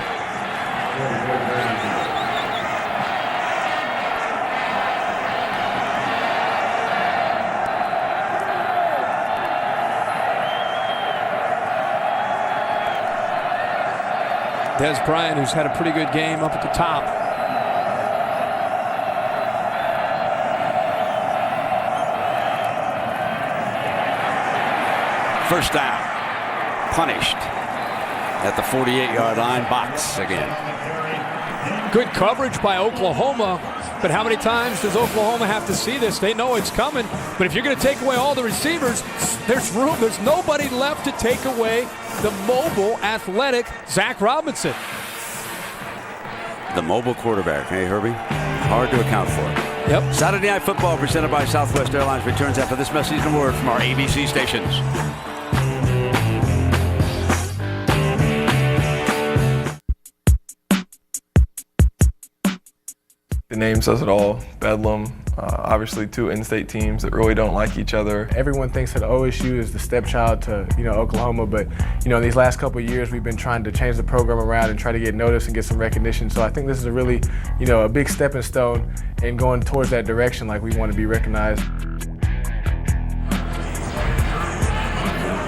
Des Bryant, who's had a pretty good game up at the top. First down. Punished at the 48-yard line. Box again. Good coverage by Oklahoma, but how many times does Oklahoma have to see this? They know it's coming, but if you're going to take away all the receivers, there's room. There's nobody left to take away the mobile, athletic Zach Robinson. The mobile quarterback, hey Herbie? Hard to account for. Yep. Saturday Night Football presented by Southwest Airlines returns after this message and word from our ABC stations. The name says it all. Bedlam. Obviously, two in-state teams that really don't like each other. Everyone thinks that OSU is the stepchild to Oklahoma, but in these last couple of years we've been trying to change the program around and try to get noticed and get some recognition. So I think this is a really a big stepping stone in going towards that direction, like we want to be recognized.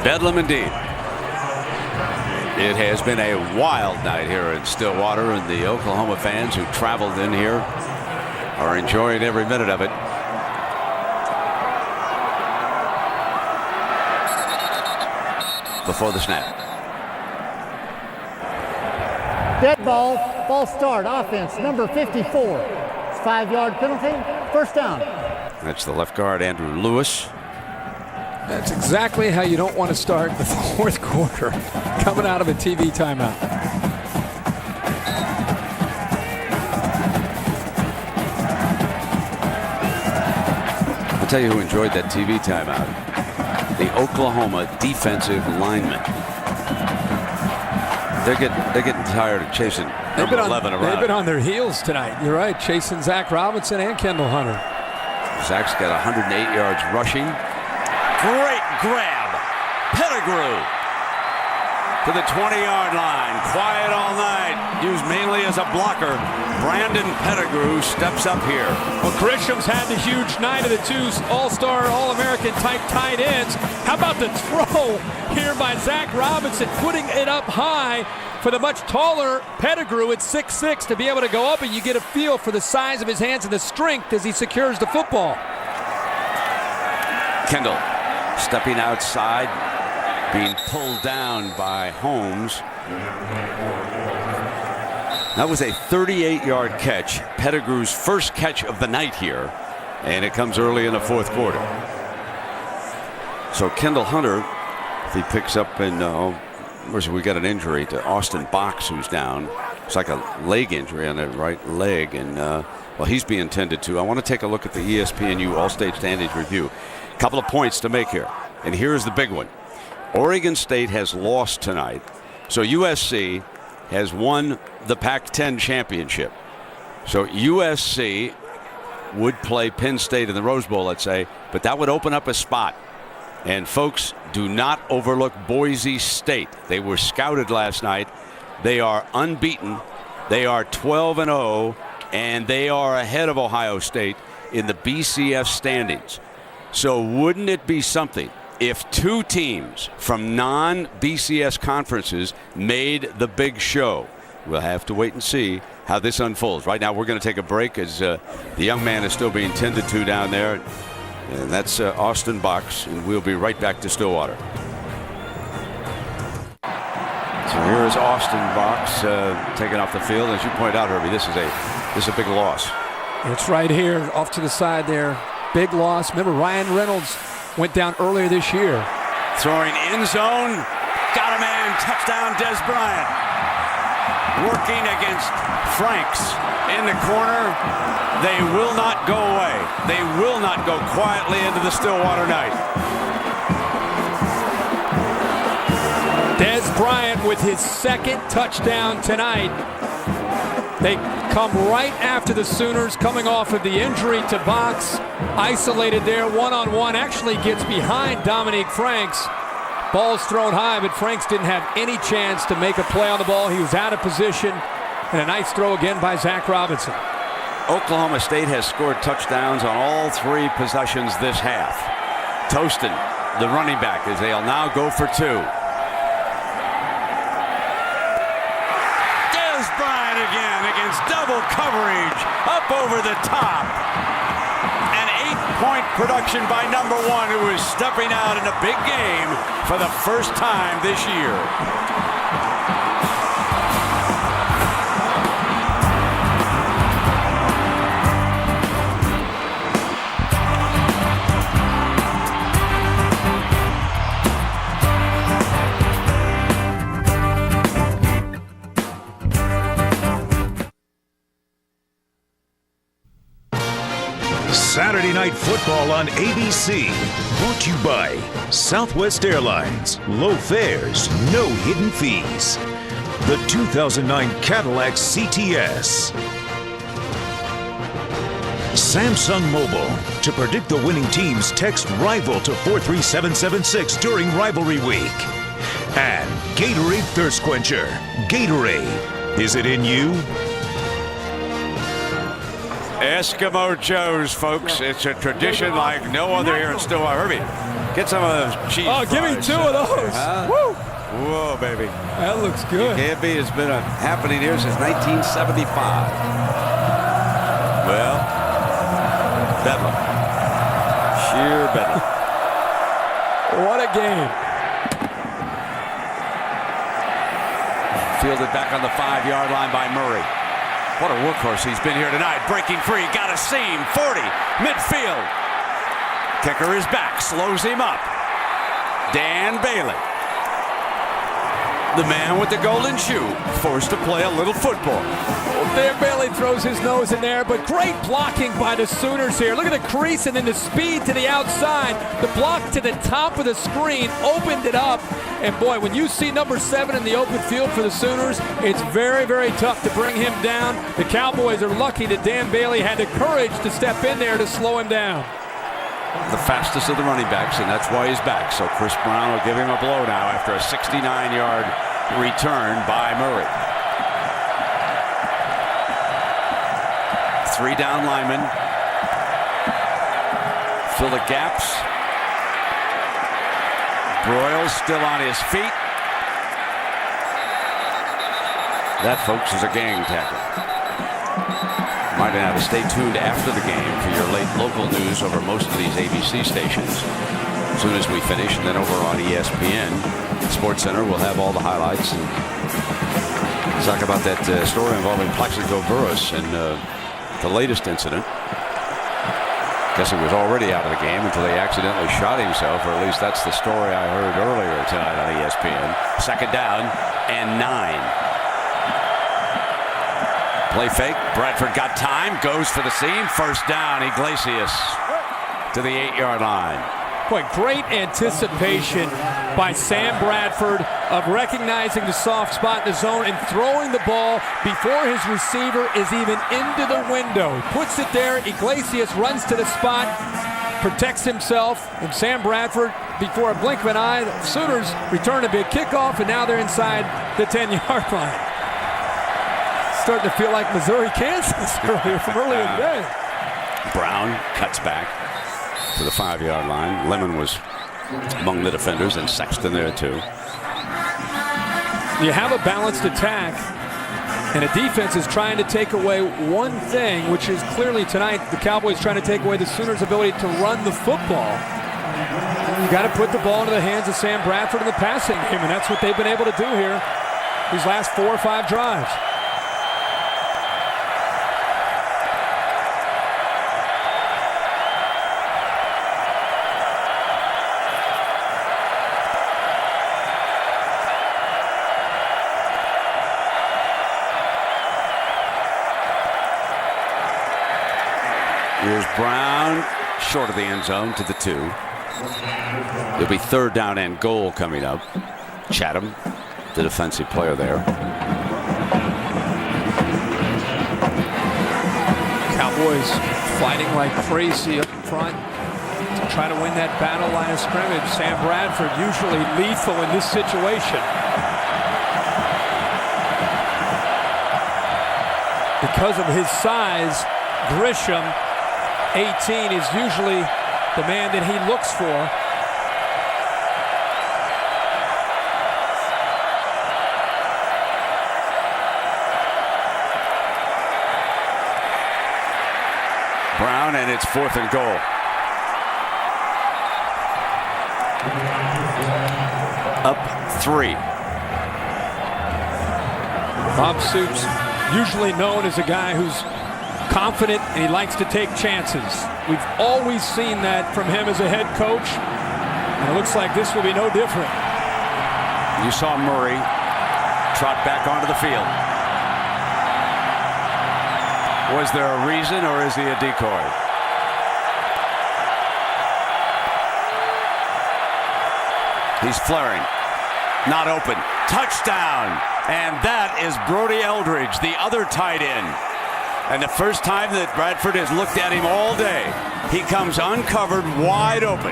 Bedlam indeed. It has been a wild night here in Stillwater, and the Oklahoma fans who traveled in here are enjoying every minute of it. Before the snap. Dead ball, false start, offense, number 54. It's 5-yard penalty, first down. That's the left guard, Andrew Lewis. That's exactly how you don't want to start the fourth quarter, coming out of a TV timeout. I'll tell you who enjoyed that TV timeout. The Oklahoma defensive linemen. They're getting tired of chasing number 11 around. They've been on their heels tonight. You're right, chasing Zach Robinson and Kendall Hunter. Zach's got 108 yards rushing. Great grab. Pettigrew to the 20-yard line. Quiet all night. Used mainly as a blocker. Brandon Pettigrew steps up here. Well, Grisham's had the huge night of the two all-star, all-American type tight ends. How about the throw here by Zach Robinson, putting it up high for the much taller Pettigrew at 6'6" to be able to go up, and you get a feel for the size of his hands and the strength as he secures the football. Kendall stepping outside, being pulled down by Holmes. That was a 38-yard catch, Pettigrew's first catch of the night here, and it comes early in the fourth quarter. So Kendall Hunter, if he picks up in we got an injury to Austin Box, who's down. It's like a leg injury on the right leg, and well, he's being tended to. I want to take a look at the ESPNU All-State Standings Review. A couple of points to make here, and here's the big one. Oregon State has lost tonight, so USC has won the Pac-10 championship. So USC would play Penn State in the Rose Bowl, let's say, but that would open up a spot. And folks, do not overlook Boise State. They were scouted last night. They are unbeaten. They are 12-0, and they are ahead of Ohio State in the BCS standings. So wouldn't it be something if two teams from non-BCS conferences made the big show? We'll have to wait and see how this unfolds. Right now, we're going to take a break as the young man is still being tended to down there. And that's Austin Box, and we'll be right back to Stillwater. So here is Austin Box taken off the field. As you pointed out, Herbie, this is a big loss. It's right here, off to the side there. Big loss. Remember, Ryan Reynolds went down earlier this year. Throwing end zone. Got a man. Touchdown, Des Bryant. Working against Franks in the corner. They will not go away. They will not go quietly into the Stillwater night. Des Bryant with his second touchdown tonight. They come right after the Sooners coming off of the injury to Box. Isolated there, one-on-one. Actually gets behind Dominique Franks. Ball's thrown high, but Franks didn't have any chance to make a play on the ball. He was out of position. And a nice throw again by Zach Robinson. Oklahoma State has scored touchdowns on all three possessions this half. Tostin, the running back, as they'll now go for two. Des Bryant again against double coverage, up over the top. An 8-point production by number one, who is stepping out in a big game for the first time this year. Saturday Night Football on ABC. Brought to you by Southwest Airlines. Low fares, no hidden fees. The 2009 Cadillac CTS. Samsung Mobile. To predict the winning teams, text RIVAL to 43776 during Rivalry Week. And Gatorade Thirst Quencher. Gatorade. Is it in you? Eskimo Joe's, folks. It's a tradition like no other here in Stillwater. Herbie, get some of those cheese fries. Give me two of those. Woo! Whoa, baby. That looks good. Canby has been happening here since 1975. Well, bedlam. Sheer bedlam. What a game. Fielded back on the 5-yard line by Murray. What a workhorse he's been here tonight. Breaking free, got a seam, 40, midfield. Kicker is back, slows him up. Dan Bailey, the man with the golden shoe, forced to play a little football. Well, Dan Bailey throws his nose in there, but great blocking by the Sooners here. Look at the crease and then the speed to the outside. The block to the top of the screen opened it up. And boy, when you see number 7 in the open field for the Sooners, it's very, very tough to bring him down. The Cowboys are lucky that Dan Bailey had the courage to step in there to slow him down. The fastest of the running backs, and that's why he's back. So Chris Brown will give him a blow now after a 69-yard return by Murray. 3 down linemen. Fill the gaps. Broyles still on his feet. That, folks, is a gang tackle. Might have to stay tuned after the game for your late local news over most of these ABC stations. As soon as we finish, and then over on ESPN Sports Center, we'll have all the highlights and talk about that story involving Plaxico Burress and the latest incident. Guess he was already out of the game until he accidentally shot himself, or at least that's the story I heard earlier tonight on ESPN. Second down and 9. Play fake. Bradford got time. Goes for the seam. First down. Iglesias to the 8-yard line. Boy, great anticipation by Sam Bradford of recognizing the soft spot in the zone and throwing the ball before his receiver is even into the window. He puts it there. Iglesias runs to the spot, protects himself, and Sam Bradford, before a blink of an eye, the Sooners return a big kickoff, and now they're inside the 10-yard line. Starting to feel like Missouri, Kansas earlier from earlier in the day. Brown cuts back to the 5-yard line. Lemon was among the defenders, and Sexton there too. You have a balanced attack, and a defense is trying to take away one thing, which is clearly tonight the Cowboys trying to take away the Sooners' ability to run the football. You got to put the ball into the hands of Sam Bradford in the passing game, and that's what they've been able to do here these last 4 or 5 drives. Here's Brown, short of the end zone to the 2. There'll be third down and goal coming up. Chatham, the defensive player there. Cowboys fighting like crazy up front to try to win that battle line of scrimmage. Sam Bradford usually lethal in this situation. Because of his size, Grisham, 18, is usually the man that he looks for. Brown, and it's 4th and goal. Up 3. Bob Stoops, usually known as a guy who's confident and he likes to take chances. We've always seen that from him as a head coach, and it looks like this will be no different. You saw Murray trot back onto the field. Was there a reason, or is he a decoy? He's flaring. Not open. Touchdown! And that is Brody Eldridge, the other tight end. And the first time that Bradford has looked at him all day, he comes uncovered, wide open.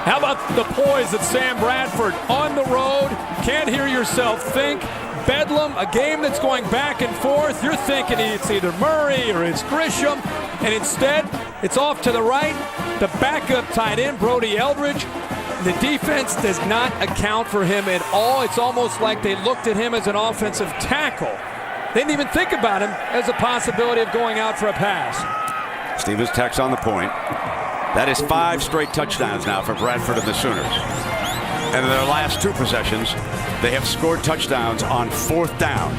How about the poise of Sam Bradford on the road? Can't hear yourself think. Bedlam, a game that's going back and forth. You're thinking it's either Murray or it's Grisham, and instead it's off to the right. The backup tight end, Brody Eldridge. The defense does not account for him at all. It's almost like they looked at him as an offensive tackle. They didn't even think about him as a possibility of going out for a pass. Stevens Tech's on the point. That is 5 straight touchdowns now for Bradford and the Sooners. And in their last 2 possessions, they have scored touchdowns on 4th down.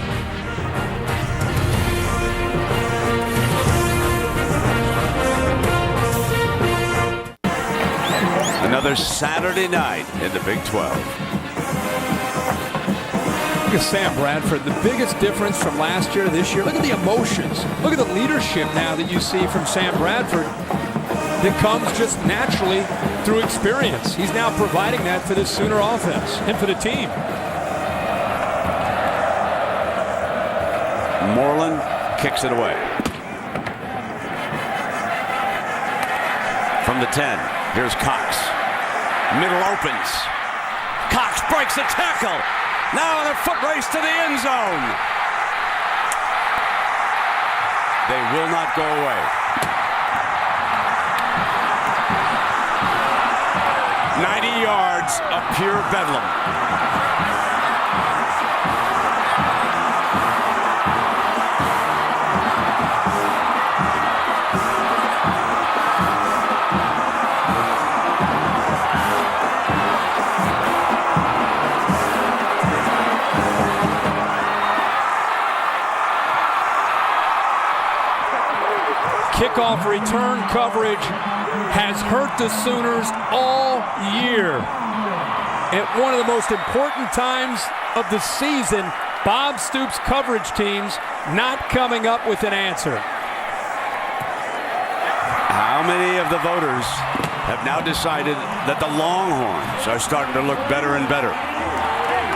Another Saturday night in the Big 12. Look at Sam Bradford. The biggest difference from last year to this year. Look at the emotions. Look at the leadership now that you see from Sam Bradford that comes just naturally through experience. He's now providing that for this Sooner offense and for the team. Moreland kicks it away. From the 10, here's Cox. Middle opens. Cox breaks a tackle. Now in a foot race to the end zone. They will not go away. 90 yards of pure bedlam. kickoff return coverage has hurt the Sooners all year. At one of the most important times of the season, Bob Stoops' coverage teams not coming up with an answer. How many of the voters have now decided that the Longhorns are starting to look better and better?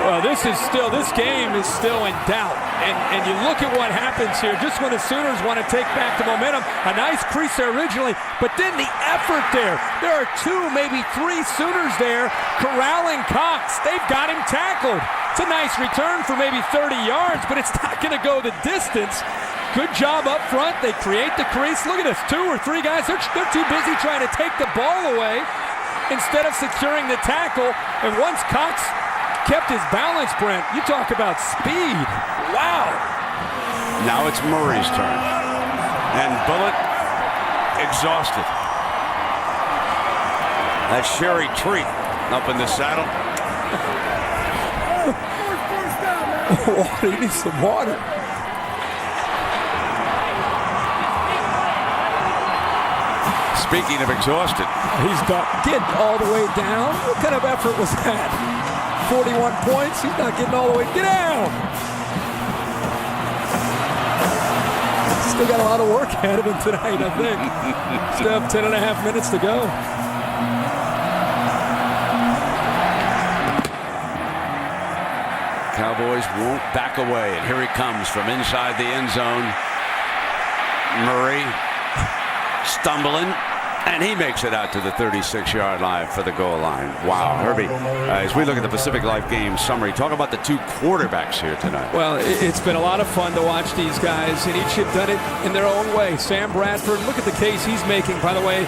Well, this game is still in doubt. And you look at what happens here, just when the Sooners want to take back the momentum, a nice crease there originally, but then the effort there. There are 2, maybe 3 Sooners there corralling Cox. They've got him tackled. It's a nice return for maybe 30 yards, but it's not going to go the distance. Good job up front. They create the crease. Look at this, 2 or 3 guys. They're too busy trying to take the ball away instead of securing the tackle. And once Cox kept his balance, Brent, you talk about speed. Wow. Now it's Murray's turn. And Bullitt exhausted. That's Sherry Treat up in the saddle. Water, he needs some water. Speaking of exhausted. He's getting all the way down. What kind of effort was that? 41 points. He's not getting all the way. Get down. Still got a lot of work ahead of him tonight, I think. Still have 10.5 minutes to go. Cowboys won't back away, and here he comes from inside the end zone. Murray stumbling, and he makes it out to the 36-yard line for the goal line. Wow, Herbie, as we look at the Pacific Life game summary, talk about the 2 quarterbacks here tonight. Well, it's been a lot of fun to watch these guys, and each have done it in their own way. Sam Bradford, look at the case he's making, by the way,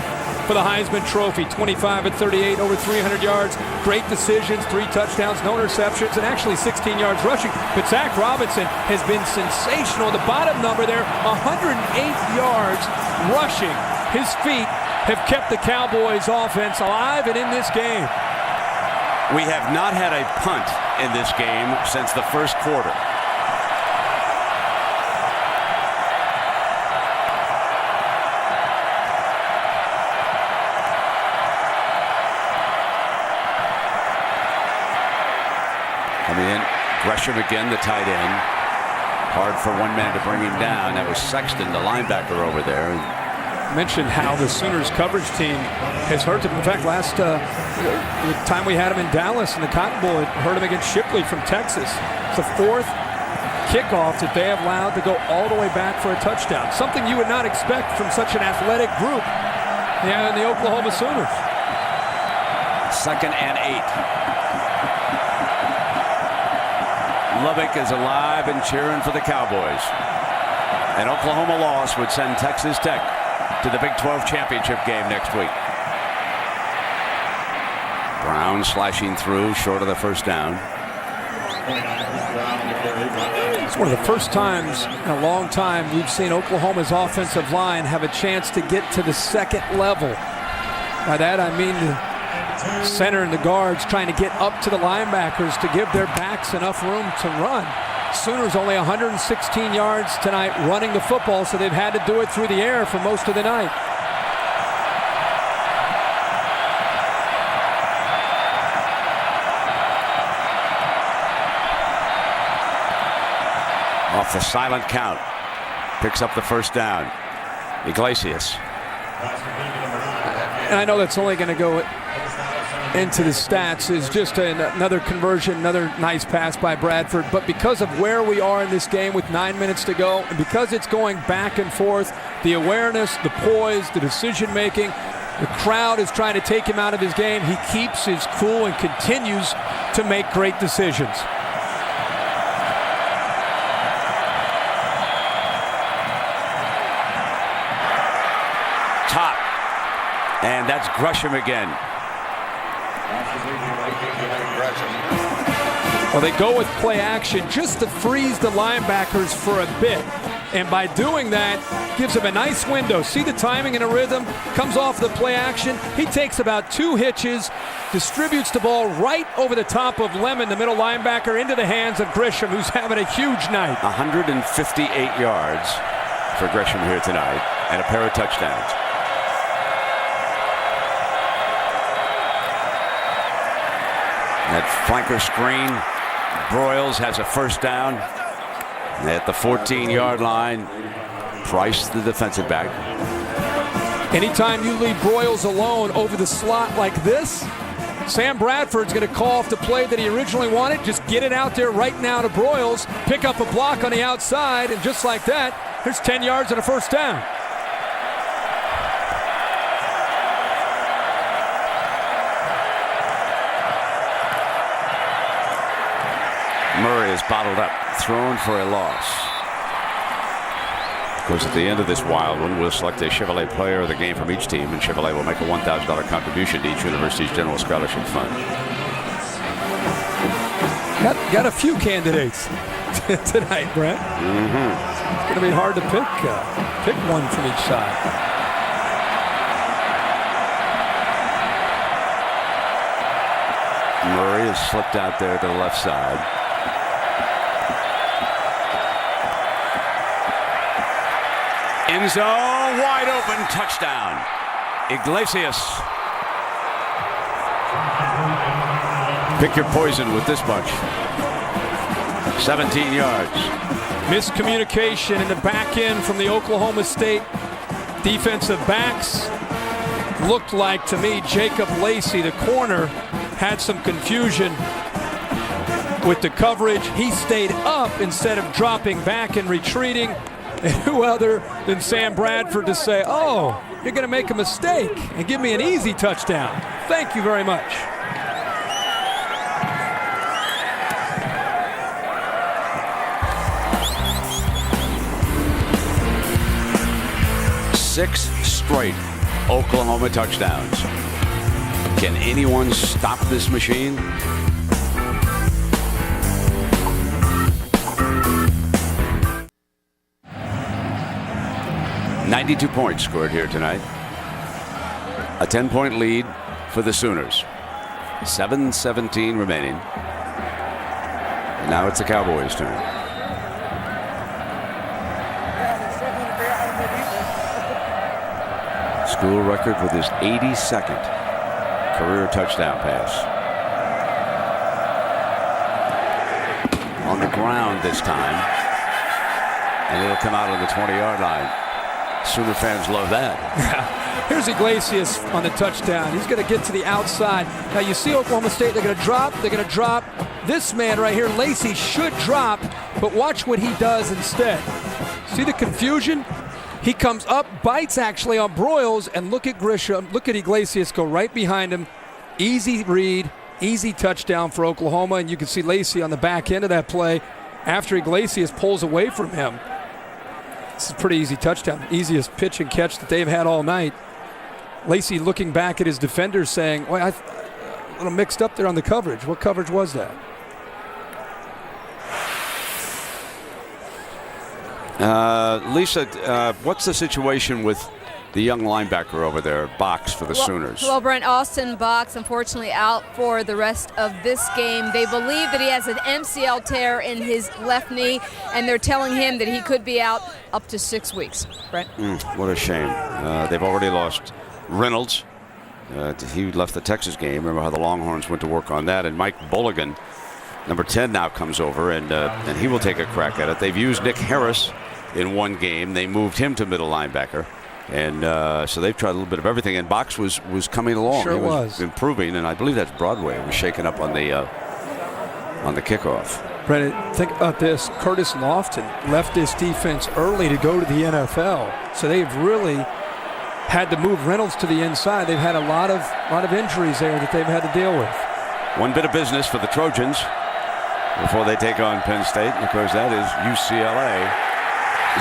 for the Heisman Trophy. 25 at 38, over 300 yards. Great decisions, 3 touchdowns, no interceptions, and actually 16 yards rushing. But Zach Robinson has been sensational. The bottom number there, 108 yards rushing. His feet have kept the Cowboys offense alive and in this game. We have not had a punt in this game since the first quarter. Coming in, Gresham again, the tight end. Hard for one man to bring him down. That was Sexton, the linebacker over there. Mentioned how the Sooners coverage team has hurt him. In fact, last the time we had him in Dallas in the Cotton Bowl, it hurt him against Shipley from Texas. It's the 4th kickoff that they have allowed to go all the way back for a touchdown. Something you would not expect from such an athletic group in the Oklahoma Sooners. 2nd and 8. Lubbock is alive and cheering for the Cowboys. An Oklahoma loss would send Texas Tech to the Big 12 championship game next week. Brown slashing through, short of the first down. It's one of the first times in a long time we've seen Oklahoma's offensive line have a chance to get to the 2nd level. By that I mean the center and the guards trying to get up to the linebackers to give their backs enough room to run. Sooners only 116 yards tonight running the football, so they've had to do it through the air for most of the night. Off the silent count. Picks up the first down. Iglesias. And I know that's only going to go into the stats is just another conversion, another nice pass by Bradford. But because of where we are in this game with 9 minutes to go, and because it's going back and forth, the awareness, the poise, the decision-making, the crowd is trying to take him out of his game. He keeps his cool and continues to make great decisions. Top. And that's Gresham again. Well, they go with play action just to freeze the linebackers for a bit. And by doing that, gives him a nice window. See the timing and a rhythm? Comes off the play action. He takes about 2 hitches, distributes the ball right over the top of Lemon, the middle linebacker, into the hands of Gresham, who's having a huge night. 158 yards for Gresham here tonight. and a pair of touchdowns. That flanker screen, Broyles has a first down at the 14-yard line. Price, the defensive back. Anytime you leave Broyles alone over the slot like this, Sam Bradford's going to call off the play that he originally wanted. Just get it out there right now to Broyles, pick up a block on the outside, and just like that, there's 10 yards and a first down. Murray is bottled up, thrown for a loss. Of course, at the end of this wild one, we'll select a Chevrolet player of the game from each team, and Chevrolet will make a $1,000 contribution to each university's general scholarship fund. Got a few candidates tonight, Brent. It's going to be hard to pick one from each side. Murray has slipped out there to the left side. End zone, wide open, touchdown. Iglesias. Pick your poison with this bunch. 17 yards. Miscommunication in the back end from the Oklahoma State defensive backs. Looked like to me Jacob Lacey, the corner, had some confusion with the coverage. He stayed up instead of dropping back and retreating. And who other than Sam Bradford to say, oh, you're going to make a mistake and give me an easy touchdown. Thank you very much. Six straight Oklahoma touchdowns. Can anyone stop this machine? .92 points scored here tonight. A 10-point lead for the Sooners. 7:17 remaining. And now it's the Cowboys' turn. School record with his 82nd career touchdown pass. On the ground this time. And it'll come out on the 20-yard line. Sooner fans love that. Here's Iglesias on the touchdown. He's going to get to the outside. Now you see Oklahoma State, they're going to drop. They're going to drop. This man right here, Lacey, should drop, but watch what he does instead. See the confusion? He comes up, bites actually on Broyles, and look at Grisham. Look at Iglesias go right behind him. Easy read, easy touchdown for Oklahoma, and you can see Lacey on the back end of that play after Iglesias pulls away from him. This is a pretty easy touchdown. Easiest pitch and catch that they've had all night. Lacey looking back at his defenders saying, well, a little mixed up there on the coverage. What coverage was that? Lisa, what's the situation with the young linebacker over there, Box, for the Sooners? Well, Brent, Austin Box, unfortunately out for the rest of this game. They believe that he has an MCL tear in his left knee, and they're telling him that he could be out up to 6 weeks. Brent? What a shame. They've already lost Reynolds. He left the Texas game. Remember how the Longhorns went to work on that. And Mike Bulligan, number 10, now comes over, and he will take a crack at it. They've used Nick Harris in one game. They moved him to middle linebacker. And so they've tried a little bit of everything. And Box was coming along. Sure he was improving, and I believe that's Broadway. It was shaken up on the kickoff. Brennan, think about this. Curtis Lofton left this defense early to go to the NFL. So they've really had to move Reynolds to the inside. They've had a lot of injuries there that they've had to deal with. One bit of business for the Trojans before they take on Penn State. And of course, that is UCLA.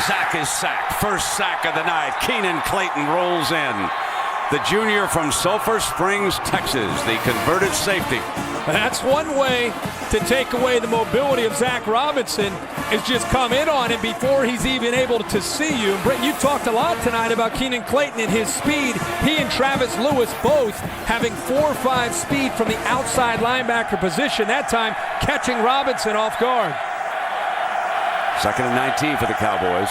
Zach is sacked. First sack of the night. Keenan Clayton rolls in. The junior from Sulphur Springs, Texas, the converted safety. That's one way to take away the mobility of Zach Robinson, is just come in on him before he's even able to see you. And Brent, you talked a lot tonight about Keenan Clayton and his speed. He and Travis Lewis both having 4.5 speed from the outside linebacker position, that time catching Robinson off guard. 2nd and 19 for the Cowboys.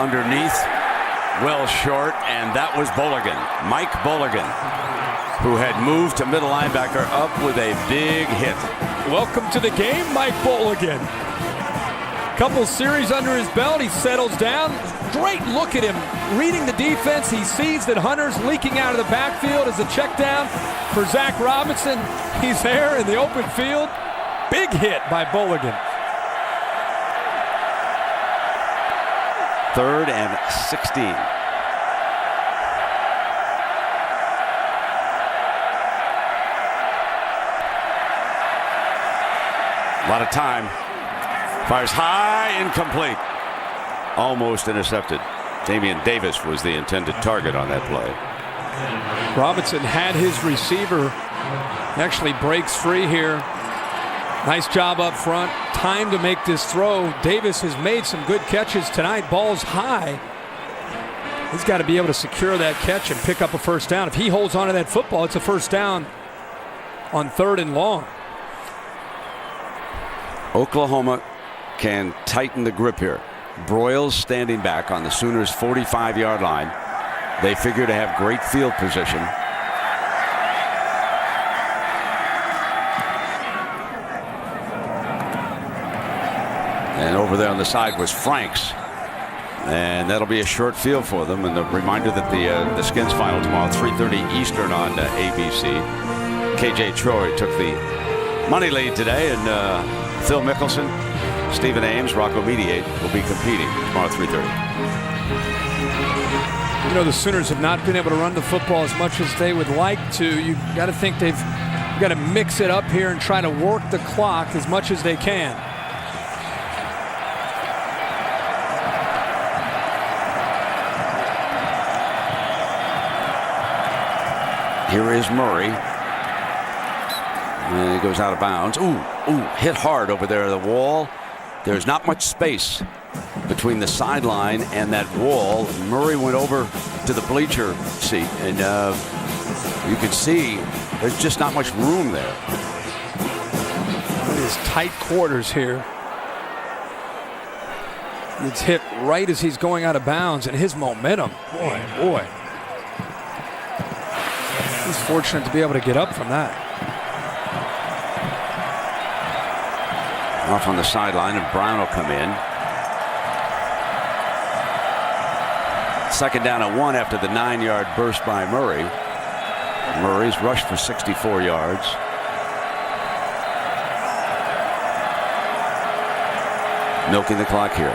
underneath, well short, and that was Bolligan, Mike Bolligan, who had moved to middle linebacker, up with a big hit. Welcome to the game, Mike Bolligan. Couple series under his belt, he settles down. Great look at him, reading the defense. He sees that Hunter's leaking out of the backfield as a check down for Zach Robinson. He's there in the open field. Big hit by Bolligan. 3rd and 16. A lot of time. Fires high, incomplete. Almost intercepted. Damian Davis was the intended target on that play. Robinson had his receiver. Actually breaks free here. Nice job up front. Time to make this throw. Davis has made some good catches tonight. Ball's high. He's got to be able to secure that catch and pick up a first down. If he holds on to that football, it's a first down on 3rd and long. Oklahoma can tighten the grip here. Broyles standing back on the Sooners' 45-yard line. They figure to have great field position. And over there on the side was Franks. And that'll be a short field for them. And a reminder that the Skins final tomorrow, 3:30 Eastern on ABC. KJ Troy took the money lead today, and Phil Mickelson, Stephen Ames, Rocco Mediate will be competing tomorrow 3:30. You know, the Sooners have not been able to run the football as much as they would like to. You got to think they've got to mix it up here and try to work the clock as much as they can. Here is Murray. And he goes out of bounds. Ooh, hit hard over there at the wall. There's not much space between the sideline and that wall. Murray went over to the bleacher seat, and you can see there's just not much room there. It is tight quarters here. It's hit right as he's going out of bounds, and his momentum, boy. He's fortunate to be able to get up from that. Off on the sideline, and Brown will come in. 2nd down and 1 after the 9-yard burst by Murray. Murray's rushed for 64 yards. Milking the clock here.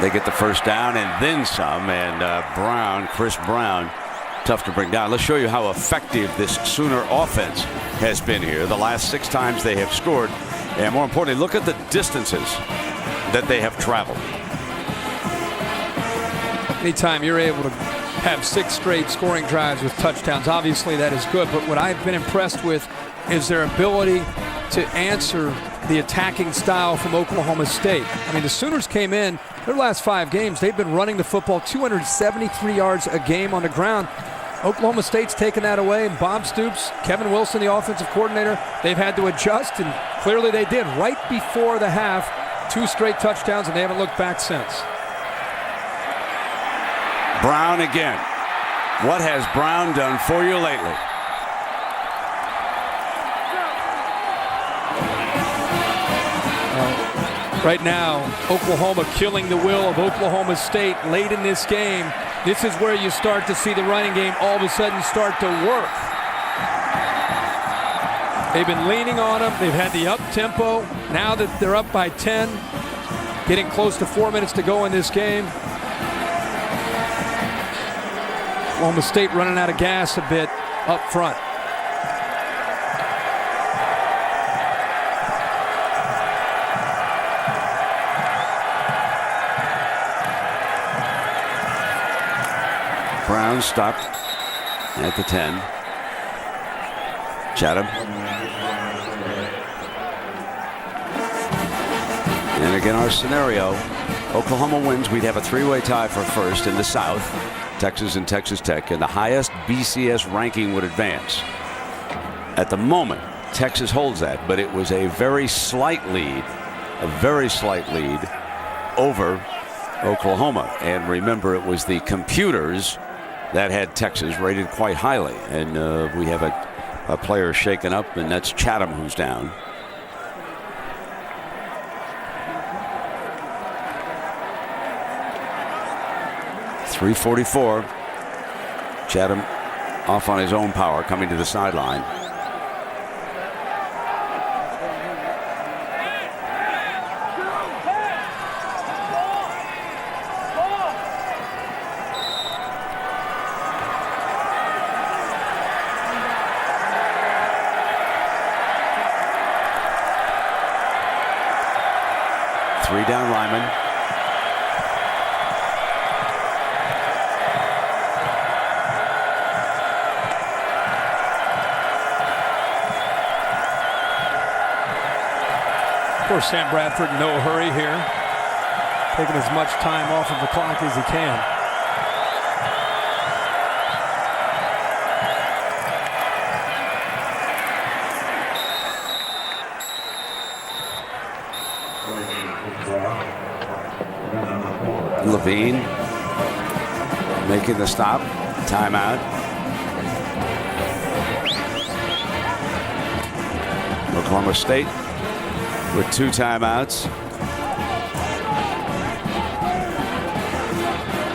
They get the first down and then some, and Chris Brown, tough to bring down. Let's show you how effective this Sooner offense has been here. The last 6 times they have scored, and more importantly, look at the distances that they have traveled. Anytime you're able to have 6 straight scoring drives with touchdowns, obviously that is good, but what I've been impressed with is their ability to answer the attacking style from Oklahoma State. I mean, the Sooners came in, their last 5 games, they've been running the football 273 yards a game on the ground. Oklahoma State's taken that away, and Bob Stoops, Kevin Wilson, the offensive coordinator, they've had to adjust, and clearly they did. Right before the half, 2 straight touchdowns, and they haven't looked back since. Brown again. What has Brown done for you lately? Right now, Oklahoma killing the will of Oklahoma State late in this game. This is where you start to see the running game all of a sudden start to work. They've been leaning on them. They've had the up tempo. Now that they're up by 10, getting close to 4 minutes to go in this game. Oklahoma State running out of gas a bit up front. Brown stopped at the 10. Chatham. And again, our scenario, Oklahoma wins, we'd have a 3-way tie for first in the South. Texas and Texas Tech, and the highest BCS ranking would advance. At the moment, Texas holds that, but it was a very slight lead over Oklahoma. And remember, it was the computers that had Texas rated quite highly. And we have a player shaken up, and that's Chatham who's down. .344. Chatham off on his own power, coming to the sideline. Three down linemen. Of course, Sam Bradford in no hurry here, taking as much time off of the clock as he can. Levine making the stop. Timeout. Oklahoma State with 2 timeouts.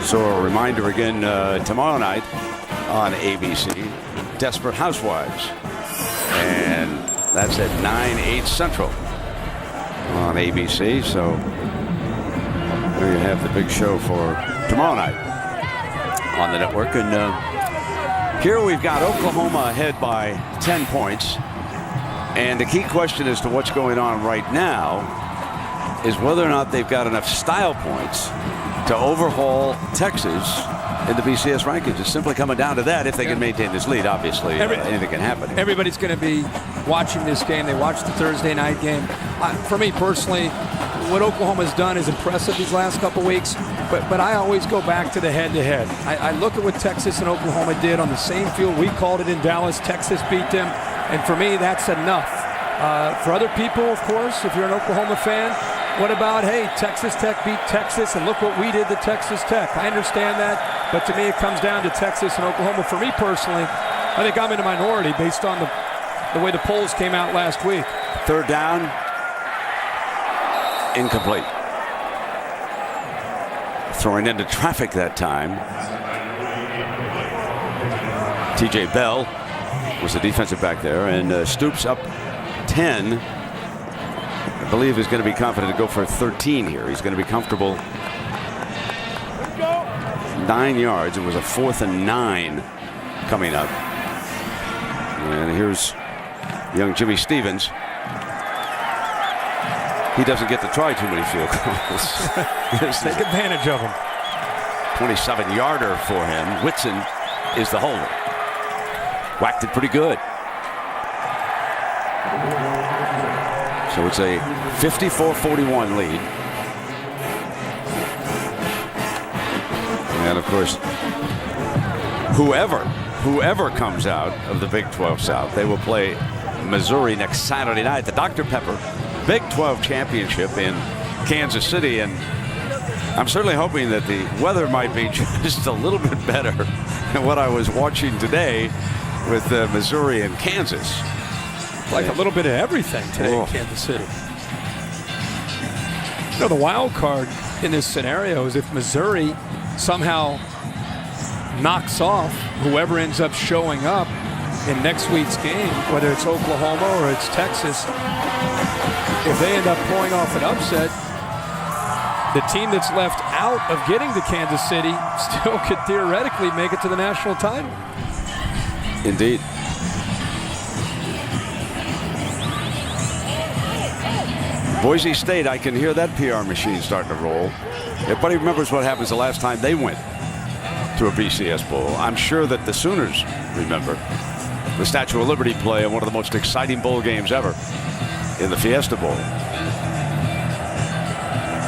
So a reminder again, tomorrow night on ABC, Desperate Housewives. And that's at 9/8 Central on ABC. So there you have the big show for tomorrow night on the network. And here we've got Oklahoma ahead by 10 points. And the key question as to what's going on right now is whether or not they've got enough style points to overhaul Texas in the BCS rankings. It's simply coming down to that. If they can maintain this lead, obviously anything can happen. Everybody's going to be watching this game. They watched the Thursday night game. For me personally, what Oklahoma's done is impressive these last couple weeks, but I always go back to the head-to-head. I look at what Texas and Oklahoma did on the same field. We called it in Dallas. Texas beat them, and for me, that's enough. For other people, of course, if you're an Oklahoma fan, what about, hey, Texas Tech beat Texas, and look what we did to Texas Tech. I understand that, but to me, it comes down to Texas and Oklahoma. For me personally, I think I'm in a minority based on the way the polls came out last week. Third down. Incomplete. Throwing into traffic that time. TJ Bell was the defensive back there, and Stoops up 10. I believe he's going to be confident to go for 13 here. He's going to be comfortable. 9 yards. It was a 4th and 9 coming up. And here's young Jimmy Stevens. He doesn't get to try too many field goals. Take advantage of him. 27-yarder for him. Whitson is the holder. Whacked it pretty good. So it's a 54-41 lead. And of course, whoever comes out of the Big 12 South, they will play Missouri next Saturday night, the Dr. Pepper Big 12 Championship in Kansas City. And I'm certainly hoping that the weather might be just a little bit better than what I was watching today with Missouri and Kansas. Like a little bit of everything today in Kansas City. You know, the wild card in this scenario is if Missouri somehow knocks off whoever ends up showing up in next week's game, whether it's Oklahoma or it's Texas. If they end up pulling off an upset, the team that's left out of getting to Kansas City still could theoretically make it to the national title. Indeed. Boise State, I can hear that PR machine starting to roll. Everybody remembers what happens the last time they went to a BCS Bowl. I'm sure that the Sooners remember the Statue of Liberty play in one of the most exciting bowl games ever in the Fiesta Bowl.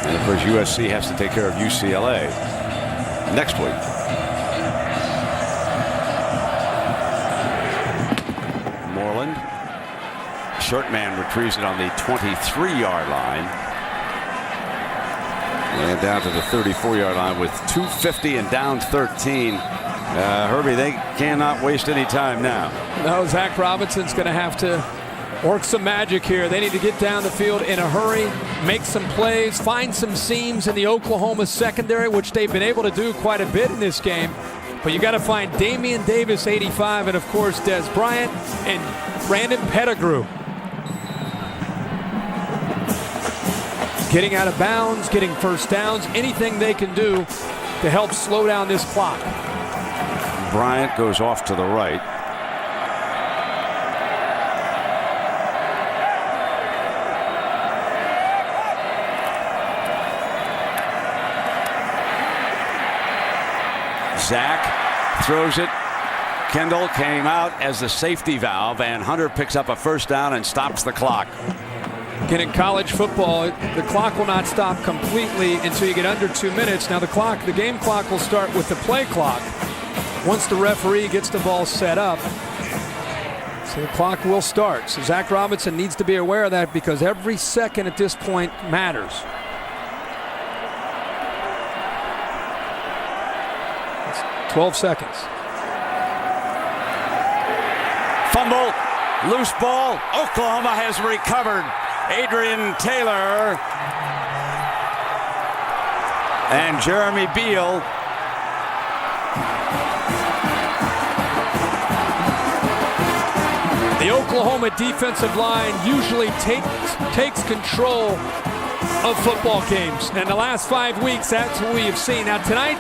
And of course, USC has to take care of UCLA next week. Moreland short man retrieves it on the 23-yard line. And down to the 34-yard line with 2:50 and down 13. Herbie, they cannot waste any time now. No, Zach Robinson's going to have to work some magic here. They need to get down the field in a hurry, make some plays, find some seams in the Oklahoma secondary, which they've been able to do quite a bit in this game. But you got to find Damian Davis, 85, and of course Des Bryant and Brandon Pettigrew. Getting out of bounds, getting first downs, anything they can do to help slow down this clock. Bryant goes off to the right. Zach throws it. Kendall came out as the safety valve, and Hunter picks up a first down and stops the clock. Again, in college football, the clock will not stop completely until you get under 2 minutes. Now the game clock will start with the play clock once the referee gets the ball set up. So the clock will start. So Zach Robinson needs to be aware of that because every second at this point matters. It's 12 seconds. Fumble, loose ball. Oklahoma has recovered. Adrian Taylor and Jeremy Beal. The Oklahoma defensive line usually takes control of football games. And the last 5 weeks, that's what we have seen. Now tonight,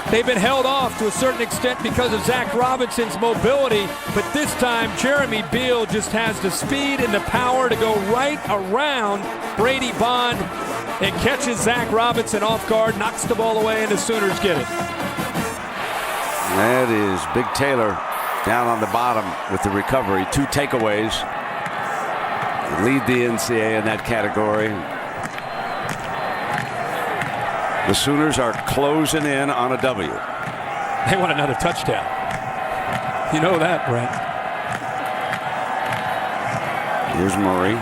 they've been held off to a certain extent because of Zach Robinson's mobility, but this time Jeremy Beal just has the speed and the power to go right around Brady Bond and catches Zach Robinson off guard, knocks the ball away, and the Sooners get it. That is Big Taylor down on the bottom with the recovery. 2 takeaways. Lead the NCAA in that category. The Sooners are closing in on a W. They want another touchdown. You know that, Brent. Here's Murray.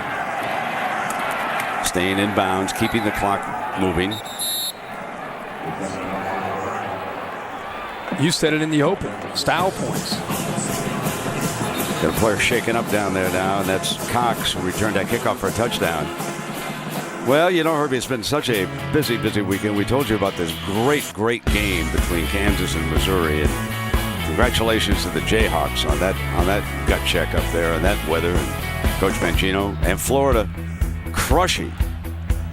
Staying in bounds, keeping the clock moving. You said it in the open. Style points. Got a player shaking up down there now, and that's Cox, who returned that kickoff for a touchdown. Well, you know, Herbie, it's been such a busy weekend. We told you about this great game between Kansas and Missouri, and congratulations to the Jayhawks on that gut check up there and that weather, and Coach Mangino, and Florida crushing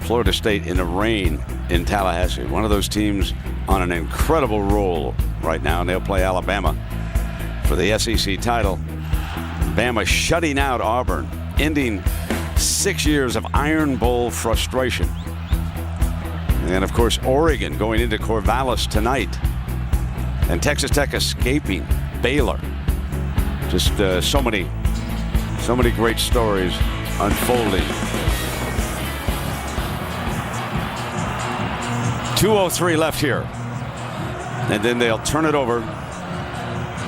Florida State in the rain in Tallahassee. One of those teams on an incredible roll right now, and they'll play Alabama for the SEC title. Bama shutting out Auburn, ending 6 years of Iron Bowl frustration. And of course, Oregon going into Corvallis tonight. And Texas Tech escaping Baylor. Just so many great stories unfolding. 2:03 left here. And then they'll turn it over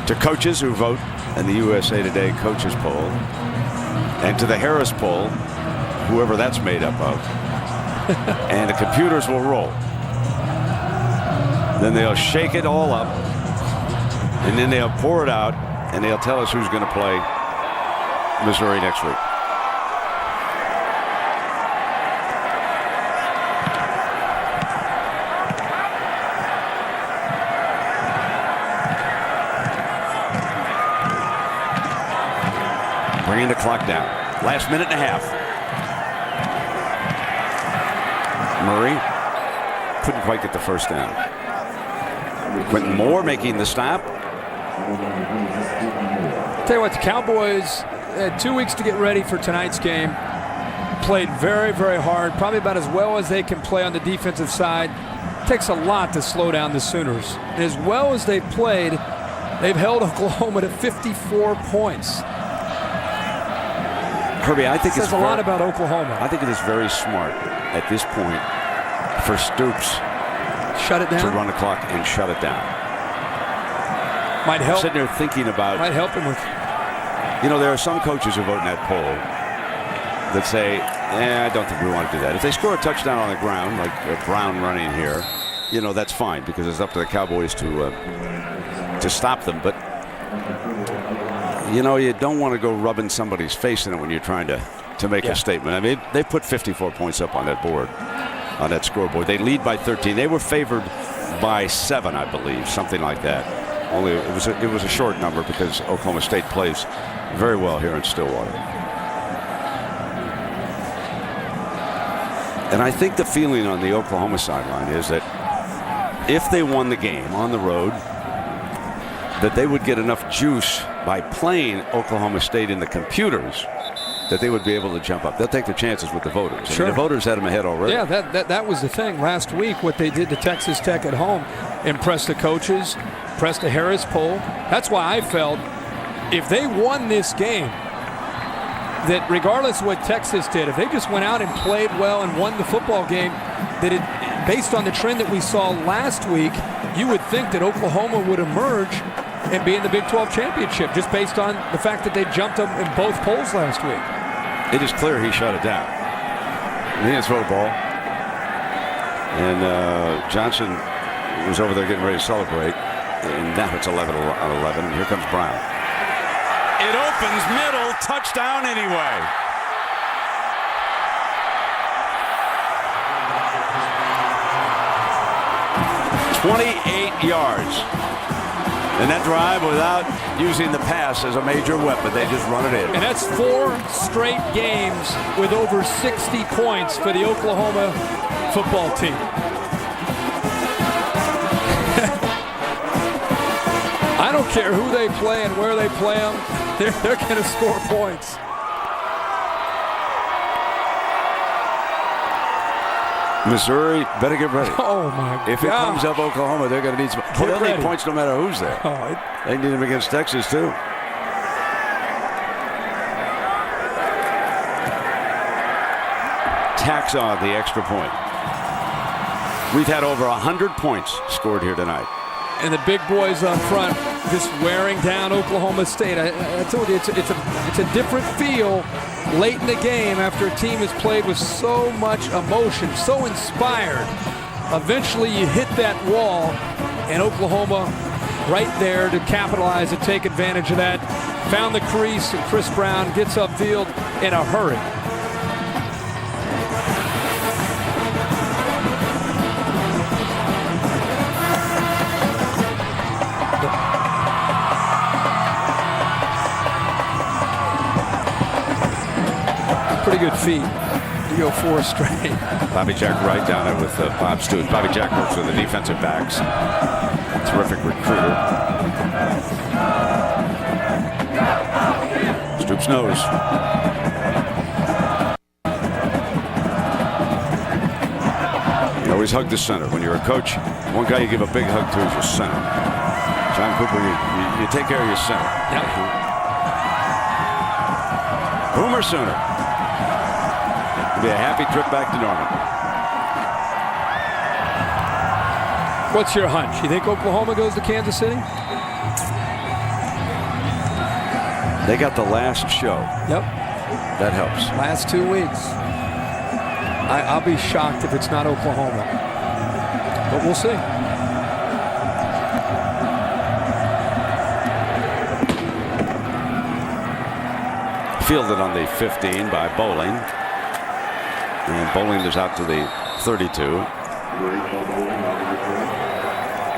to coaches who vote in the USA Today coaches poll, and to the Harris poll, whoever that's made up of. And the computers will roll. Then they'll shake it all up, and then they'll pour it out, and they'll tell us who's going to play Missouri next week. Bringing the clock down. Last minute and a half. Murray couldn't quite get the first down. Quentin Moore making the stop. Tell you what, the Cowboys had 2 weeks to get ready for tonight's game. Played very hard, probably about as well as they can play on the defensive side. It takes a lot to slow down the Sooners. As well as they've played, they've held Oklahoma to 54 points. Herbie, I think it says a lot about Oklahoma. I think it is very smart at this point for Stoops shut it down, to run the clock and shut it down. Might help. I'm sitting there thinking about. Might help him with. You know, there are some coaches who vote in that poll that say, I don't think we want to do that. If they score a touchdown on the ground, like Brown running here, you know, that's fine because it's up to the Cowboys to stop them. But you know, you don't want to go rubbing somebody's face in it when you're trying to make a statement. I mean, they put 54 points up on that board, on that scoreboard. They lead by 13. They were favored by 7, I believe, something like that. Only it was a short number because Oklahoma State plays very well here in Stillwater. And I think the feeling on the Oklahoma sideline is that if they won the game on the road, that they would get enough juice by playing Oklahoma State in the computers that they would be able to jump up. They'll take their chances with the voters. Sure. I mean, the voters had them ahead already. Yeah, that was the thing. Last week, what they did to Texas Tech at home impressed the coaches, impressed the Harris poll. That's why I felt if they won this game, that regardless of what Texas did, if they just went out and played well and won the football game, that it, based on the trend that we saw last week, you would think that Oklahoma would emerge and be in the Big 12 championship just based on the fact that they jumped them in both polls last week. It is clear he shut it down. He didn't throw the ball. And Johnson was over there getting ready to celebrate. And now it's 11 on 11. And here comes Brown. It opens middle, touchdown anyway. "28 yards. And that drive without using the pass as a major weapon. They just run it in. And that's 4 straight games with over 60 points for the Oklahoma football team. I don't care who they play and where they play them. They're going to score points. Missouri better get ready. Oh, my God. If it comes up Oklahoma, they're going to need some. They'll need points no matter who's there. They need them against Texas, too. Tax on the extra point. We've had over 100 points scored here tonight. And the big boys up front just wearing down Oklahoma State. I told you, it's a different feel late in the game after a team has played with so much emotion, so inspired. Eventually you hit that wall, and Oklahoma right there to capitalize and take advantage of that. Found the crease, and Chris Brown gets upfield in a hurry. Pretty good feet. You go 4 straight. Bobby Jack Wright down there with Bob Stoops. Bobby Jack works with the defensive backs. Terrific recruiter. Stoops knows. You always hug the center. When you're a coach, one guy you give a big hug to is your center. John Cooper, you take care of your center. Yep. Boomer Sooner. Be a happy trip back to Norman. What's your hunch? You think Oklahoma goes to Kansas City? They got the last show. Yep. That helps. Last 2 weeks. I'll be shocked if it's not Oklahoma. But we'll see. Fielded on the 15 by Bowling. And Bowling is out to the 32.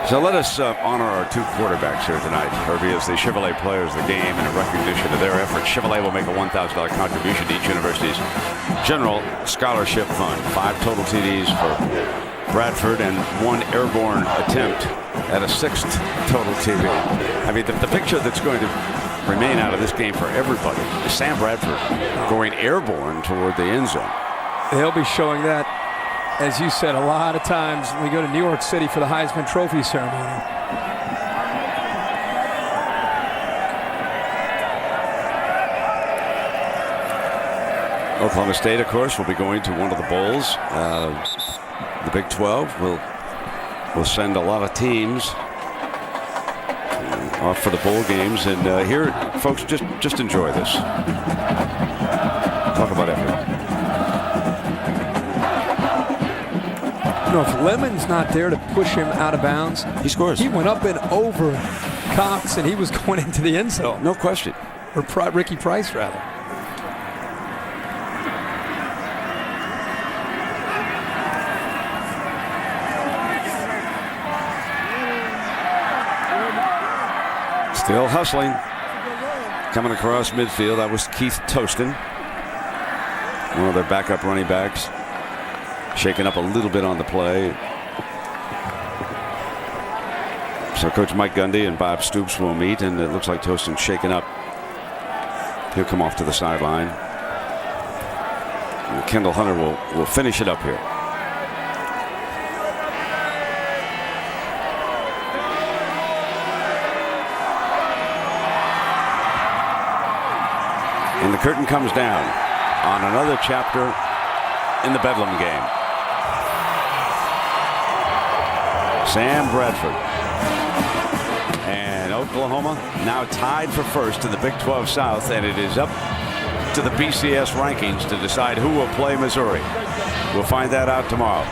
So let us honor our 2 quarterbacks here tonight, Herbie, as the Chevrolet Players of the Game in recognition of their efforts. Chevrolet will make a $1,000 contribution to each university's general scholarship fund. 5 total TDs for Bradford and 1 airborne attempt at a 6th total TD. I mean, the picture that's going to remain out of this game for everybody is Sam Bradford going airborne toward the end zone. They'll be showing that, as you said, a lot of times when we go to New York City for the Heisman Trophy ceremony. Oklahoma State, of course, will be going to one of the bowls. The Big 12 will send a lot of teams off for the bowl games. And here, folks, just enjoy this. Talk about effort. know, if Lemon's not there to push him out of bounds, he scores. He went up and over Cox, and he was going into the end zone. No question. Or Ricky Price, rather. Still hustling. Coming across midfield, that was Keith Toston, one of their backup running backs. Shaken up a little bit on the play. So Coach Mike Gundy and Bob Stoops will meet, and it looks like Toston's shaken up. He'll come off to the sideline. And Kendall Hunter will finish it up here. And the curtain comes down on another chapter in the Bedlam game. Sam Bradford. And Oklahoma now tied for first in the Big 12 South, and it is up to the BCS rankings to decide who will play Missouri. We'll find that out tomorrow.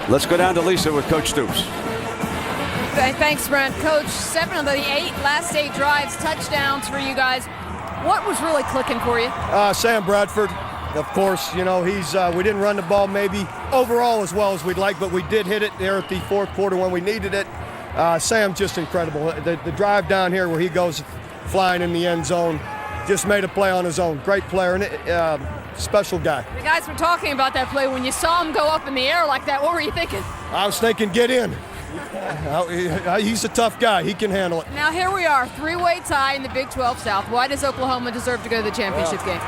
Let's go down to Lisa with Coach Stoops. Thanks, Brent. Coach, 7 of the 8 last 8 drives, touchdowns for you guys. What was really clicking for you? Sam Bradford, of course. You know, we didn't run the ball maybe overall as well as we'd like, but we did hit it there at the fourth quarter when we needed it. Sam, just incredible. The drive down here where he goes flying in the end zone, just made a play on his own. Great player, and special guy. The guys were talking about that play. When you saw him go up in the air like that, what were you thinking? I was thinking, get in. He's a tough guy. He can handle it. Now here we are, 3-way tie in the Big 12 South. Why does Oklahoma deserve to go to the championship game?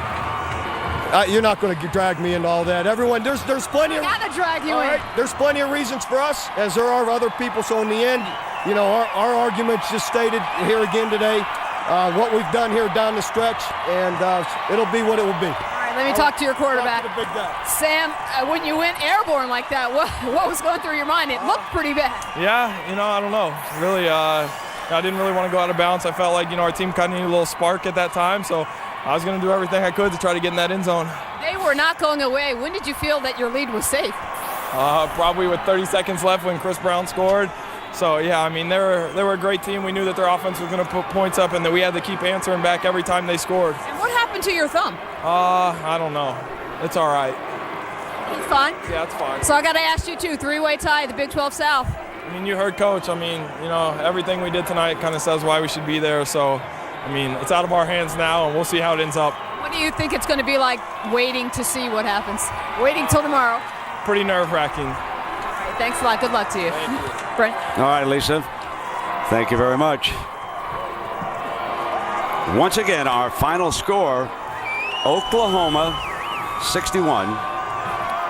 You're not going to drag me into all that. Everyone, there's plenty of. Gotta drag you in. Right, there's plenty of reasons for us, as there are other people. So in the end, you know, our arguments just stated here again today. What we've done here down the stretch, and it'll be what it will be. Let me talk to your quarterback. Talk to the big guy. Sam, when you went airborne like that, what was going through your mind? It looked pretty bad. Yeah, you know, I don't know. Really, I didn't really want to go out of bounds. I felt like, you know, our team kind of needed a little spark at that time, so I was going to do everything I could to try to get in that end zone. They were not going away. When did you feel that your lead was safe? Probably with 30 seconds left when Chris Brown scored. So, yeah, I mean, they were a great team. We knew that their offense was going to put points up and that we had to keep answering back every time they scored. And what happened to your thumb? I don't know. It's all right. It's fine? Yeah, it's fine. So I got to ask you, too, 3-way tie, the Big 12 South. I mean, you heard Coach. I mean, you know, everything we did tonight kind of says why we should be there. So, I mean, it's out of our hands now, and we'll see how it ends up. What do you think it's going to be like waiting to see what happens? Waiting till tomorrow? Pretty nerve-wracking. All right, thanks a lot. Good luck to you. Brent? All right, Lisa. Thank you very much. Once again, our final score, Oklahoma 61,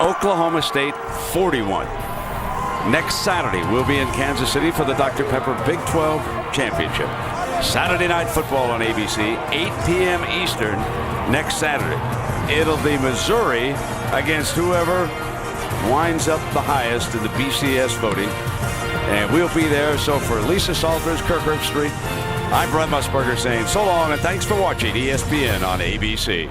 Oklahoma State 41. Next Saturday, we'll be in Kansas City for the Dr. Pepper Big 12 Championship. Saturday Night Football on ABC, 8 p.m. Eastern next Saturday. It'll be Missouri against whoever winds up the highest in the BCS voting. And we'll be there. So for Lisa Salters, Kirk Herbstreit, I'm Brent Musburger saying so long and thanks for watching ESPN on ABC.